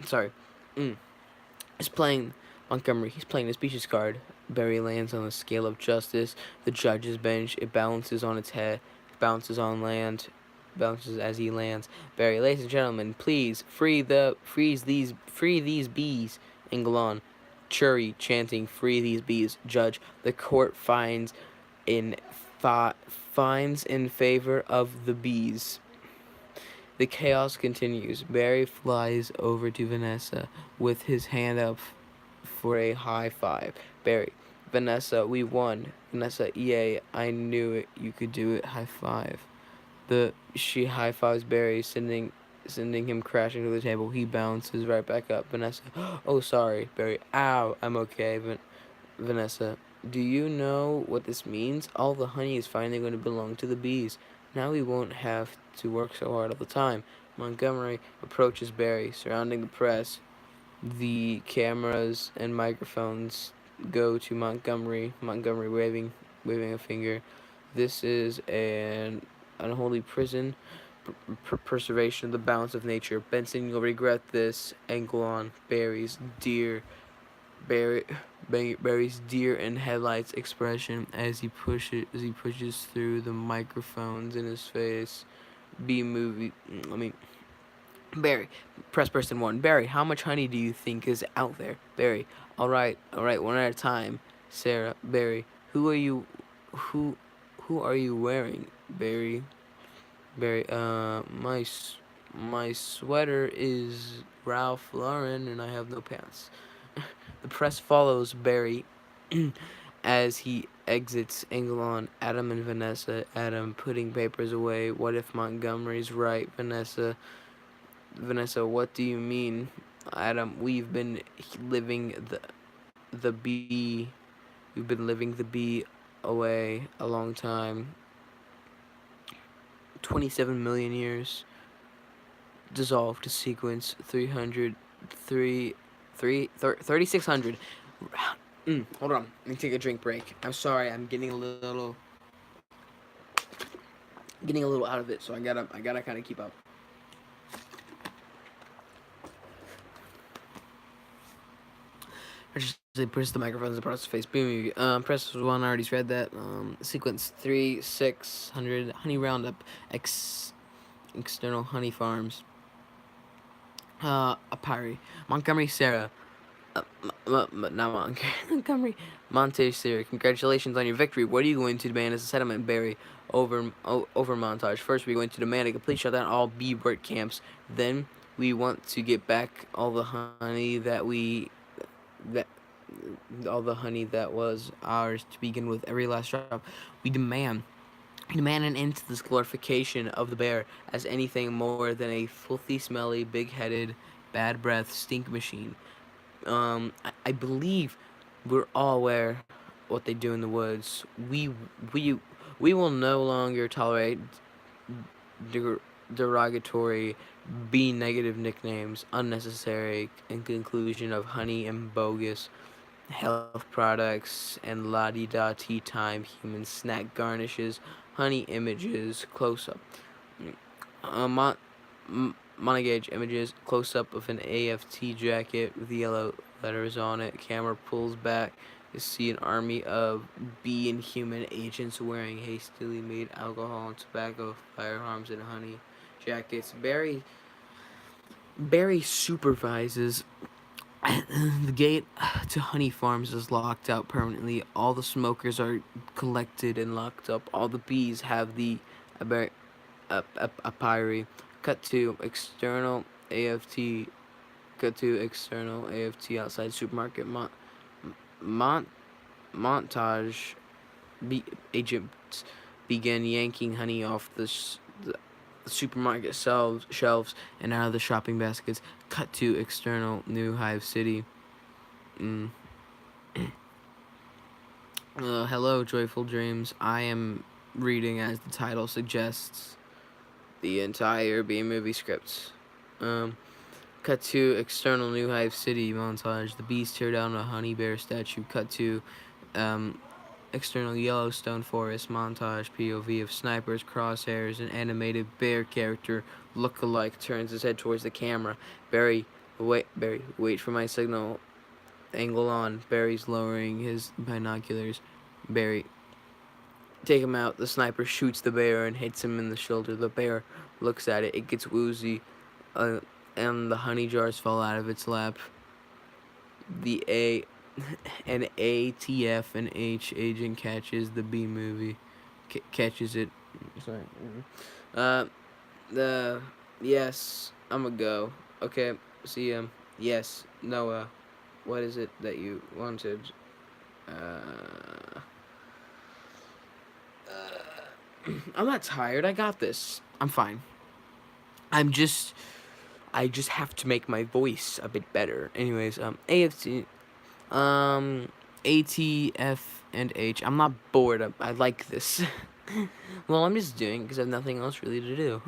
Sorry. He's playing Montgomery. He's playing the species card. Barry lands on the scale of justice. The judge's bench. It balances on its head. Bounces on land. Bounces as he lands. Barry, ladies and gentlemen, please free these bees. Englon, Chury chanting, free these bees. Judge, the court finds in favor of the bees. The chaos continues. Barry flies over to Vanessa with his hand up for a high five. Barry, Vanessa, we won. Vanessa, yay, I knew it. You could do it. High five. She high fives Barry, sending him crashing to the table. He bounces right back up. Vanessa, oh sorry. Barry, ow, I'm okay. Vanessa, do you know what this means? All the honey is finally going to belong to the bees. Now we won't have to work so hard all the time. Montgomery approaches Barry, surrounding the press. The cameras and microphones go to Montgomery. Montgomery waving a finger. This is an unholy prison. Preservation of the balance of nature. Benson, you'll regret this. Anglon, Barry's deer in headlights expression as he pushes through the microphones in his face. Barry, press person 1. Barry, how much honey do you think is out there? Barry, all right, one at a time. Sarah, Barry, who are you wearing? Barry, my sweater is Ralph Lauren and I have no pants. The press follows Barry as he exits Englon. Adam and Vanessa. Adam putting papers away. What if Montgomery's right? Vanessa, what do you mean? Adam, we've been living the bee away a long time. 27 million years. Dissolved to sequence 3600. Hold on, let me take a drink break. I'm sorry, I'm getting a little out of it, so I gotta kind of keep up. I just press the microphones across the face. Boom. Press 1. I already read that. Sequence 3600. Honey Roundup. External honey farms. Apari. Montgomery Sarah. Montgomery. Monte Sarah. Congratulations on your victory. What are you going to demand as a settlement, Barry? Over montage. First, we're going to demand a complete shutdown of all bee work camps. Then, we want to get back all the honey that was ours to begin with, every last drop. We demand an end to this glorification of the bear as anything more than a filthy, smelly, big-headed, bad breath stink machine. I believe we're all aware what they do in the woods. We will no longer tolerate derogatory B-negative nicknames, unnecessary inclusion of honey and bogus health products, and la-di-da-tea time human snack garnishes, honey images, close-up. Monogage images, close-up of an AFT jacket with yellow letters on it. Camera pulls back to see an army of bee and human agents wearing hastily made alcohol and tobacco, firearms, and honey jackets. Barry supervises. The gate to honey farms is locked out permanently. All the smokers are collected and locked up. All the bees have the apiary. Cut to external AFT outside supermarket. Montage agents began yanking honey off the supermarket shelves and out of the shopping baskets. Cut to external New Hive City. Mm. Hello, joyful dreams. I am reading, as the title suggests, the entire B-movie script. Cut to external New Hive City montage. The bees tear down a honey bear statue. Cut to external Yellowstone forest montage. POV of snipers, crosshairs, an animated bear character look-alike turns his head towards the camera. Barry, wait for my signal. Angle on. Barry's lowering his binoculars. Barry, take him out. The sniper shoots the bear and hits him in the shoulder. The bear looks at it. It gets woozy, and the honey jars fall out of its lap. An ATF and H agent catches the B movie. Catches it. Sorry. Yes, I'ma go. Okay, see ya. Yes, Noah. What is it that you wanted? I'm not tired. I got this. I'm fine. I just have to make my voice a bit better. Anyways, AFC, ATF and H. I'm not bored. I like this. Well, I'm just doing it because I have nothing else really to do.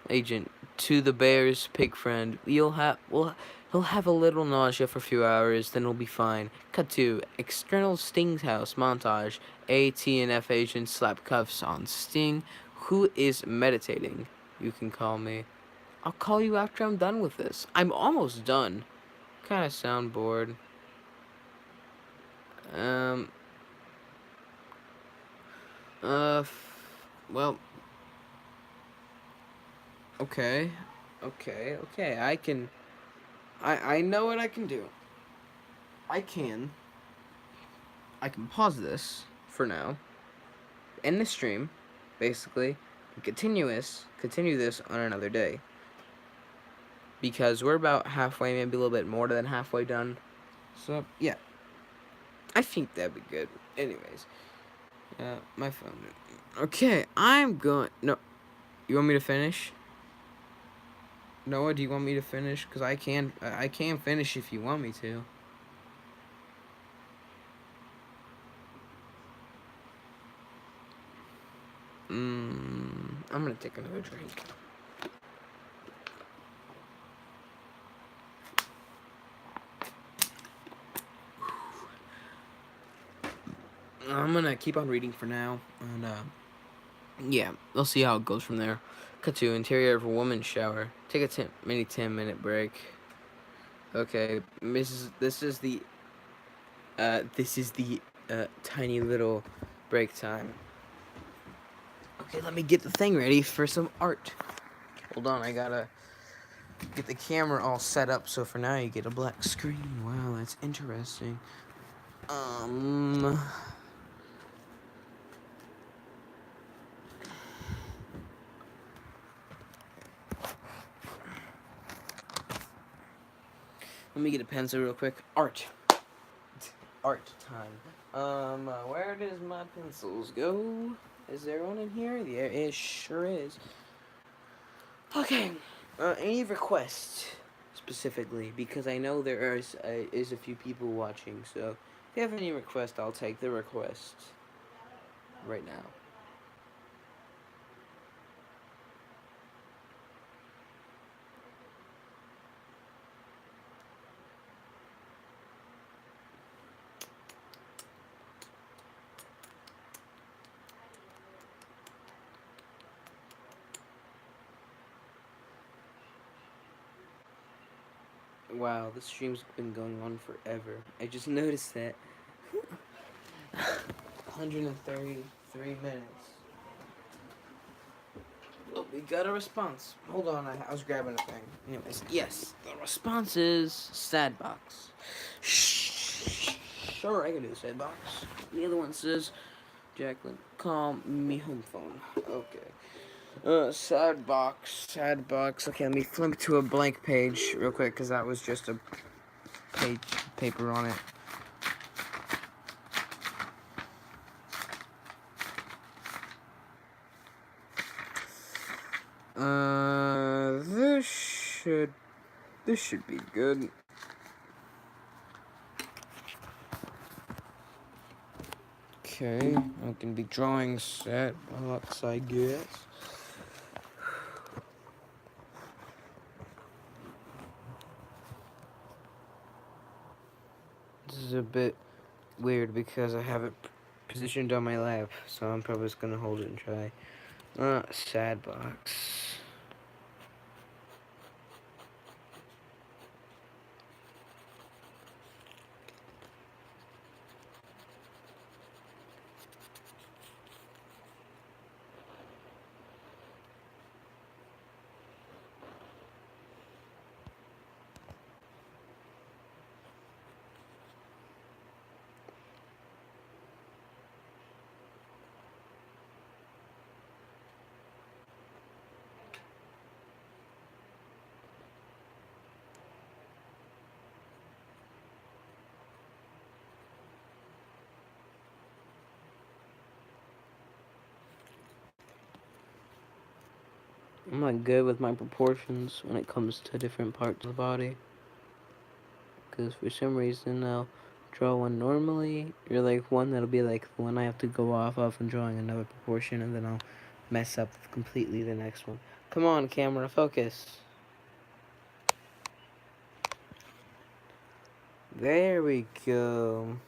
Agent, to the bear's pig friend. He'll have a little nausea for a few hours, then he'll be fine. Cut to external Sting's house montage. AT and F agents slap cuffs on Sting, who is meditating. You can call me. I'll call you after I'm done with this. I'm almost done. Kinda sound bored. Well. Okay. I know what I can do. I can pause this for now. End the stream, basically. And continue this on another day. Because we're about halfway, maybe a little bit more than halfway done. So, yeah. I think that'd be good. Anyways. My phone. Okay, I'm going... No. You want me to finish? Noah, do you want me to finish? Because I can finish if you want me to. I'm gonna take another drink. I'm gonna keep on reading for now, and yeah, we'll see how it goes from there. Cut to interior of a woman's shower. Take a mini 10-minute break. Okay, this is the tiny little break time. Okay, let me get the thing ready for some art. Hold on, I gotta get the camera all set up so for now you get a black screen. Wow, that's interesting. Let me get a pencil real quick. Art time. Where does my pencils go? Is there one in here? There is, sure is. Okay. Any requests specifically? Because I know there is a few people watching. So if you have any requests, I'll take the request right now. Wow, this stream's been going on forever. I just noticed that. 133 minutes. Oh, we got a response. Hold on, I was grabbing a thing. Anyways, yes, the response is sad box. Sure, I can do the sad box. The other one says, Jacqueline, call me home phone. Okay. Sad box. Okay, let me flip to a blank page real quick, because that was just a paper on it. This should be good. Okay, I can be drawing set box, I guess. This is a bit weird because I have it positioned on my lap, so I'm probably just gonna hold it and try. Sad box. I'm not good with my proportions when it comes to different parts of the body. Because for some reason I'll draw one normally, or like one that'll be like the one I have to go off of and drawing another proportion, and then I'll mess up completely the next one. Come on, camera, focus. There we go.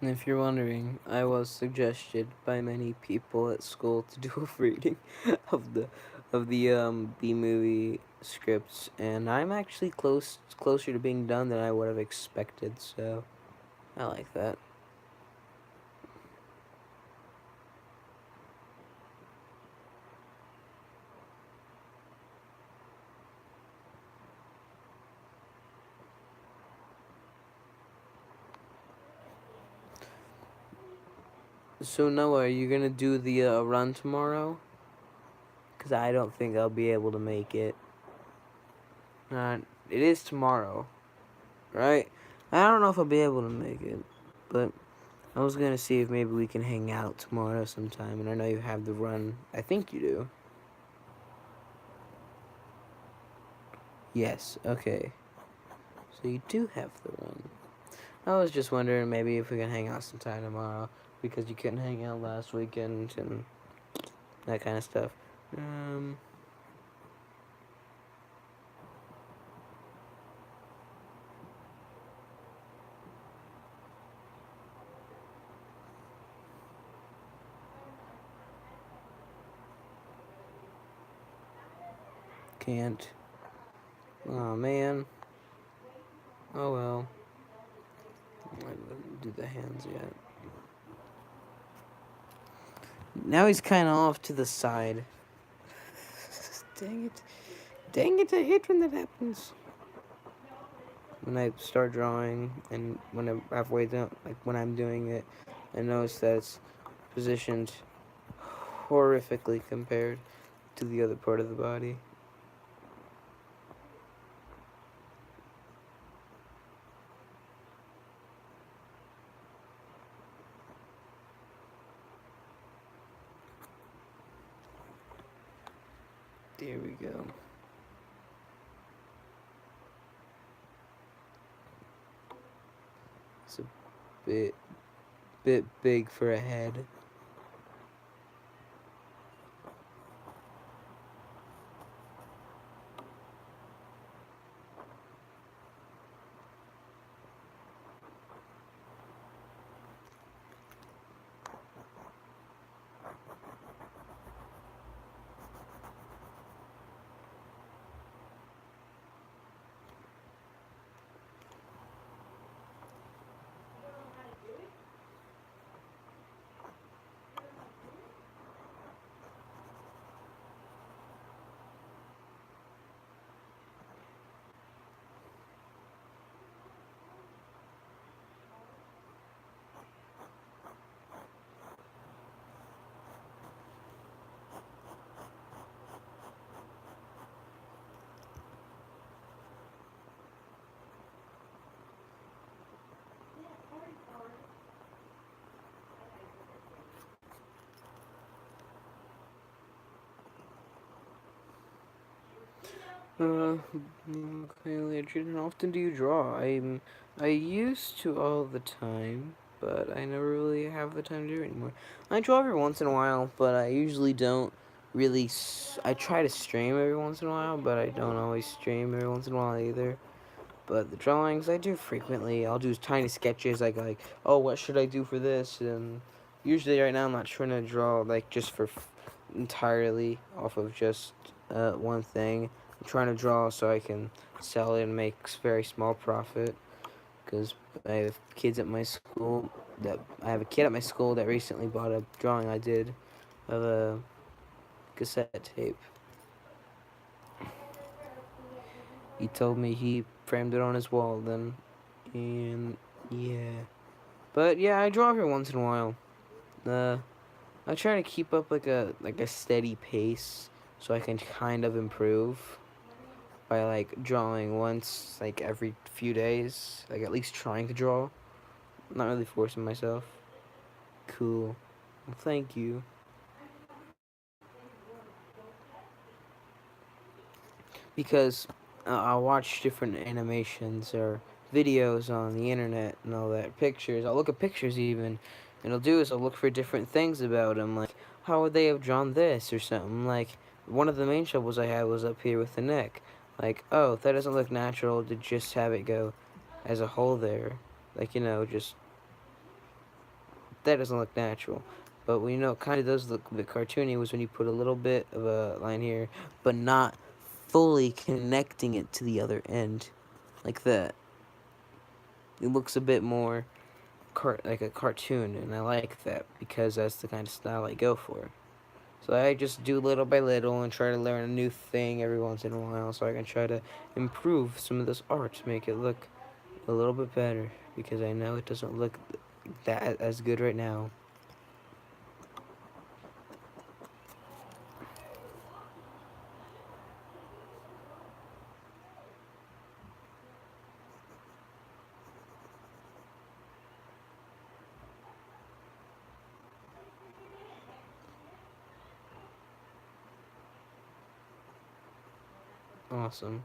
And if you're wondering, I was suggested by many people at school to do a reading of the B movie scripts, and I'm actually closer to being done than I would have expected. So I like that. So Noah, are you gonna do the run tomorrow? Cause I don't think I'll be able to make it. It is tomorrow, right? I don't know if I'll be able to make it, but I was gonna see if maybe we can hang out tomorrow sometime. And I know you have the run. I think you do. Yes. Okay. So you do have the run. I was just wondering maybe if we can hang out sometime tomorrow because you couldn't hang out last weekend and that kind of stuff. Can't. Oh man. Oh well. I didn't do the hands yet. Now he's kind of off to the side. Dang it. Dang it, I hate when that happens. When I start drawing and when I'm halfway down, like when I'm doing it, I notice that it's positioned horrifically compared to the other part of the body. There we go. It's a bit big for a head. Uh, okay, Leonard, how often do you draw? I used to all the time, but I never really have the time to do it anymore. I draw every once in a while, but I usually don't really. I try to stream every once in a while, but I don't always stream every once in a while either. But the drawings I do frequently. I'll do tiny sketches like, oh, what should I do for this? And usually right now I'm not trying to draw like just for entirely off of just one thing. I'm trying to draw so I can sell it and make very small profit. Because I have kids at my school that I have a kid at my school that recently bought a drawing I did of a cassette tape. He told me he framed it on his wall then, and yeah. But yeah, I draw every once in a while. Uh, I try to keep up like a steady pace so I can kind of improve by like drawing once like every few days, like at least trying to draw. Not really forcing myself. Cool. Well, thank you. Because I'll watch different animations or videos on the internet and all that, pictures. I'll look at pictures even, and I'll do is I'll look for different things about them, like how would they have drawn this or something. Like one of the main troubles I had was up here with the neck. Like, oh, that doesn't look natural to just have it go as a hole there. Like, just that doesn't look natural. But when it kind of does look a bit cartoony was when you put a little bit of a line here, but not fully connecting it to the other end, like that. It looks a bit more like a cartoon, and I like that because that's the kind of style I go for. So I just do little by little and try to learn a new thing every once in a while, so I can try to improve some of this art to make it look a little bit better, because I know it doesn't look that as good right now. Awesome.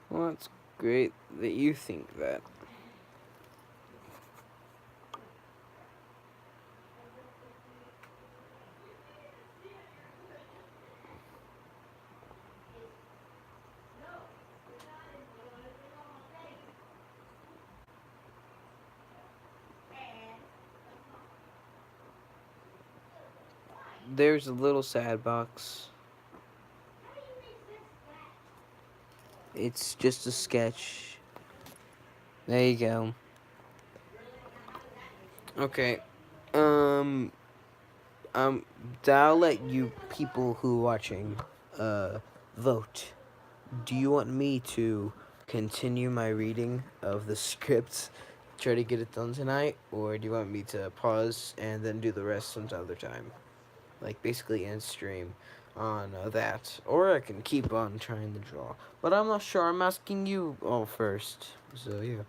Well, that's great that you think that. There's a little sad box. It's just a sketch. There you go. Okay. Um. Um. I'll let you people who are watching, vote. Do you want me to continue my reading of the script, try to get it done tonight, or do you want me to pause and then do the rest some other time? Like basically end stream on that, or I can keep on trying to draw. But I'm not sure. I'm asking you all first. So yeah,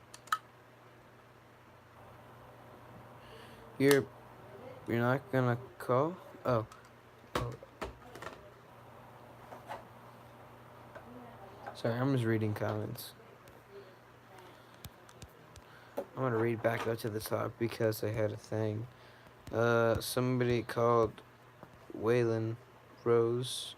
you're you're not gonna call? Oh, oh. Sorry, I'm just reading comments. I'm gonna read back up to the top because I had a thing. Somebody called Waylon Rose.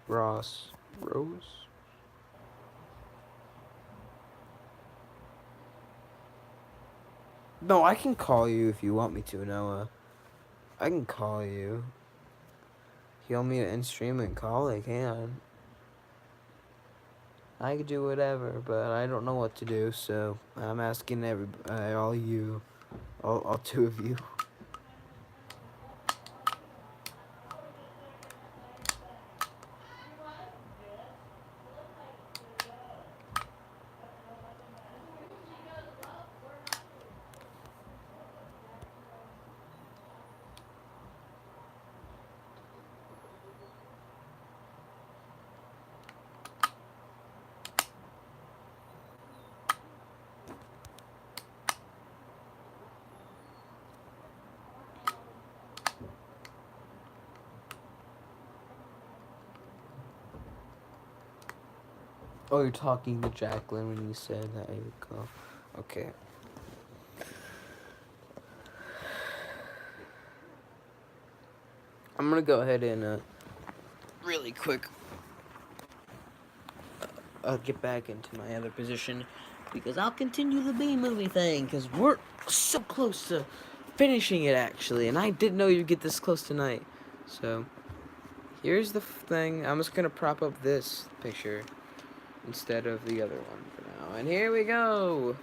No, I can call you if you want me to, Noah. I can call you. If you want me to end stream and call, I can. I could do whatever, but I don't know what to do, so I'm asking all you, all two of you. Oh, you're talking to Jacqueline when you said that. There you go. Okay. I'm gonna go ahead and really quick get back into my other position because I'll continue the B movie thing because we're so close to finishing it actually, and I didn't know you'd get this close tonight. So here's the thing. I'm just gonna prop up this picture instead of the other one for now, and here we go.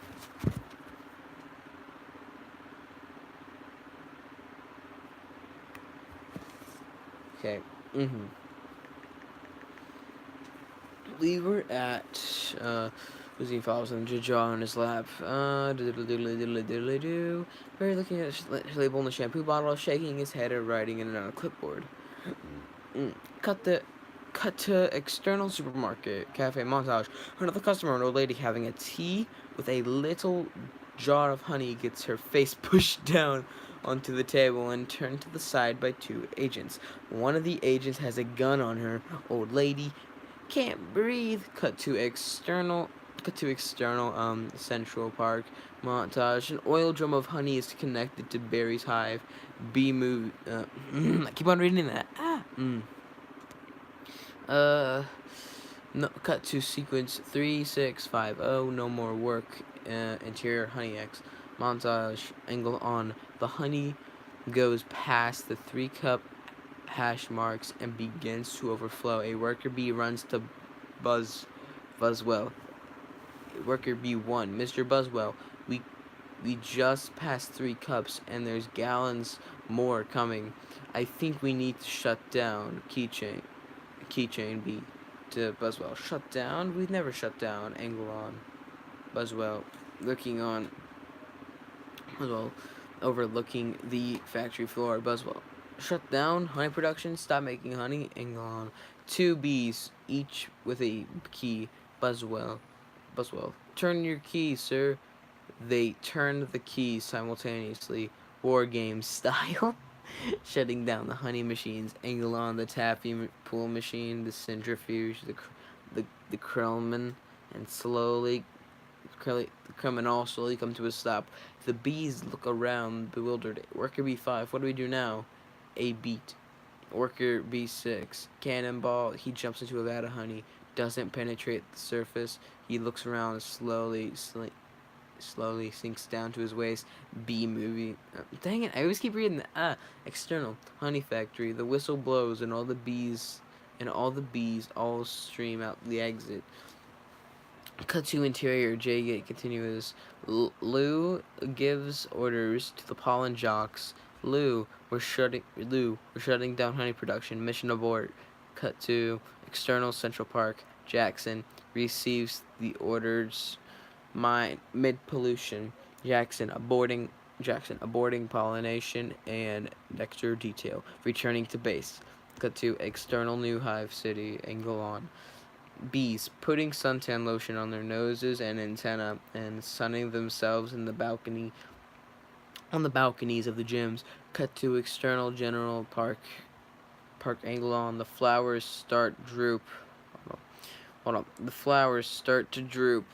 Okay. We were at Losing Falls and Jaw on his lap. Barry looking at his label in the shampoo bottle, shaking his head or writing it on a clipboard. Cut to external supermarket cafe montage. Another customer, an old lady having a tea with a little jar of honey, gets her face pushed down onto the table and turned to the side by two agents. One of the agents has a gun on her. Old lady can't breathe. Cut to external Central Park montage. An oil drum of honey is connected to Barry's hive. B move. I keep on reading that. No, cut to sequence 3650. No more work. Interior Honey X montage. Angle on the honey goes past the 3 cup hash marks and begins to overflow. A worker bee runs to Buzzwell. Worker B1, Mr. Buzzwell, we just passed 3 cups and there's gallons more coming. I think we need to shut down. Keychain B to Buzzwell. Shut down? We've never shut down. Angle on. Buzzwell looking on. Buzzwell overlooking the factory floor. Buzzwell. Shut down. Honey production. Stop making honey. Angle on. 2 bees, each with a key. Buzzwell. Turn your key, sir. They turned the key simultaneously, war game style. Shutting down the honey machines. Angle on the taffy pool machine, the centrifuge, the Krellman, and the criminal slowly come to a stop. The bees look around, bewildered. Worker B5, what do we do now? A beat. Worker B6, cannonball. He jumps into a vat of honey. Doesn't penetrate the surface. He looks around slowly sinks down to his waist. B movie. Dang it! I always keep reading the external honey factory. The whistle blows and all the bees all stream out the exit. Cut to interior. J-Gate continues. Lou gives orders to the pollen jocks. Lou, we're shutting down honey production. Mission abort. Cut to external Central Park. Jackson receives the orders. Mid pollution. Jackson aborting pollination and nectar detail. Returning to base. Cut to external New Hive City. Angle on. Bees putting suntan lotion on their noses and antenna and sunning themselves in the balconies of the gyms. Cut to external General Park angle on. The flowers start droop. Hold on. The flowers starting to droop.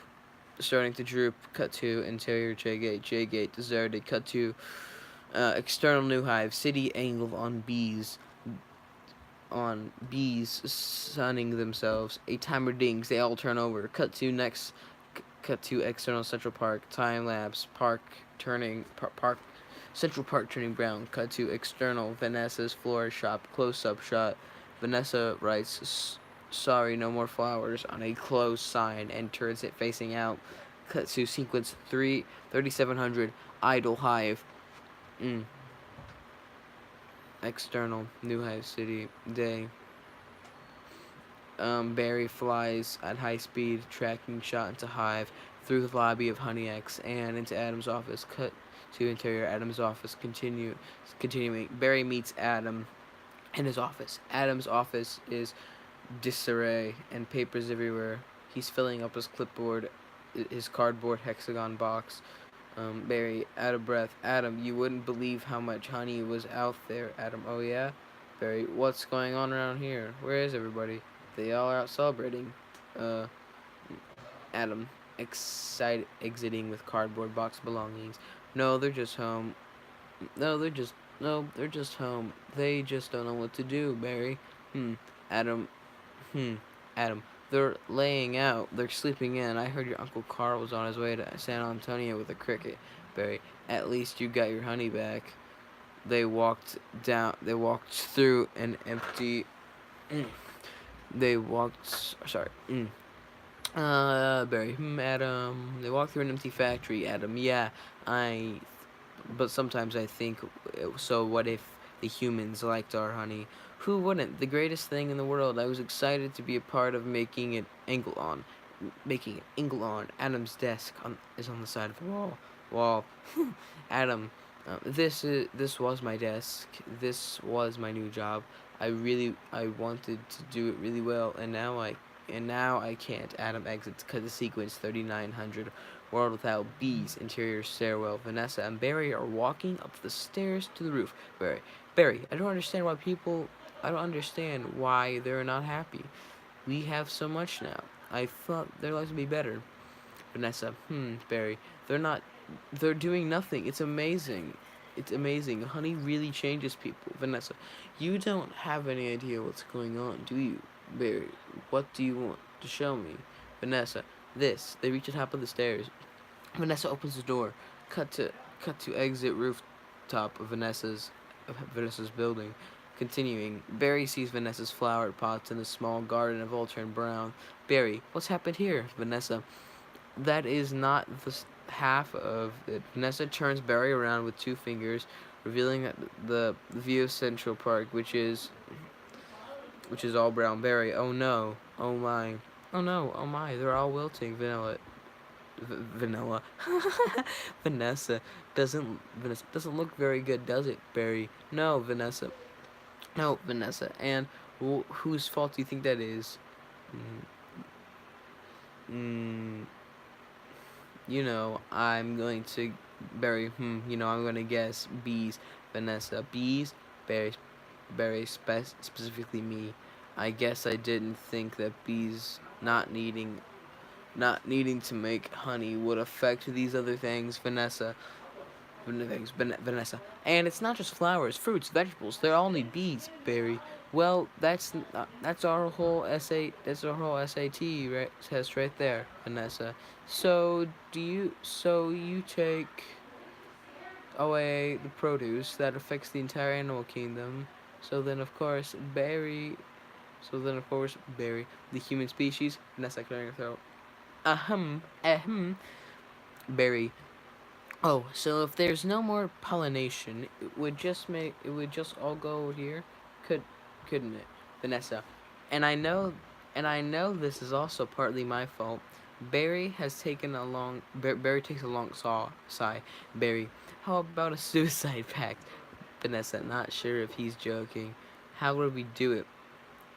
Cut to interior J-Gate deserted. Cut to external New Hive City angle on bees sunning themselves. A timer dings. They all turn over. Cut to external Central Park. Time lapse. Central Park turning brown. Cut to external Vanessa's floral shop. Close up shot. Vanessa writes, "Sorry, no more flowers" on a closed sign and turns it facing out. Cut to sequence 3700 Idle Hive. External New Hive City day. Barry flies at high speed, tracking shot into Hive through the lobby of Honey X and into Adam's office. Cut to interior Adam's office. Continuing. Barry meets Adam in his office. Adam's office is disarray and papers everywhere. He's filling up his cardboard hexagon box. Barry, out of breath. Adam, you wouldn't believe how much honey was out there. Adam, oh yeah? Barry, what's going on around here? Where is everybody? They all are out celebrating. Adam, excited, exiting with cardboard box belongings. No, they're just home. No, they're just no, they're just home. They just don't know what to do, Barry. Hmm. Adam. Hmm. Adam. They're laying out. They're sleeping in. I heard your Uncle Carl was on his way to San Antonio with a cricket, Barry. At least you got your honey back. They walked down. They walked through an empty. They walked. Sorry. Barry. Adam. They walked through an empty factory. Adam. Yeah. I. But sometimes I think. So what if the humans liked our honey? Who wouldn't? The greatest thing in the world. I was excited to be a part of making it angle on. Making it angle on. Adam's desk is on the side of the wall. Adam, this was my desk. This was my new job. I wanted to do it really well, and now I can't. Adam exits cut the sequence 3900. World without bees. Interior stairwell. Vanessa and Barry are walking up the stairs to the roof. Barry, I don't understand why they're not happy. We have so much now. I thought their lives would be better. Vanessa, Barry, they're not, they're doing nothing. It's amazing. It's amazing. Honey really changes people. Vanessa, you don't have any idea what's going on, do you? Barry, what do you want to show me? Vanessa, this. They reach the top of the stairs. Vanessa opens the door. Cut to exit rooftop of Vanessa's building. Continuing, Barry sees Vanessa's flower pots in the small garden have all turned brown. Barry, what's happened here? Vanessa, that is not the half of it. Vanessa turns Barry around with two fingers, revealing the view of Central Park, which is all brown. Barry, oh no, oh my, oh no, oh my, they're all wilting. Vanilla. Vanessa doesn't look very good, does it, Barry? No, Vanessa. No, Vanessa. And whose fault do you think that is? Mm, mm, I'm going to Barry. I'm going to guess bees. Vanessa, bees. Barry, specifically me. I guess I didn't think that bees not needing to make honey would affect these other things. Vanessa. And it's not just flowers, fruits, vegetables. They all need bees, Barry. Well, that's our whole essay. That's our whole SAT right, test right there, Vanessa. So you take away the produce that affects the entire animal kingdom. So then, of course, Barry. The human species. Vanessa clearing her throat. Ahem. Barry. Oh, so if there's no more pollination, it would just all go over here, could couldn't it, Vanessa? And I know, and I know this is also partly my fault. Barry takes a long sigh. Barry, how about a suicide pact? Vanessa, not sure if he's joking. How would we do it?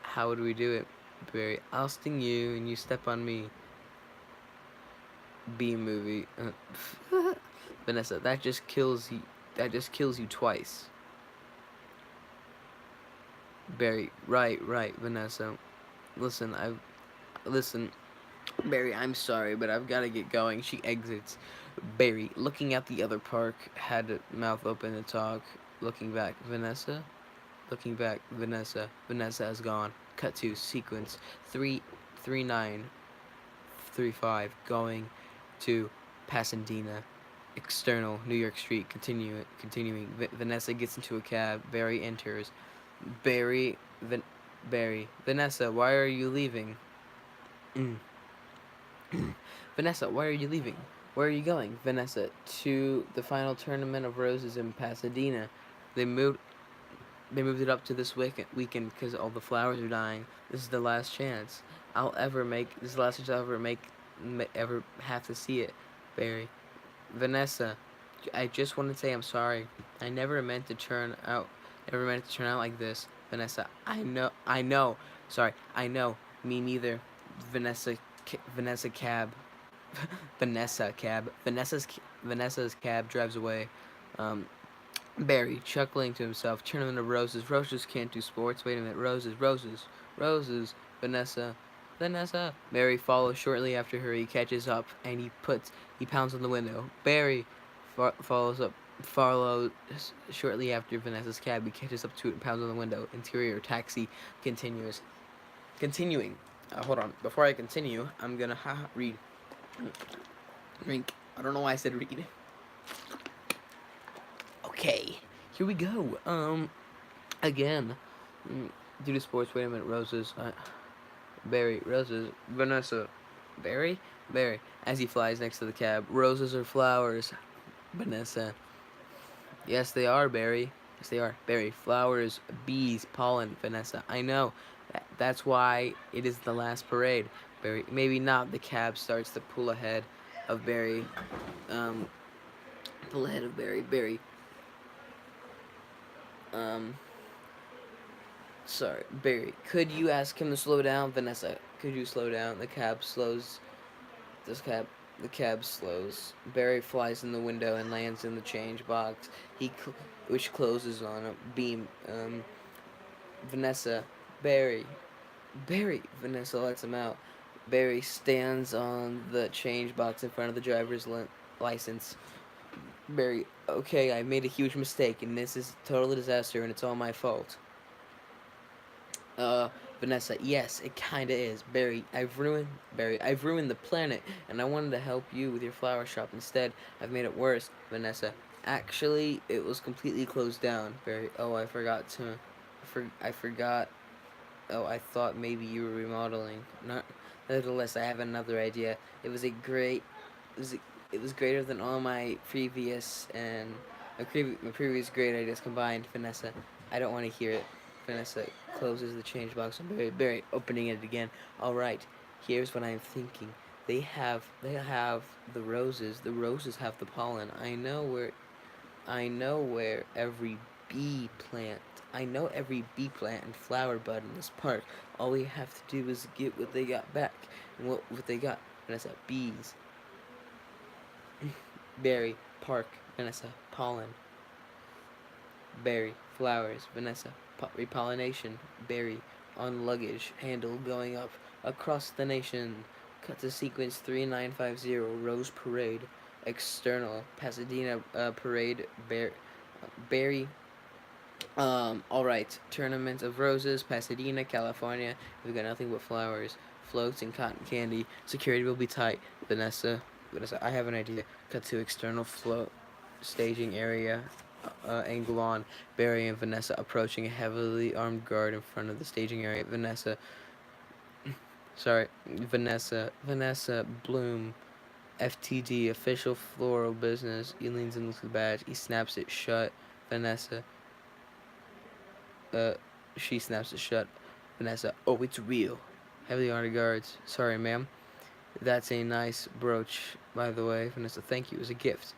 How would we do it? Barry, I'll sting you and you step on me. B movie. Vanessa, that just kills you. That just kills you twice. Barry, right, Vanessa. Listen, listen, Barry. I'm sorry, but I've got to get going. She exits. Barry, looking at the other park, had a mouth open to talk. Looking back, Vanessa. Looking back, Vanessa. Vanessa has gone. Cut to sequence 3935. Going to Pasadena. External, New York Street. Continuing. Vanessa gets into a cab. Barry enters. Barry, Vanessa, why are you leaving? Mm. Vanessa, why are you leaving? Where are you going? Vanessa, to the final tournament of roses in Pasadena. They moved it up to this weekend because all the flowers are dying. This is the last chance This is the last chance I'll ever have to see it. Barry, Vanessa, I just want to say I'm sorry. I never meant to turn out like this. Vanessa, I know. Sorry, I know. Me neither. Vanessa cab. Vanessa's cab drives away. Barry, chuckling to himself, tournament of roses. Roses can't do sports. Wait a minute. Roses. Vanessa. Vanessa. Barry follows shortly after her. He catches up and he pounds on the window. Barry follows shortly after Vanessa's cab. He catches up to it and pounds on the window. Interior taxi continuing. Hold on. Before I continue, I'm gonna read. Drink. I don't know why I said read. Okay, here we go. Again, due to sports. Wait a minute. Roses. Barry. Roses. Vanessa. Barry. Barry. As he flies next to the cab. Roses are flowers. Vanessa. Yes, they are, Barry. Yes, they are. Barry. Flowers, bees, pollen. Vanessa. I know. That's why it is the last parade. Barry. Maybe not. The cab starts to pull ahead of Barry. Pull ahead of Barry. Barry. Sorry, Barry. Could you ask him to slow down? Vanessa. Could you slow down? The cab slows. The cab slows. Barry flies in the window and lands in the change box. Which closes on a beam. Vanessa. Barry. Vanessa lets him out. Barry stands on the change box in front of the driver's license. Barry. Okay, I made a huge mistake, and this is a total disaster, and it's all my fault. Vanessa, yes, it kinda is. Barry, I've ruined the planet, and I wanted to help you with your flower shop. Instead, I've made it worse. Vanessa, actually, it was completely closed down. Barry, oh, I forgot to, I forgot. Oh, I thought maybe you were remodeling. Not, nevertheless, I have another idea. It was greater than all my previous great ideas combined. Vanessa, I don't want to hear it. Vanessa closes the change box on Barry, opening it again. All right, here's what I'm thinking. They have the roses. The roses have the pollen. I know where every bee plant. I know every bee plant and flower bud in this park. All we have to do is get what they got back. And what they got. Vanessa, bees. Barry, park. Vanessa, pollen. Barry, flowers. Vanessa, repollination. Barry, on luggage. Handle going up across the nation. Cut to sequence 3950. Rose Parade. External. Pasadena Parade. Barry. Alright. Tournament of Roses. Pasadena, California. We've got nothing but flowers. Floats and cotton candy. Security will be tight. Vanessa, I have an idea. Cut to external float staging area. Angle on. Barry and Vanessa approaching a heavily armed guard in front of the staging area. Vanessa Bloom, FTD, official floral business. He leans and looks at the badge. He snaps it shut. Vanessa, she snaps it shut. Vanessa, oh, it's real. Heavily armed guards. Sorry, ma'am. That's a nice brooch, by the way. Vanessa, thank you. It was a gift.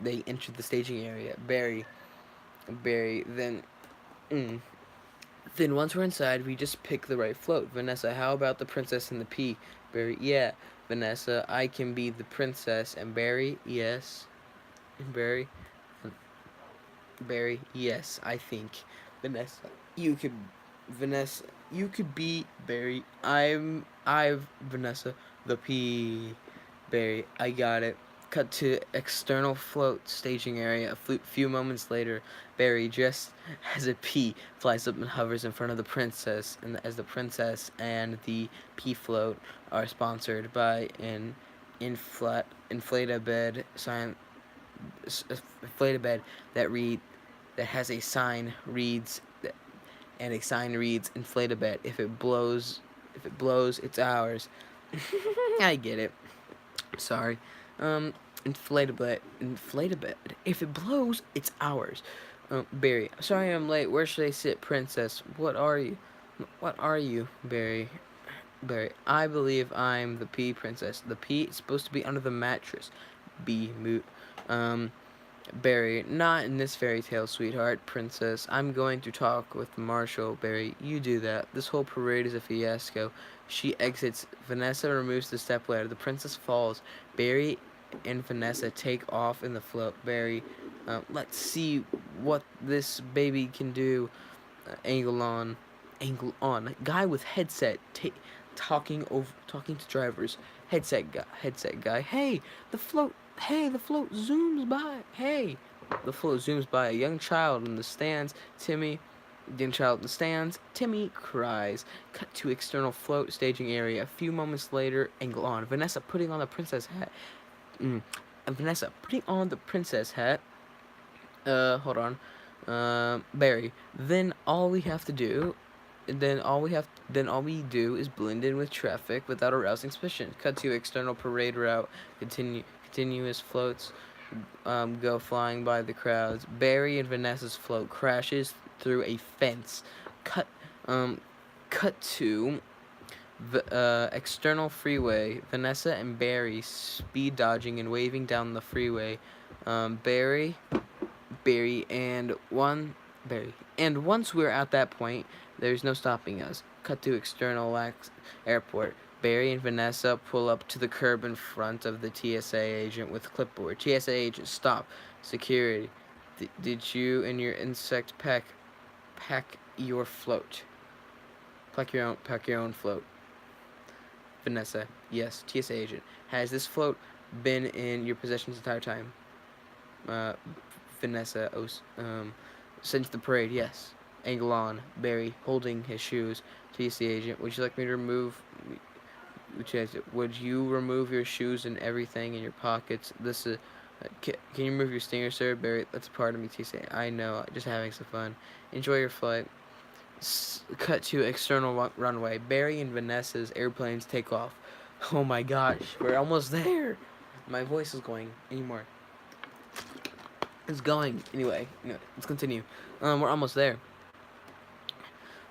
They entered the staging area. Barry, then once we're inside, we just pick the right float. Vanessa, how about the princess and the pea? Barry, yeah. Vanessa, I can be the princess. And Barry, yes. And Barry, yes, I think. Vanessa, you could be Barry. I've Vanessa, the pea. Barry, I got it. Cut to external float staging area. A few moments later, Barry, dressed as a pea, flies up and hovers in front of the princess. And as the princess and the pea float are sponsored by an inflatable bed that has a sign reads inflatable bed. If it blows, it's ours. I get it. Sorry. Inflatable. If it blows, it's ours. Barry, sorry I'm late. Where should I sit, princess? What are you, Barry? I believe I'm the pea princess. The pea is supposed to be under the mattress. Barry, not in this fairy tale, sweetheart. Princess, I'm going to talk with Marshall. Barry, you do that. This whole parade is a fiasco. She exits. Vanessa removes the stepladder. The princess falls. Barry and Vanessa take off in the float. Barry, let's see what this baby can do. Angle on. Angle on. Guy with headset talking to drivers. Headset guy. Hey, the float. Hey, the float zooms by. Hey, the float zooms by a young child in the stands. Young child in the stands. Timmy cries. Cut to external float staging area. A few moments later, angle on. Vanessa putting on the princess hat. Vanessa putting on the princess hat. Hold on. Barry. Then all we do is blend in with traffic without arousing suspicion. Cut to external parade route. Continuous floats go flying by the crowds. Barry and Vanessa's float crashes through a fence. Cut um cut to external freeway. Vanessa and Barry speed dodging and waving down the freeway. Barry Barry, and once we're at that point, there's no stopping us. Cut to external airport. Barry and Vanessa pull up to the curb in front of the TSA agent with clipboard. TSA agent, stop. Security. Did you and your insect pack your float? Pack your own float. Vanessa, yes. TSA agent, has this float been in your possession this entire time? Uh, Vanessa, since the parade, yes. Angle on. Barry, holding his shoes. TC agent, would you like me to remove... Would you remove your shoes and everything in your pockets? This is... Can you remove your stinger, sir? Barry, that's part of me, TC. I know, just having some fun. Enjoy your flight. Cut to external runway. Barry and Vanessa's airplanes take off. Oh my gosh, we're almost there. My voice is going anymore. It's going anyway. Let's continue. We're almost there.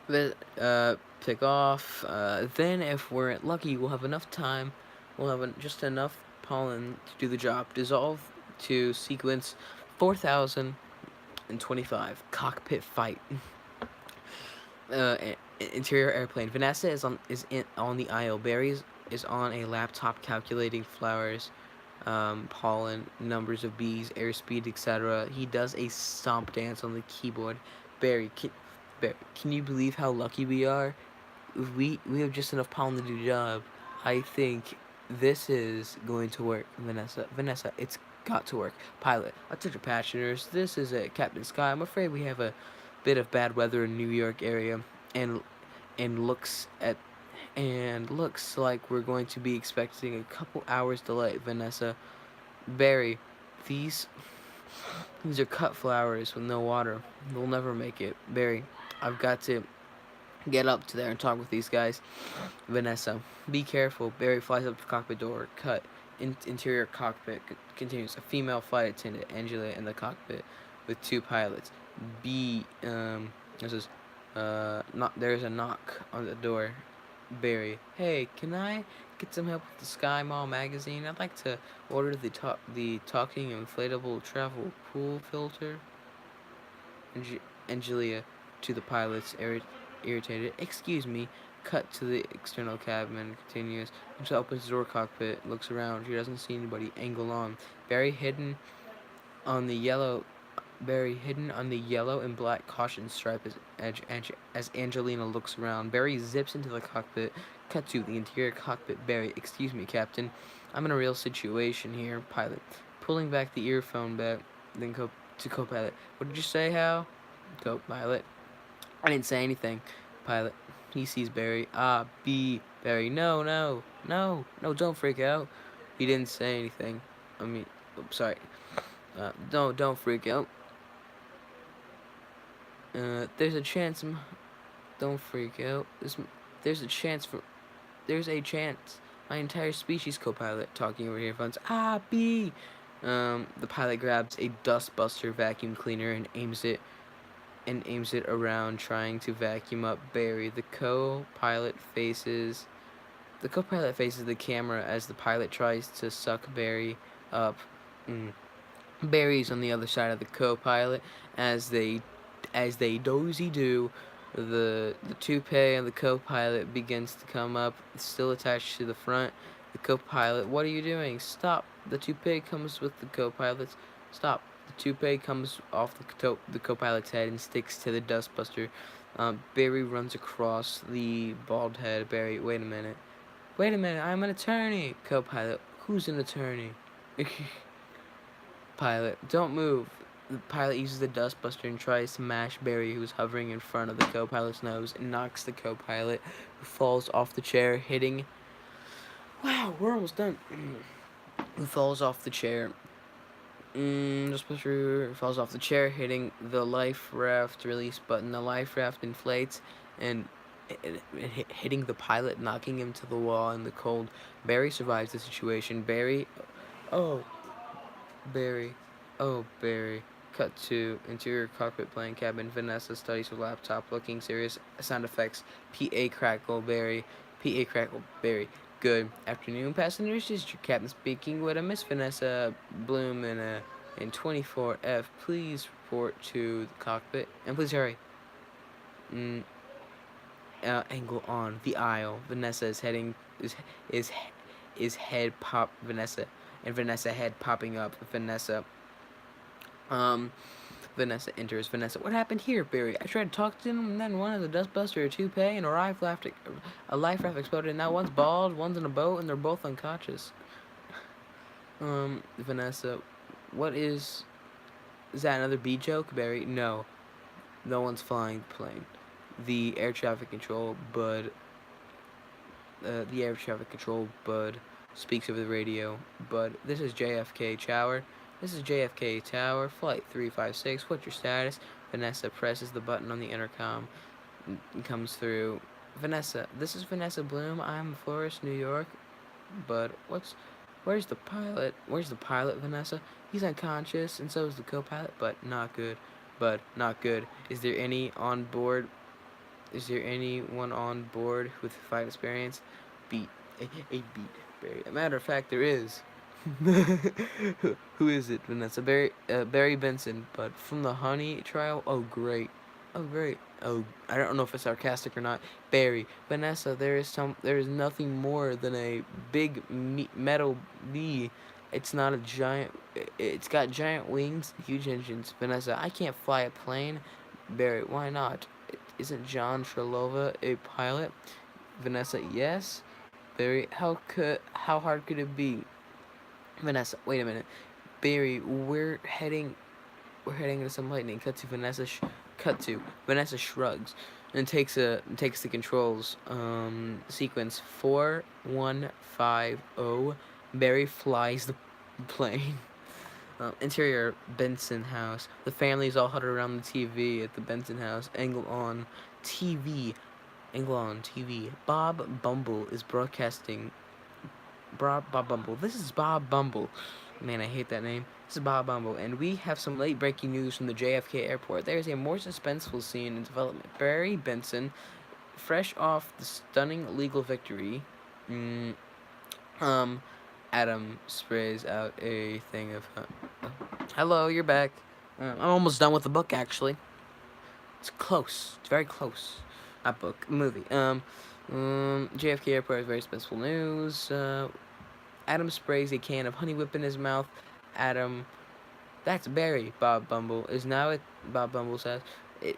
Pick off. Then, if we're lucky, we'll have enough time. We'll have just enough pollen to do the job. Dissolve to sequence 4025. Cockpit fight. Interior airplane. Vanessa is on the aisle. Barry is on a laptop calculating flowers, pollen, numbers of bees, airspeed, etc. He does a stomp dance on the keyboard. Barry, can you believe how lucky we are? We have just enough pollen to do the job. I think this is going to work. Vanessa, it's got to work. Pilot, attention passengers, this is Captain Sky. I'm afraid we have a bit of bad weather in New York area, and looks like we're going to be expecting a couple hours delay. Vanessa, Barry, these are cut flowers with no water. We'll never make it. Barry, I've got to get up to there and talk with these guys. Vanessa, be careful. Barry flies up to the cockpit door. Cut. Interior cockpit continues. A female flight attendant, Angela, in the cockpit with two pilots. This is there's a knock on the door. Barry, hey, can I get some help with the Sky Mall magazine? I'd like to order the talking inflatable travel pool filter. Angelia, to the pilots, irritated. Excuse me. Cut to the external cabin. Continues. She opens the door cockpit. Looks around. She doesn't see anybody. Angle on. Barry hidden on the yellow and black caution stripe as Angelina looks around. Barry zips into the cockpit. Cut to the interior cockpit. Barry, excuse me, Captain. I'm in a real situation here. Pilot, pulling back the earphone back. Then to co-pilot. What did you say, Hal? Co-pilot, I didn't say anything. Pilot, he sees Barry. Barry, no, don't freak out. He didn't say anything. Sorry. Don't freak out. There's a chance. Don't freak out. There's a chance. My entire species, co-pilot, talking over earphones. The pilot grabs a dustbuster vacuum cleaner and aims it around, trying to vacuum up Barry. The co-pilot faces the camera as the pilot tries to suck Barry up. Barry's on the other side of the co-pilot as they dozy do. The toupee and the co-pilot begins to come up, still attached to the front. The co-pilot, what are you doing? Stop. The toupee comes with the co-pilot's. Stop. The toupee comes off the co-pilot's head and sticks to the dustbuster. Barry runs across the bald head. Barry, wait a minute. Wait a minute, I'm an attorney. Co-pilot, who's an attorney? Pilot, don't move. The pilot uses the dustbuster and tries to mash Barry, who's hovering in front of the co-pilot's nose, and knocks the co-pilot, who falls off the chair, hitting... Wow, we're almost done. Who falls off the chair. Dustbuster falls off the chair, hitting the life raft release button. The life raft inflates, and hitting the pilot, knocking him to the wall in the cold. Barry survives the situation. Barry... Oh, Barry. Oh, Barry. Cut to interior cockpit playing cabin. Vanessa studies her laptop, looking serious. Sound effects. PA crackle. Barry. PA crackle. Barry. Good afternoon, passengers. This is your captain speaking. With a Miss Vanessa Bloom in 24F. Please report to the cockpit and please hurry. Angle on the aisle. Vanessa is heading is head pop Vanessa. And Vanessa head popping up. Vanessa enters. Vanessa, what happened here, Barry? I tried to talk to him, and then one of the dustbuster, a toupee, and a life raft exploded. And now one's bald, one's in a boat, and they're both unconscious. Vanessa, what is that another B joke, Barry? No one's flying the plane. The air traffic control bud speaks over the radio. Bud, this is JFK Tower. This is JFK Tower, Flight 356. What's your status? Vanessa presses the button on the intercom and comes through. Vanessa, this is Vanessa Bloom. I'm in Florist, New York. Bud, where's the pilot? Where's the pilot, Vanessa? He's unconscious, and so is the co-pilot, but not good. Bud, not good. Is there anyone on board with flight experience? Beat. A beat, Barry. A matter of fact, there is. Who is it, Vanessa? Barry Benson, but from the Honey trial? Oh, great. Oh, great. Oh, I don't know if it's sarcastic or not. Barry, Vanessa, there is nothing more than a big metal bee. It's not a giant. It's got giant wings, huge engines. Vanessa, I can't fly a plane. Barry, why not? Isn't John Trelova a pilot? Vanessa, yes. Barry, how hard could it be? Vanessa, wait a minute. Barry, we're heading into some lightning. Cut to Vanessa shrugs and takes the controls. Sequence 4150. Barry flies the plane. Interior Benson house. The family's all huddled around the TV at the Benson house. Angle on TV. Bob Bumble is broadcasting. Bob Bumble. This is Bob Bumble. Man, I hate that name. This is Bob Bumble, and we have some late breaking news from the JFK airport. There is a more suspenseful scene in development. Barry Benson, fresh off the stunning legal victory, Adam sprays out a thing of... hello, you're back. I'm almost done with the book, actually. It's close. It's very close. Not book. Movie. JFK Airport is very suspenseful news. Adam sprays a can of Honey Whip in his mouth. Adam... That's Barry, Bob Bumble says.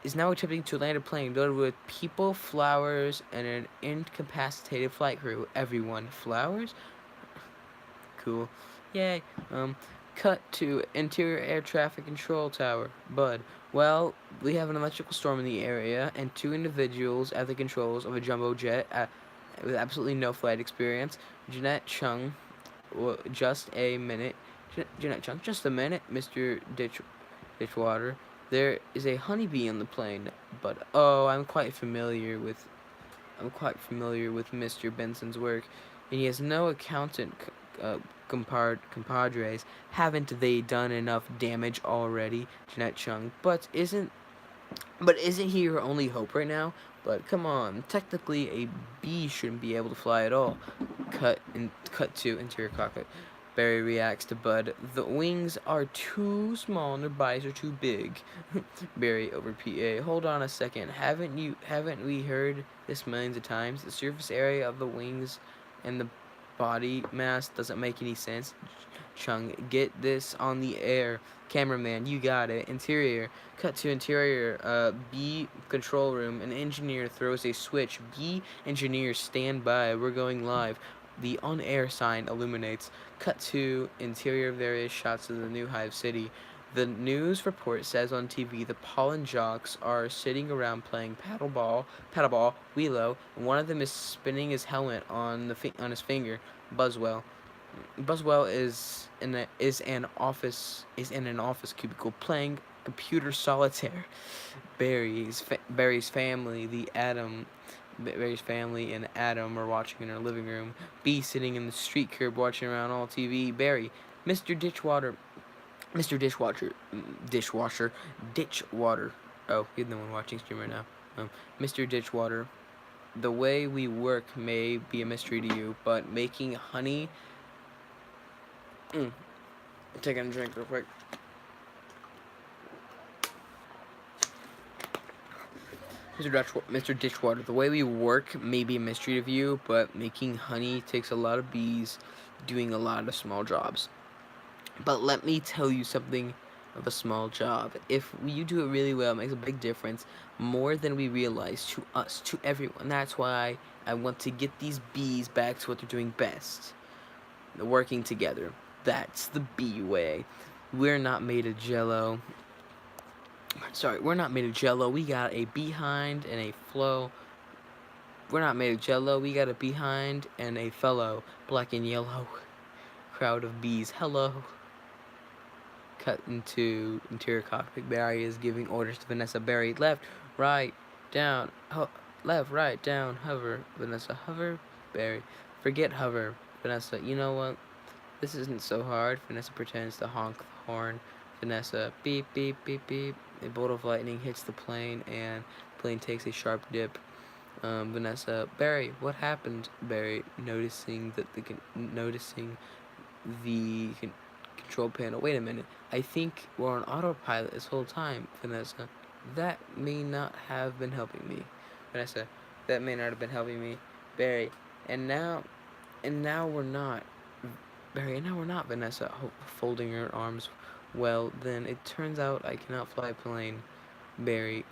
Is now attempting to land a plane loaded with people, flowers, and an incapacitated flight crew. Everyone. Flowers? Cool. Yay. Cut to interior air traffic control tower. Bud. Well, we have an electrical storm in the area, and 2 individuals at the controls of a jumbo jet with absolutely no flight experience. Jeanette Chung. Just a minute, Mr. Ditchwater. There is a honeybee on the plane, but I'm quite familiar with Mr. Benson's work, and he has no accountant compadres. Haven't they done enough damage already? Jeanette Chung. But isn't he your only hope right now? But come on, technically a bee shouldn't be able to fly at all. Cut to interior cockpit. Barry reacts to Bud. The wings are too small and their bodies are too big. Barry over PA. Hold on a second. Haven't we heard this millions of times? The surface area of the wings and the body mass doesn't make any sense. Chung, get this on the air. Cameraman, you got it. Interior. Cut to interior. B control room. An engineer throws a switch. B engineer, stand by. We're going live. The on-air sign illuminates. Cut to interior. Various shots of the new Hive City. The news report says on TV the pollen jocks are sitting around playing paddleball, Wheelo, and one of them is spinning his helmet on his finger. Buswell is in an office cubicle playing computer solitaire. Barry's family and Adam are watching in her living room. B sitting in the street curb watching around all TV. Barry, Mr. Ditchwater, Mr. Ditchwater. Oh, he's the one watching stream right now. Mr. Ditchwater, the way we work may be a mystery to you, but making honey. Taking a drink real quick. Mr. Ditchwater, the way we work may be a mystery to you, but making honey takes a lot of bees doing a lot of small jobs. But let me tell you something of a small job. If you do it really well, it makes a big difference, more than we realize, to us, to everyone. That's why I want to get these bees back to what they're doing best. Working together. That's the bee way. We're not made of jello. We're not made of jello. We got a behind and a flow. We're not made of jello. We got a behind and a fellow. Black and yellow. Crowd of bees. Hello. Cut into interior cockpit. Barry is giving orders to Vanessa. Barry, left, right, down. Left, right, down. Hover. Vanessa, hover. Barry, forget hover. Vanessa, you know what? This isn't so hard. Vanessa pretends to honk the horn. Vanessa, beep, beep, beep, beep. A bolt of lightning hits the plane, and the plane takes a sharp dip. Vanessa, Barry, what happened? Barry, noticing the control panel. Wait a minute. I think we're on autopilot this whole time. Vanessa, that may not have been helping me. Vanessa, that may not have been helping me. Barry, and now we're not. Barry, and now we're not. Vanessa, folding her arms. Well, then it turns out I cannot fly a plane. Barry,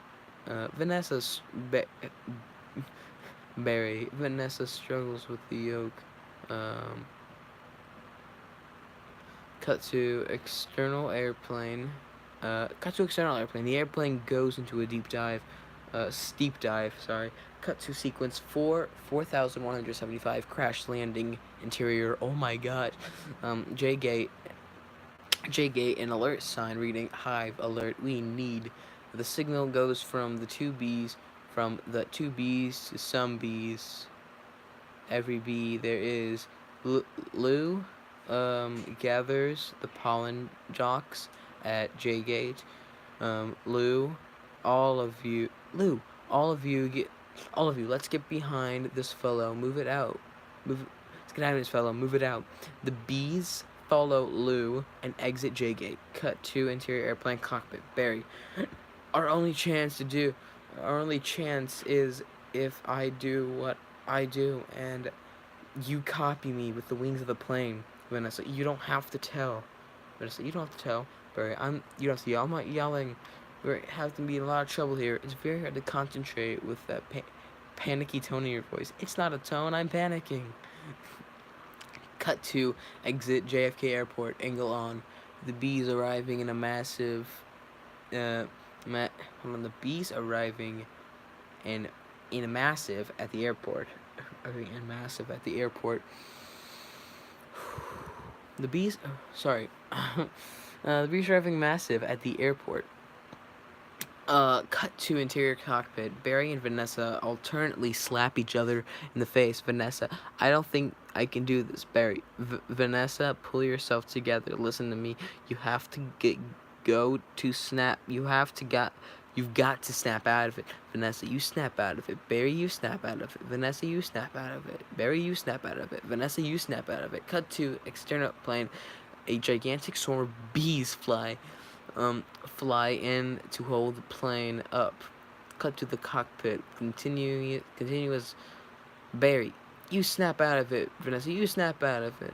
Barry, Vanessa struggles with the yoke. Cut to external airplane. The airplane goes into a steep dive. Cut to sequence 4175. Crash landing. Interior. Oh my god. J gate, an alert sign reading Hive alert. We need. The signal goes from the two bees to some bees. Every bee there is. Lou gathers the pollen jocks at J gate. Lou, all of you, let's get behind this fellow. Move it out. Let's get behind this fellow. Move it out. The bees follow Lou and exit J gate. Cut to interior airplane cockpit. Barry, our only chance is if I do what I do and you copy me with the wings of the plane. Vanessa, you don't have to tell. Vanessa, you don't have to tell. Barry, you don't have to yell. I'm not yelling. We have to be in a lot of trouble here. It's very hard to concentrate with that panicky tone in your voice. It's not a tone. I'm panicking. Cut to exit JFK Airport. Angle on. The bees arriving in a massive. The bees arriving in a massive at the airport. The bees. The bees arriving massive at the airport. Cut to interior cockpit. Barry and Vanessa alternately slap each other in the face. Vanessa, I don't think I can do this. Barry, Vanessa, pull yourself together. Listen to me. You have to snap. You've got to snap out of it. Vanessa, you snap out of it. Barry, you snap out of it. Vanessa, you snap out of it. Barry, you snap out of it. Vanessa, you snap out of it. Cut to external plane. A gigantic swarm of bees fly in to hold the plane up. Cut to the cockpit. Continuous. Barry, You snap out of it, Vanessa. You snap out of it.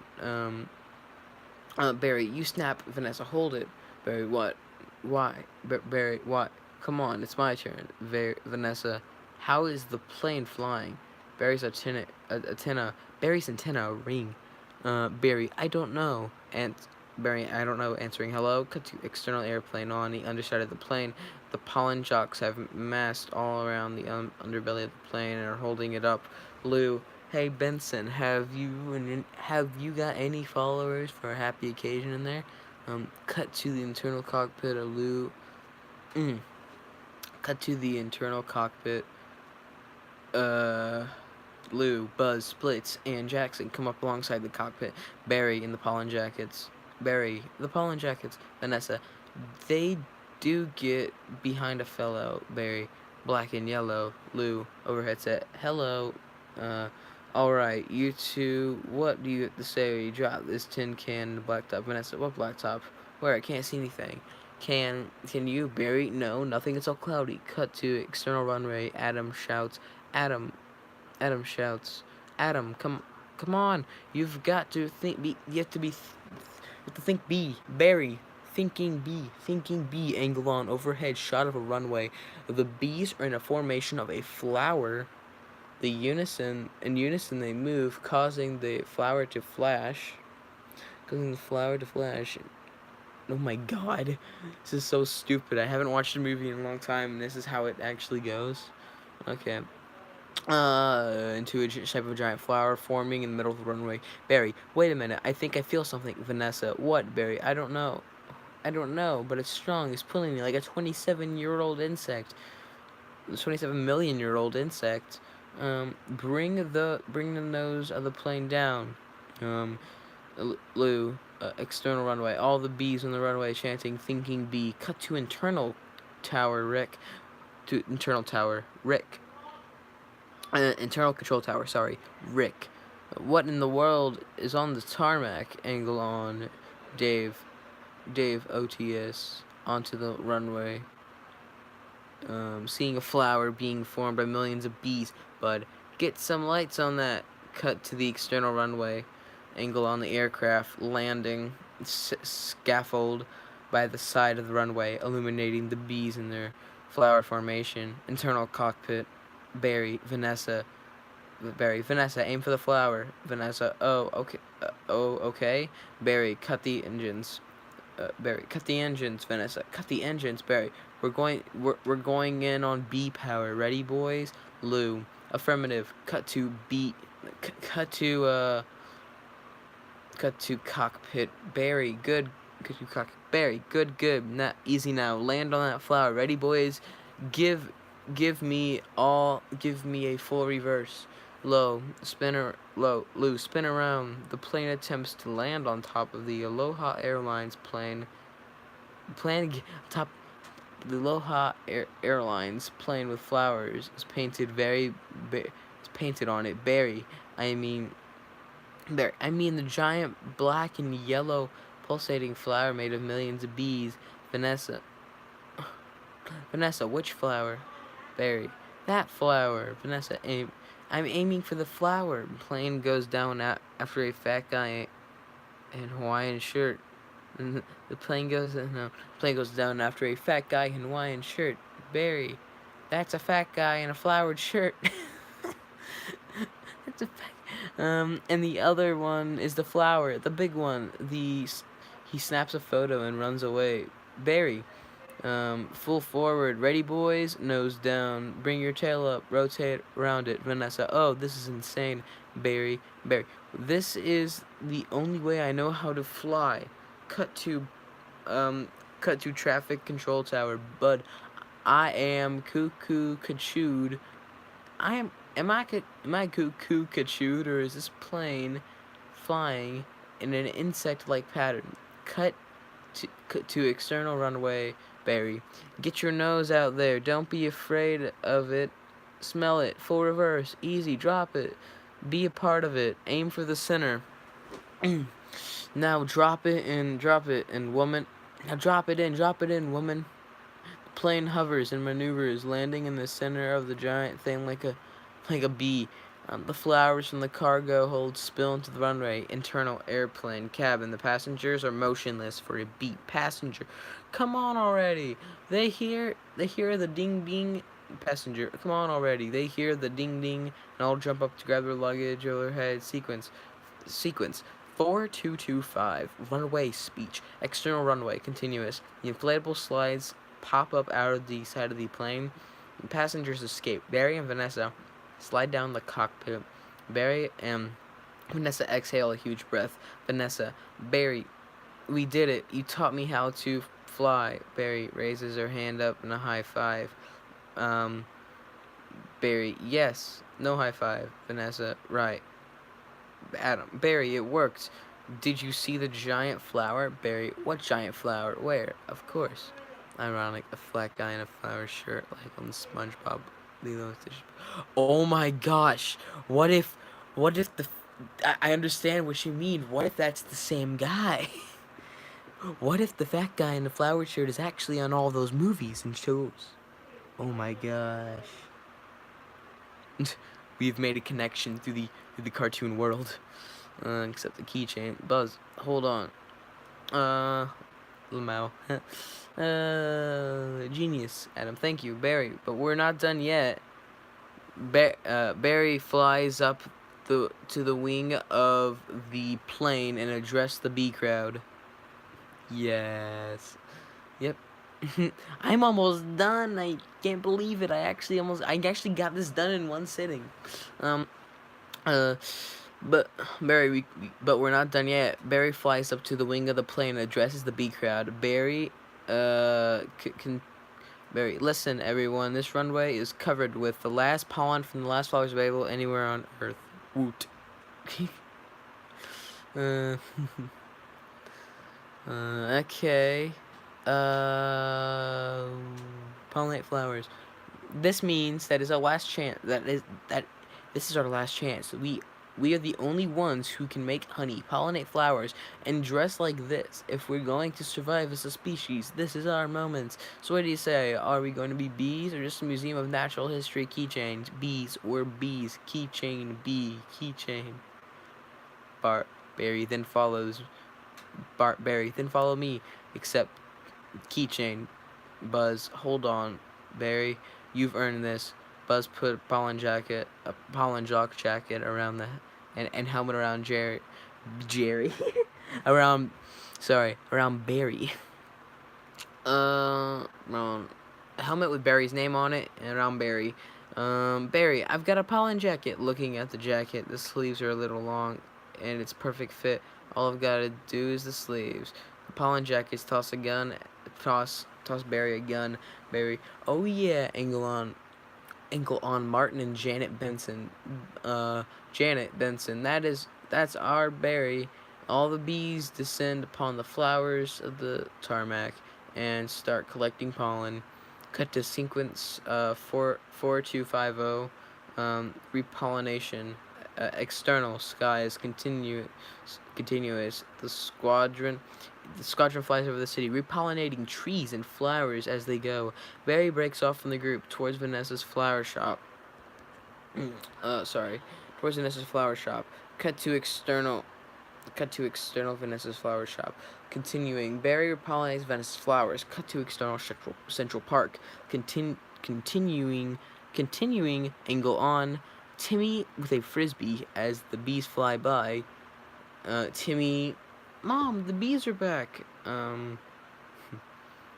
Barry, you snap. Vanessa, hold it. Barry, what? Why? Barry, what? Come on, it's my turn. Vanessa, how is the plane flying? Barry's antenna. Barry's antenna a ring. Barry, I don't know. Barry, I don't know. Answering hello. Cut to external airplane on the underside of the plane. The pollen jocks have massed all around the underbelly of the plane and are holding it up. Lou, hey Benson, have you got any followers for a happy occasion in there? Cut to the internal cockpit of Lou. Cut to the internal cockpit. Lou, Buzz, Splits, and Jackson come up alongside the cockpit. Barry in the pollen jackets. Barry, the pollen jackets. Vanessa, they do get behind a fellow. Barry, black and yellow. Lou, overhead set. Hello. Alright, you two, what do you have to say? You drop this tin can in the blacktop. Vanessa, what blacktop? Where? I can't see anything. Can you, Barry? No, nothing. It's all cloudy. Cut to external runway. Adam shouts. Adam shouts. Adam, come on. You've got to think. You have to think. B. Barry. Thinking B. Angle on overhead shot of a runway. The bees are in a formation of a flower. In unison they move, causing the flower to flash. Oh my god, this is so stupid. I haven't watched a movie in a long time, and this is how it actually goes. Okay. Into a shape of a giant flower forming in the middle of the runway. Barry, wait a minute. I think I feel something. Vanessa, what, Barry? I don't know, but it's strong. It's pulling me like a 27-year-old insect. 27 million-year-old insect. Bring the nose of the plane down. Lou, external runway. All the bees on the runway chanting, thinking bee. Cut to internal tower, Rick. Internal control tower, sorry. Rick. What in the world is on the tarmac? Angle on. Dave OTS. Onto the runway. Seeing a flower being formed by millions of bees. Bud, get some lights on that. Cut to the external runway. Angle on the aircraft landing scaffold by the side of the runway, illuminating the bees in their flower formation. Internal cockpit. Barry, Vanessa, aim for the flower. Vanessa, okay. Barry, cut the engines. Vanessa, cut the engines. Barry, we're going in on B power. Ready, boys? Lou, affirmative. Cut to cockpit. Barry, good. Barry, good. Not easy now. Land on that flower. Ready, boys? Give me a full reverse. Lou, spin around. The plane attempts to land on top of the Aloha Airlines plane. The Aloha Airlines plane with flowers is painted on it. Barry, I mean the giant black and yellow pulsating flower made of millions of bees. Vanessa, which flower? Barry, that flower. Vanessa, I'm aiming for the flower. Plane goes down after a fat guy in Hawaiian shirt. The plane goes down after a fat guy in Hawaiian shirt. Barry, that's a fat guy in a flowered shirt. That's a fat. And the other one is the flower, the big one. He snaps a photo and runs away. Barry, full forward. Ready, boys? Nose down. Bring your tail up. Rotate around it. Vanessa, oh, this is insane. Barry, this is the only way I know how to fly. Cut to traffic control tower. Bud, I am cuckoo cachooed. Am I cuckoo cachooed, or is this plane flying in an insect-like pattern? Cut to external runway. Barry, get your nose out there. Don't be afraid of it. Smell it. Full reverse. Easy. Drop it. Be a part of it. Aim for the center. Now drop it in, woman. Now drop it in, woman. The plane hovers and maneuvers, landing in the center of the giant thing like a bee. The flowers from the cargo hold spill into the runway. Internal airplane cabin. The passengers are motionless for a beat. Passenger, come on already. They hear the ding ding. Passenger, come on already. They hear the ding ding and all jump up to grab their luggage overhead. Sequence 4225. Runway speech. External runway continuous. The inflatable slides pop up out of the side of the plane. Passengers escape. Barry and Vanessa slide down the cockpit. Barry and Vanessa exhale a huge breath. Vanessa, Barry, we did it. You taught me how to fly. Barry raises her hand up in a high five. Barry, yes. No high five. Vanessa, right. Adam, Barry, it worked. Did you see the giant flower? Barry, what giant flower? Where? Of course. Ironic, the flat guy in a flower shirt, like on the SpongeBob. Oh my gosh! What if the? I understand what you mean. What if that's the same guy? What if the fat guy in the flower shirt is actually on all those movies and shows? Oh my gosh! We've made a connection through the cartoon world. Except the keychain. Buzz, hold on. Lamau. Genius, Adam. Thank you, Barry. But we're not done yet. Barry flies up to the wing of the plane and address the bee crowd. Yes. Yep. I'm almost done. I can't believe it. I actually got this done in one sitting. But Barry, but we're not done yet. Barry flies up to the wing of the plane and addresses the bee crowd. Barry, Barry, listen, everyone. This runway is covered with the last pollen from the last flowers available anywhere on Earth. Woot. Okay. Pollinate flowers. This means that is our last chance. This is our last chance. We are the only ones who can make honey, pollinate flowers, and dress like this. If we're going to survive as a species, this is our moment. So what do you say? Are we going to be bees or just a museum of natural history keychains? Bees or bees? Keychain, bee, keychain. Barry then follows. Barry then follow me. Except keychain. Buzz, hold on. Barry, you've earned this. Buzz put a pollen jock jacket around the and helmet around Jerry around Barry. Helmet with Barry's name on it and around Barry. Barry, I've got a pollen jacket. Looking at the jacket, the sleeves are a little long and it's perfect fit. All I've got to do is the sleeves. The pollen jackets toss Barry a gun. Barry, oh yeah, angle on Martin and Janet Benson. Janet Benson, that's our Barry. All the bees descend upon the flowers of the tarmac and start collecting pollen. Cut to sequence 4250. Repollination. External skies continuous. The squadron flies over the city, repollinating trees and flowers as they go. Barry breaks off from the group towards Vanessa's flower shop. Towards Vanessa's flower shop. Cut to external Vanessa's flower shop. Continuing, Barry repollinates Vanessa's flowers. Cut to external Central Park. Continuing, angle on Timmy with a frisbee as the bees fly by. Timmy, Mom, the bees are back.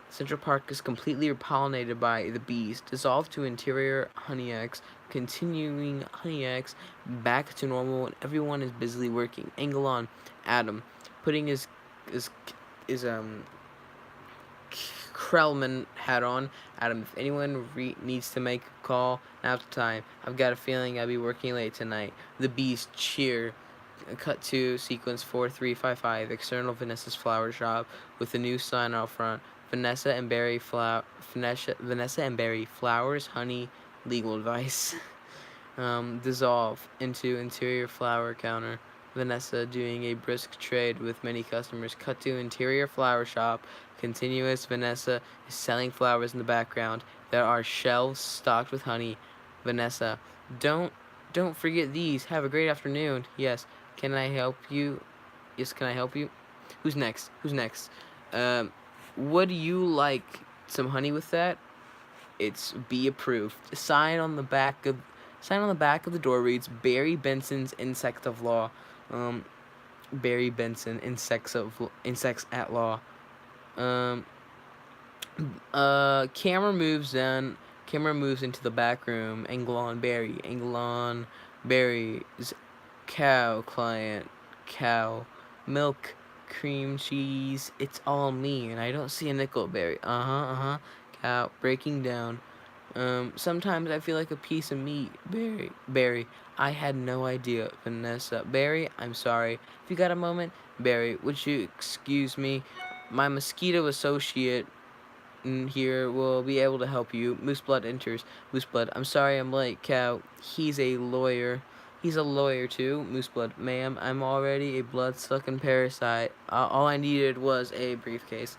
Central Park is completely repollinated by the bees. Dissolved to interior honey eggs. Continuing honey eggs back to normal and everyone is busily working. Angle on Adam, putting his Krellman hat on. Adam, if anyone needs to make a call, now's the time. I've got a feeling I'll be working late tonight. The bees cheer. Cut to sequence 4355. External Vanessa's flower shop with a new sign out front. Vanessa and Barry flowers, honey, legal advice. Dissolve into interior flower counter. Vanessa doing a brisk trade with many customers. Cut to interior flower shop. Continuous. Vanessa is selling flowers in the background. There are shelves stocked with honey. Vanessa, don't Don't forget these. Have a great afternoon. Yes. Can I help you? Yes, can I help you? Who's next? Who's next? Um, would you like some honey with that? It's be approved. Sign on the back of the door reads Barry Benson's Insect of Law. Um, Barry Benson, Insects at Law. Um, camera moves in. Camera moves into the back room. Anglon Barry's cow client. Cow. Milk. Cream cheese. It's all me, and I don't see a nickel, Barry. Cow. Breaking down. Sometimes I feel like a piece of meat. Barry. I had no idea. Vanessa. Barry, I'm sorry. If you got a moment, Barry, would you excuse me? My mosquito associate here will be able to help you. Mooseblood enters. Mooseblood, I'm sorry I'm late, Cow. He's a lawyer. He's a lawyer too. Mooseblood, ma'am, I'm already a blood-sucking parasite. All I needed was a briefcase.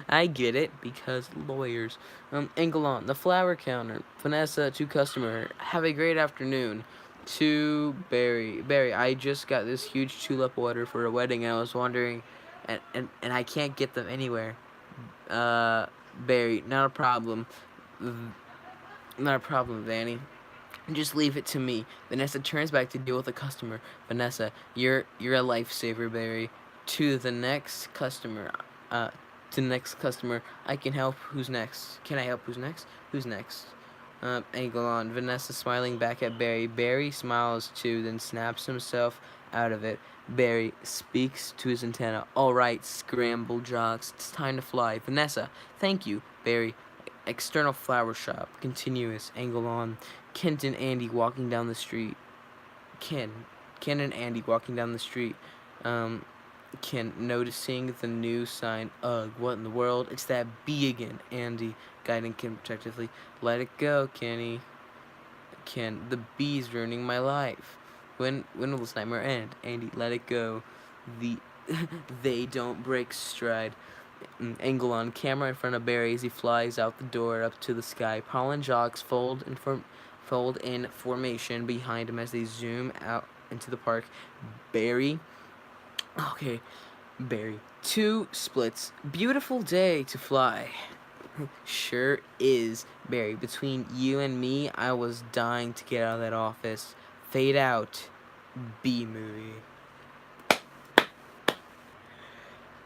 I get it, because lawyers. Engelon, the flower counter. Vanessa, to customer. Have a great afternoon. To Barry. Barry, I just got this huge tulip order for a wedding, and I was wondering, and I can't get them anywhere. Barry, not a problem. Not a problem, Vanny. Just leave it to me. Vanessa turns back to deal with the customer. Vanessa, you're a lifesaver, Barry. To the next customer. To the next customer. I can help. Who's next? Can I help? Who's next? Who's next? Angle on. Vanessa smiling back at Barry. Barry smiles too, then snaps himself out of it. Barry speaks to his antenna. All right, scramble jocks. It's time to fly. Vanessa, thank you. Barry, external flower shop. Continuous. Angle on. Kent and Andy walking down the street. Ken and Andy walking down the street. Ken noticing the new sign. Ugh, what in the world? It's that bee again. Andy guiding Ken protectively. Let it go, Kenny. Ken, the bee's ruining my life. When will this nightmare end? Andy, let it go. The they don't break stride. Angle on camera in front of Barry as he flies out the door up to the sky. Pollen jocks fold in formation behind him as they zoom out into the park. Barry. Okay, Barry. 2 splits. Beautiful day to fly. Sure is, Barry. Between you and me, I was dying to get out of that office. Fade out. B-movie.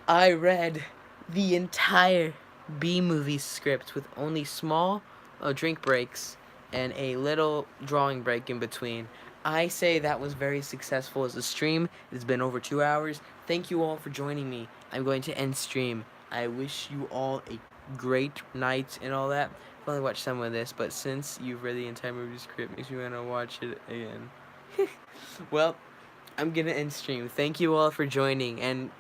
I read the entire B-movie script with only small drink breaks and a little drawing break in between. I say that was very successful as a stream. It's been over 2 hours. Thank you all for joining me. I'm going to end stream. I wish you all a great night and all that. I've only watched some of this, but since you've read the entire movie script, makes me want to watch it again. Well, I'm gonna end stream. Thank you all for joining, and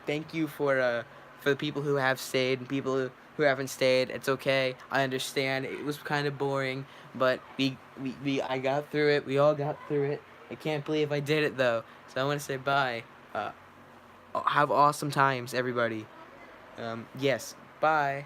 thank you for the people who have stayed and people who haven't stayed. It's okay. I understand. It was kind of boring, but I got through it. We all got through it. I can't believe I did it though. So I want to say bye. Have awesome times, everybody. Yes. Bye.